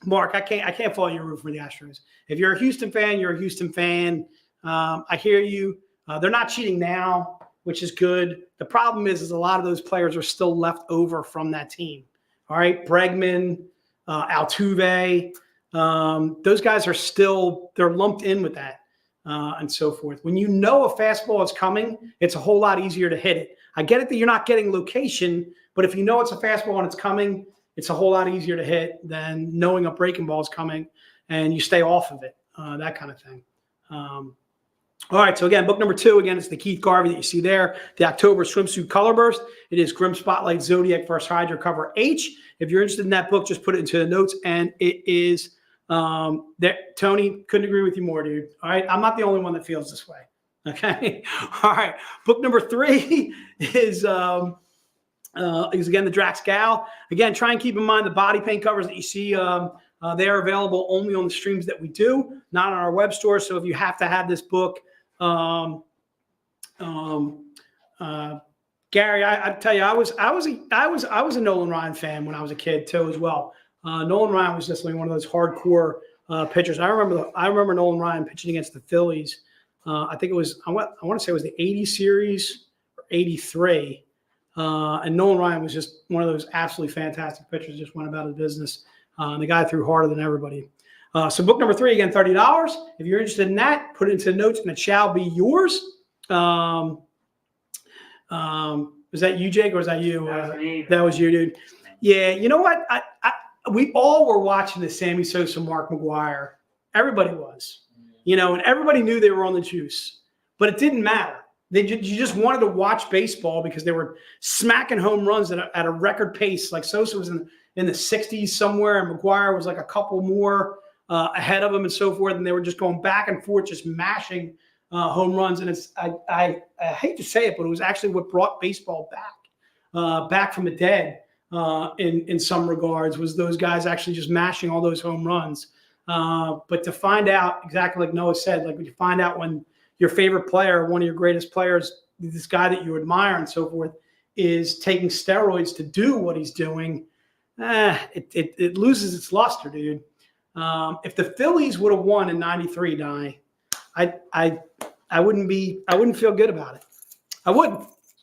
Mark, I can't follow your roof for the Astros. If you're a Houston fan, you're a Houston fan. I hear you. They're not cheating now, which is good. The problem is a lot of those players are still left over from that team. All right, Bregman, Altuve, those guys are still, they're lumped in with that and so forth. When you know a fastball is coming, it's a whole lot easier to hit it. I get it that you're not getting location, but if you know it's a fastball and it's coming, it's a whole lot easier to hit than knowing a breaking ball is coming and you stay off of it, that kind of thing. All right, so again, book number 2, again, it's the Keith Garvey that you see there, the October Swimsuit Color Burst. It is Grim Spotlight Zodiac vs. Hydra cover H. If you're interested in that book, just put it into the notes, and it is there. Tony, couldn't agree with you more, dude. All right, I'm not the only one that feels this way. Okay, all right. Book number 3 is again the Drax Gal. Again, try and keep in mind the body paint covers that you see. They are available only on the streams that we do, not on our web store. So if you have to have this book, Gary, I tell you, I was a Nolan Ryan fan when I was a kid too, as well. Nolan Ryan was definitely one of those hardcore pitchers. I remember Nolan Ryan pitching against the Phillies. I think it was I want to say it was the 80 series or 83. And Nolan Ryan was just one of those absolutely fantastic pitchers. Just went about his business. The guy threw harder than everybody. So book number 3, again, $30. If you're interested in that, put it into the notes and it shall be yours. Was that you, Jake, or was that you? That was you, dude. Yeah, you know what? We all were watching the Sammy Sosa, Mark McGwire. Everybody was, and everybody knew they were on the juice, but it didn't matter. You just wanted to watch baseball because they were smacking home runs at a record pace. Like Sosa was in the 60s somewhere, and McGwire was like a couple more ahead of him and so forth, and they were just going back and forth, just mashing home runs. And I hate to say it, but it was actually what brought baseball back from the dead in some regards, was those guys actually just mashing all those home runs. But to find out, exactly like Noah said, like when you find out when your favorite player, one of your greatest players, this guy that you admire and so forth, is taking steroids to do what he's doing, it loses its luster, dude. If the Phillies would have won in '93, I wouldn't feel good about it. I wouldn't.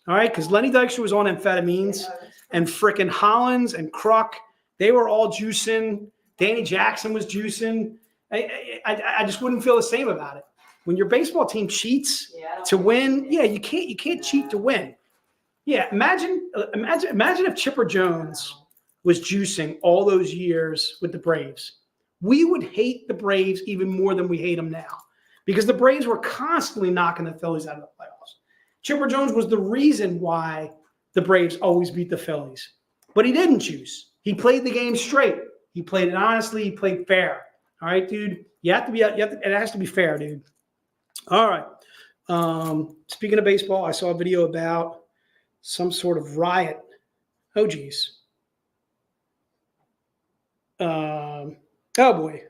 All right, because Lenny Dykstra was on amphetamines, and frickin' Hollins and Kruk, they were all juicing. Danny Jackson was juicing. I just wouldn't feel the same about it. When your baseball team cheats to win, you can't cheat to win. Yeah, imagine if Chipper Jones was juicing all those years with the Braves. We would hate the Braves even more than we hate them now, because the Braves were constantly knocking the Phillies out of the playoffs. Chipper Jones was the reason why the Braves always beat the Phillies. But he didn't juice. He played the game straight. He played it honestly. He played fair. All right, dude. It has to be fair, dude. All right. Speaking of baseball, I saw a video about some sort of riot. Oh, geez. Oh boy.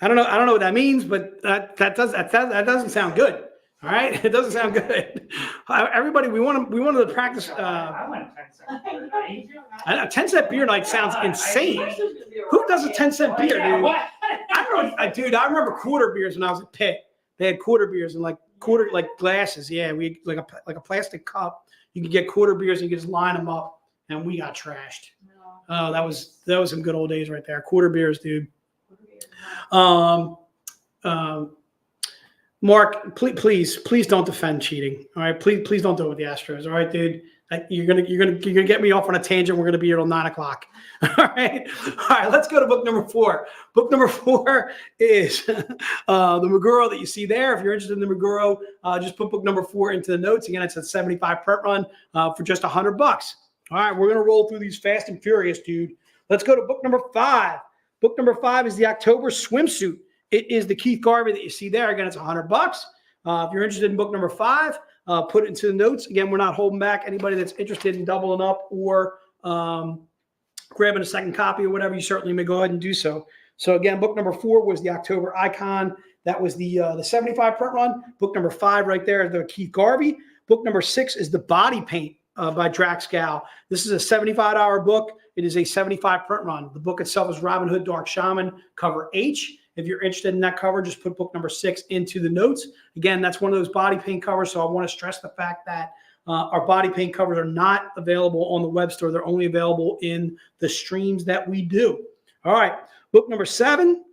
I don't know what that means, but that doesn't sound good. All right, it doesn't sound good. Everybody, we wanted to practice. I went 10 cent beer night. 10-cent beer night sounds insane. Who does a 10-cent beer, dude? I remember quarter beers when I was at Pitt. They had quarter beers and like glasses. Yeah, we like a plastic cup. You could get quarter beers and you could just line them up, and we got trashed. Oh, that was some good old days right there. Quarter beers, dude. Mark, please don't defend cheating. All right, please don't do it with the Astros. All right, dude. You're gonna get me off on a tangent. We're gonna be here till 9 o'clock. All right. Let's go to book number 4. Book number 4 is the Meguro that you see there. If you're interested in the Meguro, just put book number 4 into the notes. Again, it's a 75 print run for just $100. All right, we're gonna roll through these fast and furious, dude. Let's go to book number 5. Book number 5 is the October swimsuit. It is the Keith Garvey that you see there. Again, it's $100. If you're interested in book number 5, put it into the notes. Again, we're not holding back anybody that's interested in doubling up or grabbing a second copy or whatever. You certainly may go ahead and do so. So again, book number 4 was the October Icon. That was the 75 print run. Book number 5 right there is the Keith Garvey. Book number 6 is the Body Paint by Drax Gal. This is a $75 book. It is a 75 print run. The book itself is Robin Hood Dark Shaman, cover H. If you're interested in that cover, just put book number 6 into the notes. Again, that's one of those body paint covers, so I want to stress the fact that our body paint covers are not available on the web store. They're only available in the streams that we do. All right, book number 7.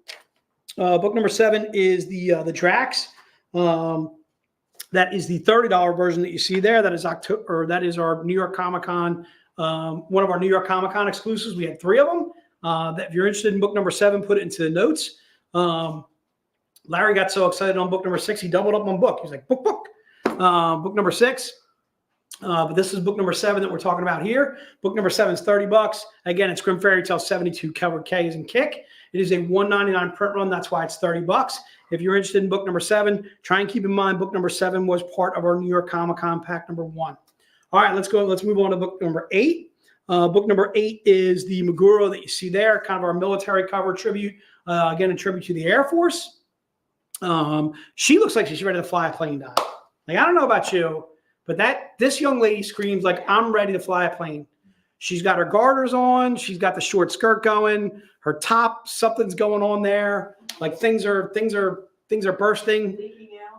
Book number 7 is the Drax. That is the $30 version that you see there. That is October. That is our New York Comic Con. One of our New York Comic Con exclusives. We had 3 of them. If you're interested in book number 7, put it into the notes. Larry got so excited on book number 6, he doubled up on book. He's like, book. Book number 6. But this is book number 7 that we're talking about here. Book number 7 is $30. Again, it's Grim Fairy Tale 72, cover K as in kick. It is a $199 print run. That's why it's $30. If you're interested in book number 7, try and keep in mind book number 7 was part of our New York Comic Con pack number 1. All right, let's go. Let's move on to book number 8. Book number 8 is the Meguro that you see there, kind of our military cover tribute. Again, a tribute to the Air Force. She looks like she's ready to fly a plane, Doc. Like, I don't know about you, but this young lady screams like, I'm ready to fly a plane. She's got her garters on. She's got the short skirt going. Her top, something's going on there. Like things are bursting.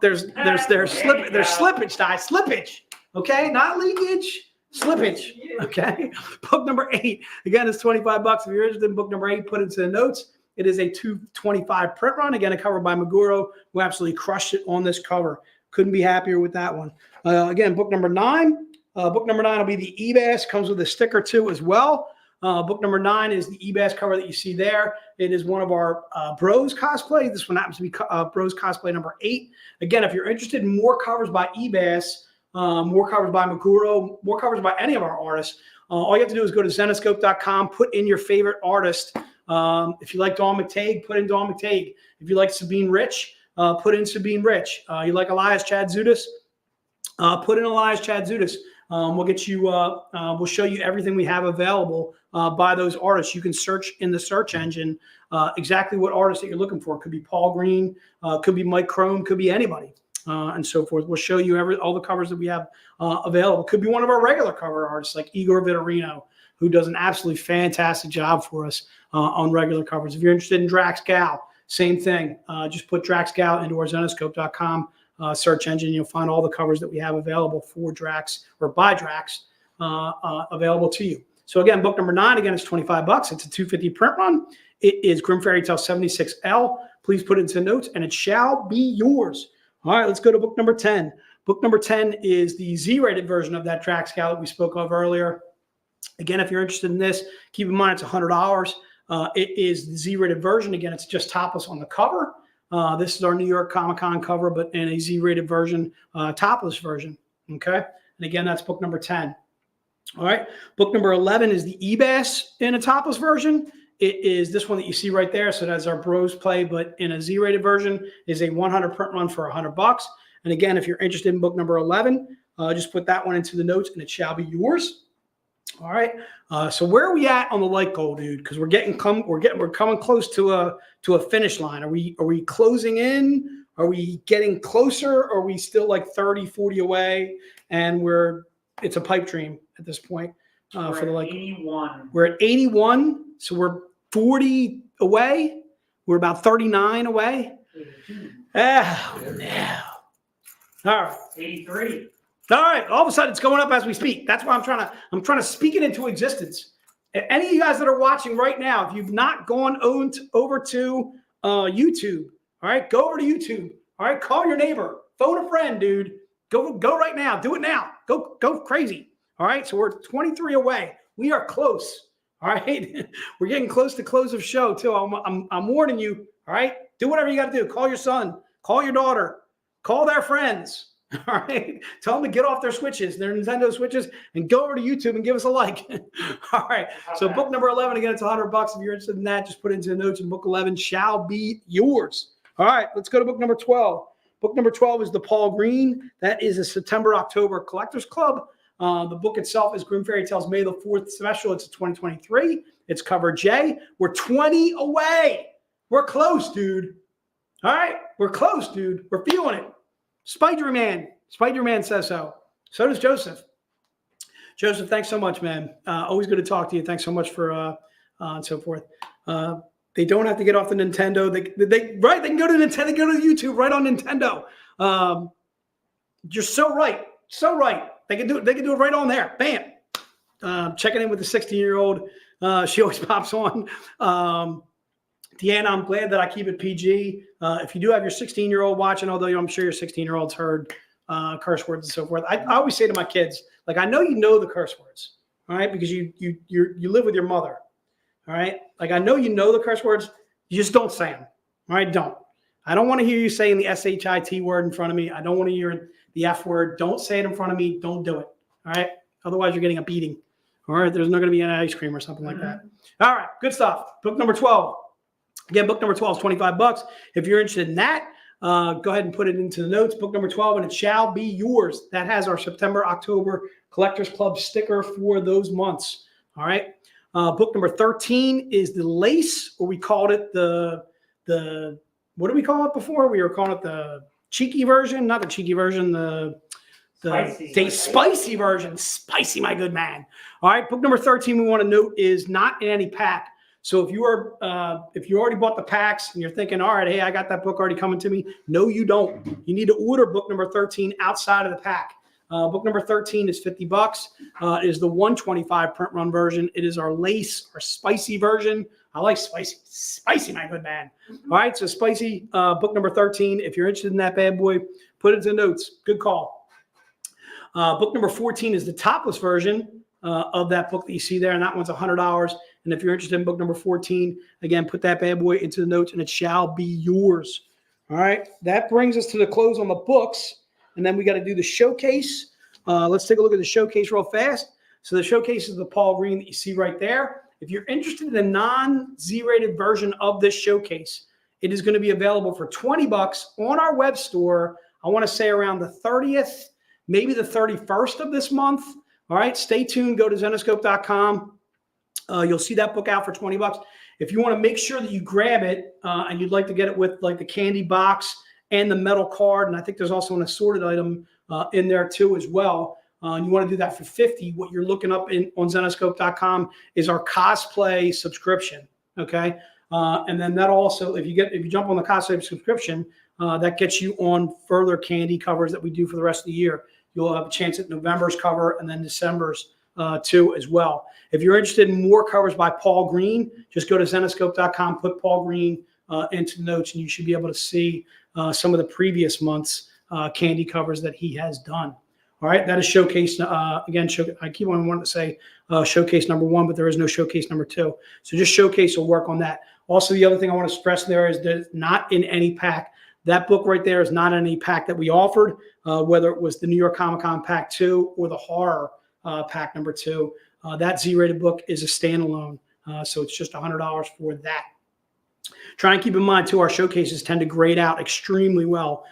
There's slippage, Di. Slippage. Okay, not leakage. Slippage. Okay. Book number 8. Again, it's $25. If you're interested in book number 8, put it into the notes. It is a 225 print run. Again, a cover by Meguro, who absolutely crushed it on this cover. Couldn't be happier with that one. Again, book number 9. Book number 9 will be the eBass. Comes with a sticker too as well. Book number 9 is the eBass cover that you see there. It is one of our Bros cosplay. This one happens to be Bros cosplay number 8. Again, if you're interested in more covers by eBass, more covers by Meguro, more covers by any of our artists, all you have to do is go to Zenescope.com, put in your favorite artist. If you like Dawn McTague, put in Dawn McTague. If you like Sabine Rich, put in Sabine Rich. You like Elias Chadzudis, put in Elias Chadzudis. We'll get you. We'll show you everything we have available by those artists. You can search in the search engine exactly what artist that you're looking for. It could be Paul Green, could be Mike Crone, could be anybody, and so forth. We'll show you all the covers that we have available. Could be one of our regular cover artists like Igor Vitorino, who does an absolutely fantastic job for us on regular covers. If you're interested in Drax Gal, same thing. Just put Drax Gal into our Zenescope.com search engine. You'll find all the covers that we have available for Drax or by Drax available to you. So again, book number 9, again, it's $25. It's a 250 print run. It is Grim Fairy Tale 76L. Please put it into the notes and it shall be yours. All right, let's go to book number 10. Book number 10 is the Z-rated version of that Drax Gal that we spoke of earlier. Again, if you're interested in this, keep in mind it's $100. It is the Z-rated version. Again, it's just topless on the cover. This is our New York Comic Con cover, but in a Z-rated version, topless version. Okay, and again, that's book number 10. All right, book number 11 is the eBass in a topless version. It is this one that you see right there. So that's our Bros play, but in a Z-rated version is a 100 print run for $100. And again, if you're interested in book number 11, just put that one into the notes and it shall be yours. All right. So where are we at on the light goal, dude? Because we're coming close to a finish line. Are we closing in? Are we getting closer? Or are we still like 30, 40 away? And it's a pipe dream at this point. For the light 81. We're at 81. So we're 40 away. We're about 39 away. 82. Oh, no. All right. 83. All right. All of a sudden, it's going up as we speak. That's why I'm trying to speak it into existence. Any of you guys that are watching right now, if you've not gone over to YouTube, all right, go over to YouTube. All right, call your neighbor, phone a friend, dude. Go right now. Do it now. Go crazy. All right, so we're 23 away. We are close. All right, we're getting close to close of show too. I'm warning you. All right, do whatever you got to do. Call your son, call your daughter, call their friends. All right, tell them to get off their Switches, their Nintendo Switches, and go over to YouTube and give us a like. All right, so book number 11, again, it's $100. If you're interested in that, just put it into the notes, and book 11 shall be yours. All right, let's go to book number 12. Book number 12 is the Paul Green. That is a September-October Collectors Club. The book itself is Grim Fairy Tales May the 4th special. It's 2023. It's cover J. We're 20 away. We're close, dude. All right, we're close, dude. We're feeling it. Spider-Man says so. So does Joseph. Joseph, thanks so much, man. Always good to talk to you. Thanks so much for and so forth. They don't have to get off the Nintendo. They can go to Nintendo, go to YouTube right on Nintendo. You're so right. So right. They can do it. They can do it right on there. Bam. Checking in with the 16-year-old. She always pops on. Deanna, I'm glad that I keep it PG. If you do have your 16-year-old watching, although I'm sure your 16-year-old's heard curse words and so forth, I always say to my kids, like, I know you know the curse words, all right, because you live with your mother, all right? Like, I know you know the curse words, you just don't say them, all right? Don't. I don't want to hear you saying the SHIT word in front of me. I don't want to hear the F word. Don't say it in front of me. Don't do it, all right? Otherwise, you're getting a beating, all right? There's not going to be any ice cream or something like that. All right, good stuff. Book number 12. Again, book number 12 is $25. If you're interested in that, go ahead and put it into the notes. Book number 12, and it shall be yours. That has our September, October Collectors Club sticker for those months. All right. Book number 13 is the lace, or we called it the what did we call it before? We were calling it the cheeky version, not the cheeky version, the spicy version. Spicy, my good man. All right. Book number 13 we want to note is not in any pack. So if you already bought the packs and you're thinking, all right, hey, I got that book already coming to me. No, you don't. You need to order book number 13 outside of the pack. Book number 13 is $50. It is the 125 print run version. It is our lace, our spicy version. I like spicy. Spicy, my good man. All right, so spicy, book number 13. If you're interested in that bad boy, put it in the notes. Good call. Book number 14 is the topless version of that book that you see there, and that one's $100. And if you're interested in book number 14, again, put that bad boy into the notes, and it shall be yours. All right, that brings us to the close on the books, and then we got to do the showcase. Let's take a look at the showcase real fast. So the showcase is the Paul Green that you see right there. If you're interested in the non-Z-rated version of this showcase, it is going to be available for $20 on our web store. I want to say around the 30th, maybe the 31st of this month. All right, stay tuned. Go to Zenescope.com. You'll see that book out for $20. If you want to make sure that you grab it and you'd like to get it with like the candy box and the metal card, and I think there's also an assorted item in there too as well, and you want to do that for $50, what you're looking up on Zenescope.com is our cosplay subscription. Okay, and then that also, if you jump on the cosplay subscription, that gets you on further candy covers that we do for the rest of the year. You'll have a chance at November's cover and then December's too as well. If you're interested in more covers by Paul Green, just go to Zenescope.com, put Paul Green into the notes, and you should be able to see some of the previous months candy covers that he has done. All right, that is showcase. Again, I keep on wanting to say showcase number 1, but there is no showcase number 2. So just showcase will work on that. Also, the other thing I want to stress there is that it's not in any pack. That book right there is not in any pack that we offered, whether it was the New York Comic Con Pack 2 or the horror pack number 2. That Z-rated book is a standalone, so it's just $100 for that. Try and keep in mind, too, our showcases tend to grade out extremely well.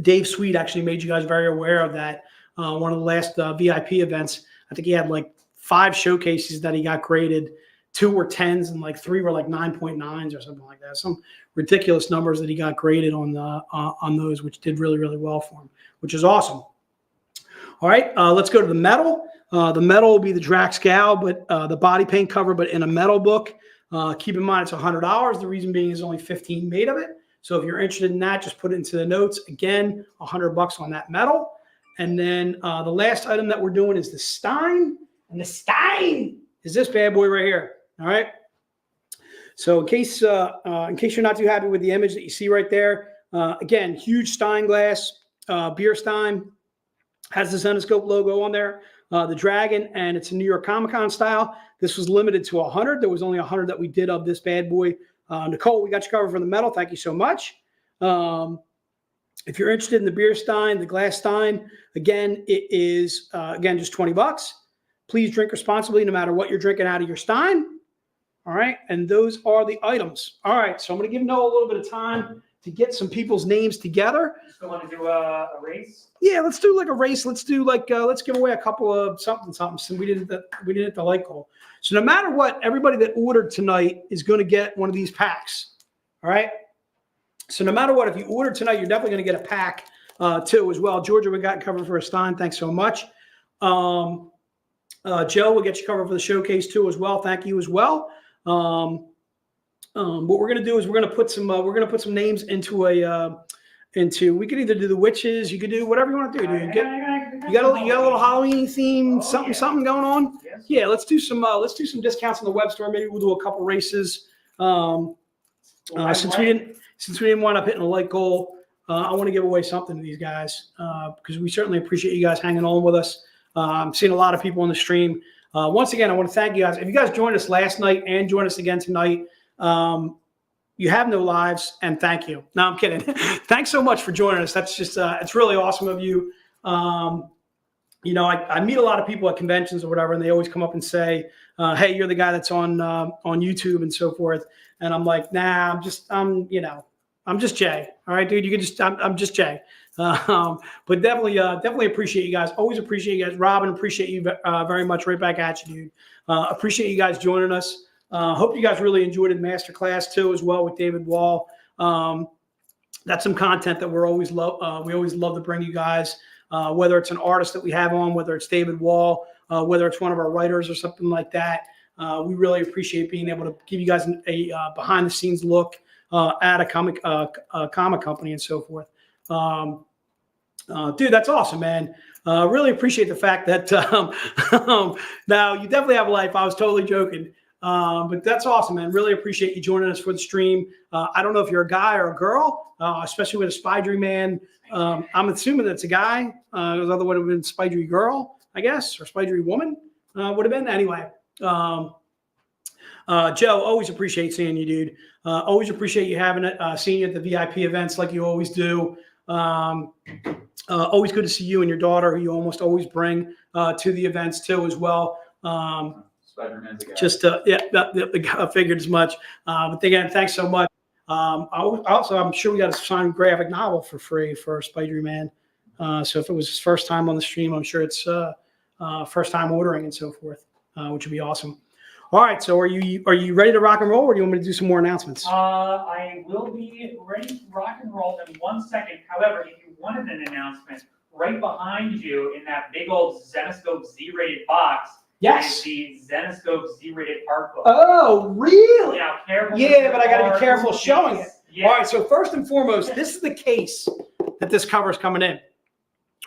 Dave Sweet actually made you guys very aware of that. One of the last VIP events, I think he had like 5 showcases that he got graded. 2 were 10s and like 3 were like 9.9s or something like that. Some ridiculous numbers that he got graded on those, which did really, really well for him, which is awesome. All right, let's go to the metal. The metal will be the Drax Gal, but the body paint cover, but in a metal book. Keep in mind it's $100. The reason being is only 15 made of it. So if you're interested in that, just put it into the notes. Again, $100 on that metal. And then the last item that we're doing is the Stein. And the Stein is this bad boy right here. All right. So in case you're not too happy with the image that you see right there, again, huge Stein glass, beer Stein. Has the Zenescope logo on there, the dragon, and it's a New York Comic Con style. This was limited to 100. There was only 100 that we did of this bad boy. Nicole, we got you covered for the metal. Thank you so much. If you're interested in the beer stein, the glass stein, again, it is, again, just $20. Please drink responsibly no matter what you're drinking out of your stein. All right. And those are the items. All right. So I'm going to give Noah a little bit of time to get some people's names together. Still want to do a race? Yeah, let's do like a race. Let's do like, let's give away a couple of something. So we didn't hit the light goal. So no matter what, everybody that ordered tonight is going to get one of these packs. All right. So no matter what, if you order tonight, you're definitely going to get a pack too as well. Georgia, we got covered for a stein. Thanks so much. Joe, we'll get you covered for the showcase too as well. Thank you as well. What we're going to do is we're going to put some names into we could either do the witches, you could do whatever you want to do, dude. You got a little Halloween theme, something going on. Yes. Yeah, let's do some discounts on the web store. Maybe we'll do a couple races. Since we didn't wind up hitting a light goal, I want to give away something to these guys because we certainly appreciate you guys hanging on with us. I'm seeing a lot of people on the stream. Once again, I want to thank you guys. If you guys joined us last night and join us again tonight, you have no lives, and thank you. No, I'm kidding. Thanks so much for joining us. That's just, it's really awesome of you. You know, I meet a lot of people at conventions or whatever, and they always come up and say, hey, you're the guy that's on YouTube and so forth. And I'm like, nah, I'm just Jay. All right, dude, I'm just Jay. But definitely appreciate you guys. Always appreciate you guys. Robin, appreciate you very much. Right back at you, dude. Appreciate you guys joining us. Hope you guys really enjoyed the masterclass too, as well with David Wohl. That's some content that we always love to bring you guys. Whether it's an artist that we have on, whether it's David Wohl, whether it's one of our writers or something like that. We really appreciate being able to give you guys a behind the scenes look at a comic company and so forth. Dude, that's awesome, man. Really appreciate the fact that now you definitely have a life. I was totally joking. But that's awesome, man. Really appreciate you joining us for the stream. I don't know if you're a guy or a girl, especially with a Spidery man. I'm assuming that's a guy. Because otherwise would have been Spidery girl, I guess, or Spidery woman would have been. Anyway, Joe, always appreciate seeing you, dude. Always appreciate you having it, seeing you at the VIP events like you always do. Always good to see you and your daughter, who you almost always bring to the events too as well. Spider-Man's a guy. Just I figured as much. But again, thanks so much. I'm sure we got a signed graphic novel for free for Spidery Man. So if it was his first time on the stream, I'm sure it's first time ordering and so forth, which would be awesome. All right, so are you ready to rock and roll, or do you want me to do some more announcements? I will be ready to rock and roll in 1 second. However, if you wanted an announcement, right behind you in that big old Zenescope Z-rated box, Yes. is the Zenescope Z-rated art book. Oh, really? Now, careful. Yeah, but I got to be careful showing it. Yeah. All right, so first and foremost, this is the case that this cover is coming in.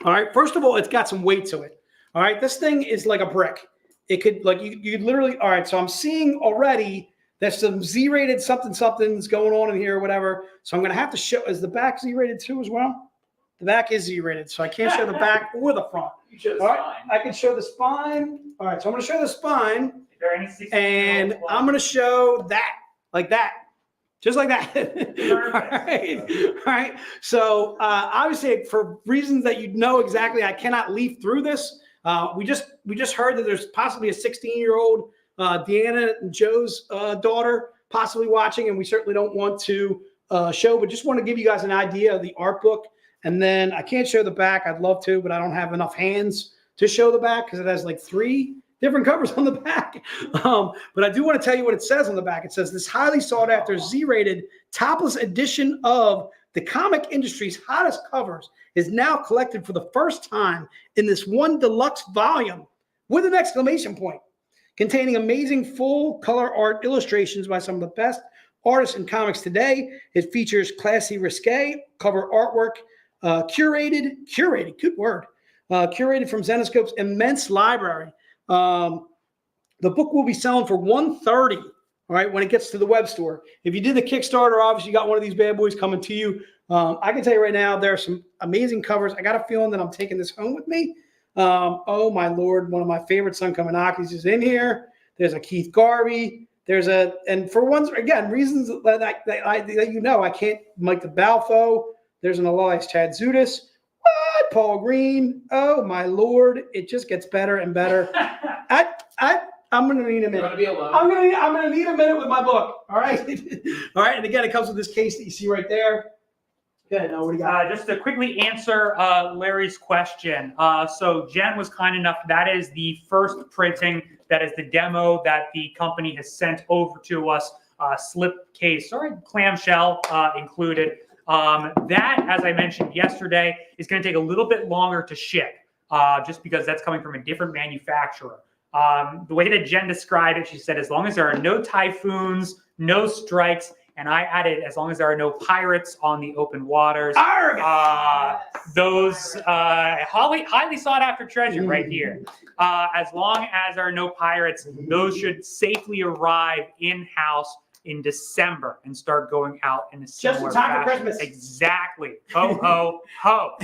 All right, first of all, it's got some weight to it. All right, this thing is like a brick. It could, like, you could literally, all right, so I'm seeing already there's some Z-rated something's going on in here or whatever. So I'm going to have to show, is the back Z-rated too as well? The back is Z-rated, so I can't show the back or the front. You should All right, I can show the spine. All right, so I'm going to show the spine, If there are any 16-year-olds and I'm going to show that, like that. Just like that. All right. So obviously, for reasons that you know exactly, I cannot leaf through this. We just heard that there's possibly a 16-year-old Deanna and Joe's daughter possibly watching, and we certainly don't want to show, but just want to give you guys an idea of the art book. And then I can't show the back. I'd love to, but I don't have enough hands to show the back because it has like 3 different covers on the back. But I do want to tell you what it says on the back. It says this highly sought after Z-rated topless edition of the comic industry's hottest covers is now collected for the first time in this one deluxe volume with an exclamation point, containing amazing full color art illustrations by some of the best artists in comics today. It features classy risque cover artwork, curated, good word, curated from Zenescope's immense library. The book will be selling for $130 All right, when it gets to the web store. If you did the Kickstarter, obviously you got one of these bad boys coming to you. I can tell you right now, there are some amazing covers. I got a feeling that I'm taking this home with me. Oh my Lord, one of my favorite Sun Kamanakis is in here. There's a Keith Garvey. And for ones, again, reasons that you know, I can't, Mike the Balfo. There's an Elias Chad Zudis. What? Paul Green. Oh my Lord, it just gets better and better. I'm gonna need a minute. You want to be alone? I'm gonna need a minute with my book. All right. All right. And again, it comes with this case that you see right there. Good. Now what do you got? Just to quickly answer Larry's question. So Jen was kind enough. That is the first printing. That is the demo that the company has sent over to us. Slip case, clamshell included. That, as I mentioned yesterday, is going to take a little bit longer to ship, just because that's coming from a different manufacturer. The way that Jen described it, she said, as long as there are no typhoons, no strikes, and I added, as long as there are no pirates on the open waters, those highly sought after treasure right here. As long as there are no pirates, those should safely arrive in-house in December and start going out in a similar Just in time for fashion. Christmas. Exactly. Ho, ho, ho.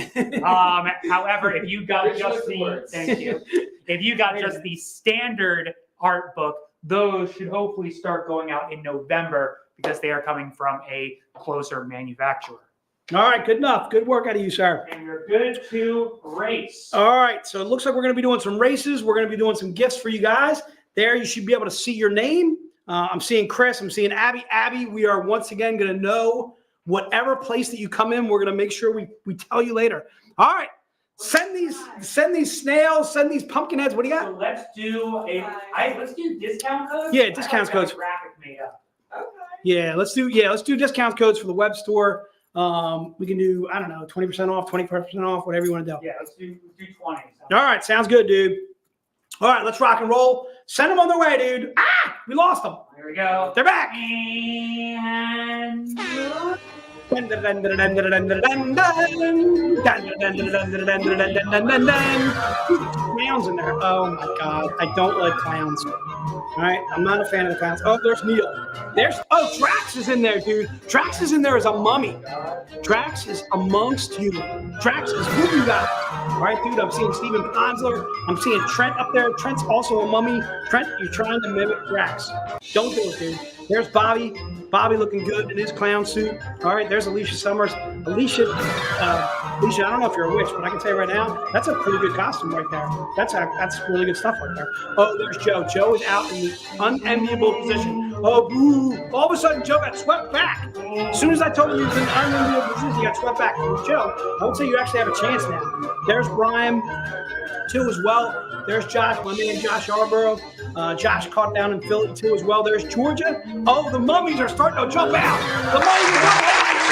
However, if you got just the, thank you. If you got just the standard art book, those should hopefully start going out in November because they are coming from a closer manufacturer. All right, good enough. Good work out of you, sir. And we're good to race. All right, so it looks like we're going to be doing some races. We're going to be doing some gifts for you guys. There, you should be able to see your name. I'm seeing Chris. I'm seeing Abby. Abby, we are once again going to know whatever place that you come in. We're going to make sure we tell you later. All right, send these snails. Send these pumpkin heads. What do you got? So let's do discount codes. Yeah, discount codes. Graphic made up. Okay. Yeah, let's do discount codes for the web store. We can do, I don't know, 20% off, 25% off, whatever you want to do. Yeah, let's do 20. All right, sounds good, dude. All right, let's rock and roll. Send them on their way, dude. Ah, we lost them. There we go. They're back. And Clowns in there. Oh my God, I don't like clowns. All right, I'm not a fan of the clowns. Oh, there's Neil. Drax is in there, dude. Drax is in there as a mummy. Drax is amongst you. Drax is who you got. All right, dude, I'm seeing Steven Ponsler. I'm seeing Trent up there. Trent's also a mummy. Trent, you're trying to mimic Drax. Don't do it, dude. There's Bobby. Bobby looking good in his clown suit. All right, there's Alicia Summers. Alicia, I don't know if you're a witch, but I can tell you right now, that's a pretty good costume right there. That's really good stuff right there. Oh, there's Joe. Joe is out in the unenviable position. Oh, boo. All of a sudden, Joe got swept back. As soon as I told him he was in an unenviable position, he got swept back. Joe, I would say you actually have a chance now. There's Brian, too, as well. There's Josh, my man Josh Yarborough. Josh caught down in Philly, too, as well. There's Georgia. Oh, the mummies are starting to jump out. The mummies are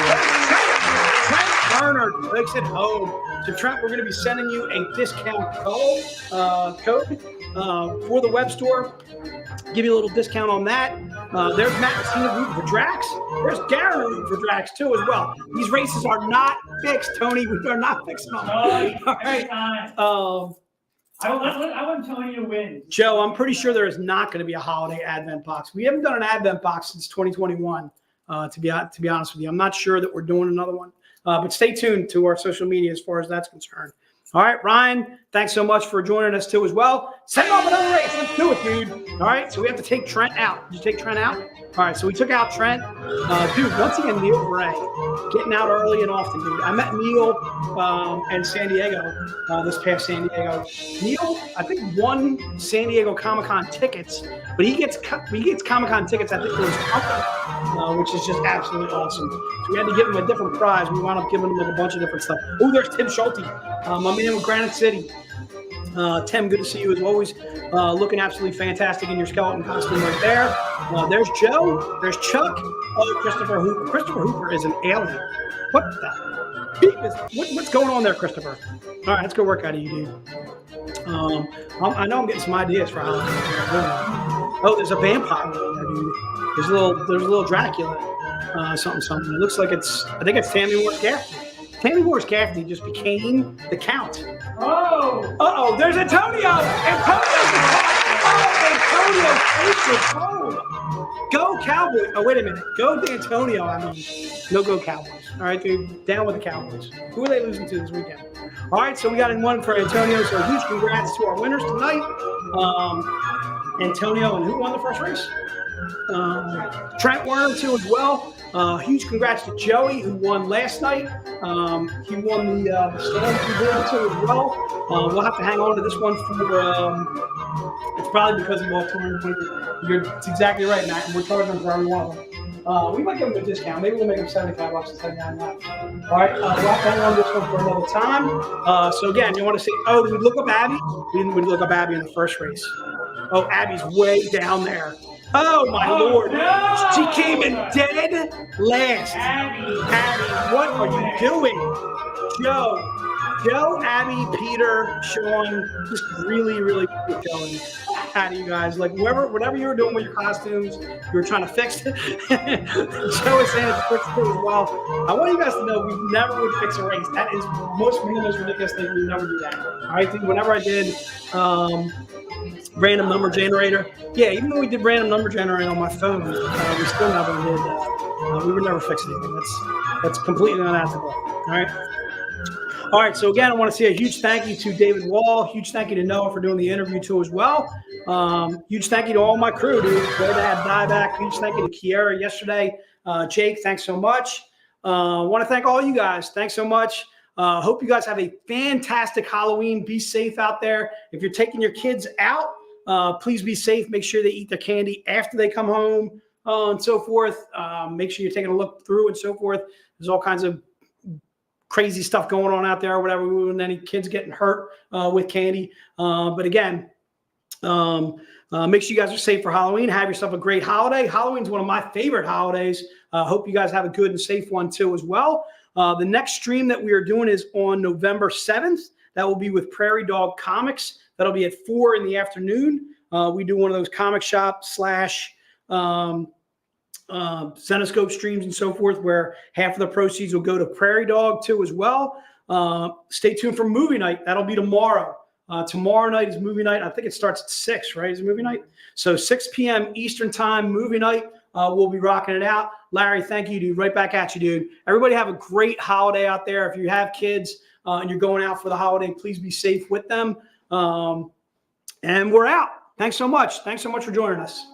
jumping out. Trent Turner takes it home. So, Trent, we're going to be sending you a discount code for the web store. Give you a little discount on that. There's Matt Messina rooting for Drax. There's Garen rooting for Drax, too, as well. These races are not fixed, Tony. We are not fixing them. All right. I want Tony to win. Joe, I'm pretty sure there is not going to be a holiday Advent box. We haven't done an Advent box since 2021, to be honest with you. I'm not sure that we're doing another one. But stay tuned to our social media as far as that's concerned. All right, Ryan, thanks so much for joining us, too, as well. Send off another race. Let's do it, dude. All right, so we have to take Trent out. Did you take Trent out? All right, so we took out Trent. Dude, once again, Neil Bray, getting out early and often, dude. I met Neil in San Diego, this past San Diego. Neil, I think, won San Diego Comic-Con tickets, but he gets Comic-Con tickets, I think, for his company, which is just absolutely awesome. So we had to give him a different prize. We wound up giving him like a bunch of different stuff. Oh, there's Tim Schulte, my man with Granite City. Tim, good to see you as always. Looking absolutely fantastic in your skeleton costume right there. There's Joe. There's Chuck. Oh, Christopher Hooper. Christopher Hooper is an alien. What the beep is? What's going on there, Christopher? All right, let's go work out of you, dude. I know I'm getting some ideas for Halloween. Oh, there's a vampire in there, dude. There's a little Dracula. Something. It looks like I think it's Tammy Morse Gaffney. Tammy Morse Gaffney just became the Count. Oh, there's Antonio. Antonio takes it home. Go Cowboys. Oh, wait a minute. Go D'Antonio. I mean, no go Cowboys. All right, dude. Down with the Cowboys. Who are they losing to this weekend? All right, so we got in one for Antonio. So huge congrats to our winners tonight. Antonio, and who won the first race? Trent Werner too as well. Huge congrats to Joey, who won last night. He won the stand too as well. We'll have to hang on to this one for. It's probably because of all touring. It's exactly right, Matt. And we're charging for every one of them. We might give them a discount. Maybe we'll make them $75 instead of $99. All right, we'll have to hang on to this one for another time. So again, you want to say, oh, did we look up Abby? We didn't look up Abby in the first race. Oh, Abby's way down there. Oh, my Lord. No! She came in dead last. Abby. Abby, what are you doing? Joe, Abby, Peter, Sean, just really, really good going out of you guys. Like, whatever you were doing with your costumes, you were trying to fix it. Joe is saying it's fixed it as well. I want you guys to know we never would fix a race. That is one of the most ridiculous things. We never do that. All right, whenever I did random number generator, yeah, even when we did random number generator on my phone, we still never did. We would never fix anything. That's completely unethical. All right. All right, so again, I want to say a huge thank you to David Wohl. Huge thank you to Noah for doing the interview too as well. Huge thank you to all my crew, dude. Glad to have Dieback. Huge thank you to Kiera yesterday. Jake, thanks so much. Want to thank all you guys. Thanks so much. Hope you guys have a fantastic Halloween. Be safe out there. If you're taking your kids out, please be safe. Make sure they eat their candy after they come home and so forth. Make sure you're taking a look through and so forth. There's all kinds of crazy stuff going on out there or whatever, and any kids getting hurt with candy. But again, make sure you guys are safe for Halloween. Have yourself a great holiday. Halloween's one of my favorite holidays. Hope you guys have a good and safe one too as well. The next stream that we are doing is on November 7th. That will be with Prairie Dog Comics. That'll be at 4 in the afternoon. We do one of those comic shop / Zenescope streams and so forth, where half of the proceeds will go to Prairie Dog too as well. Stay tuned for movie night. That'll be tomorrow. Tomorrow night is movie night. I think it starts at 6, right? Is it movie night? So 6 p.m. Eastern time, movie night. We'll be rocking it out. Larry, thank you, dude. Right back at you, dude. Everybody have a great holiday out there. If you have kids and you're going out for the holiday, please be safe with them. And we're out. Thanks so much. Thanks so much for joining us.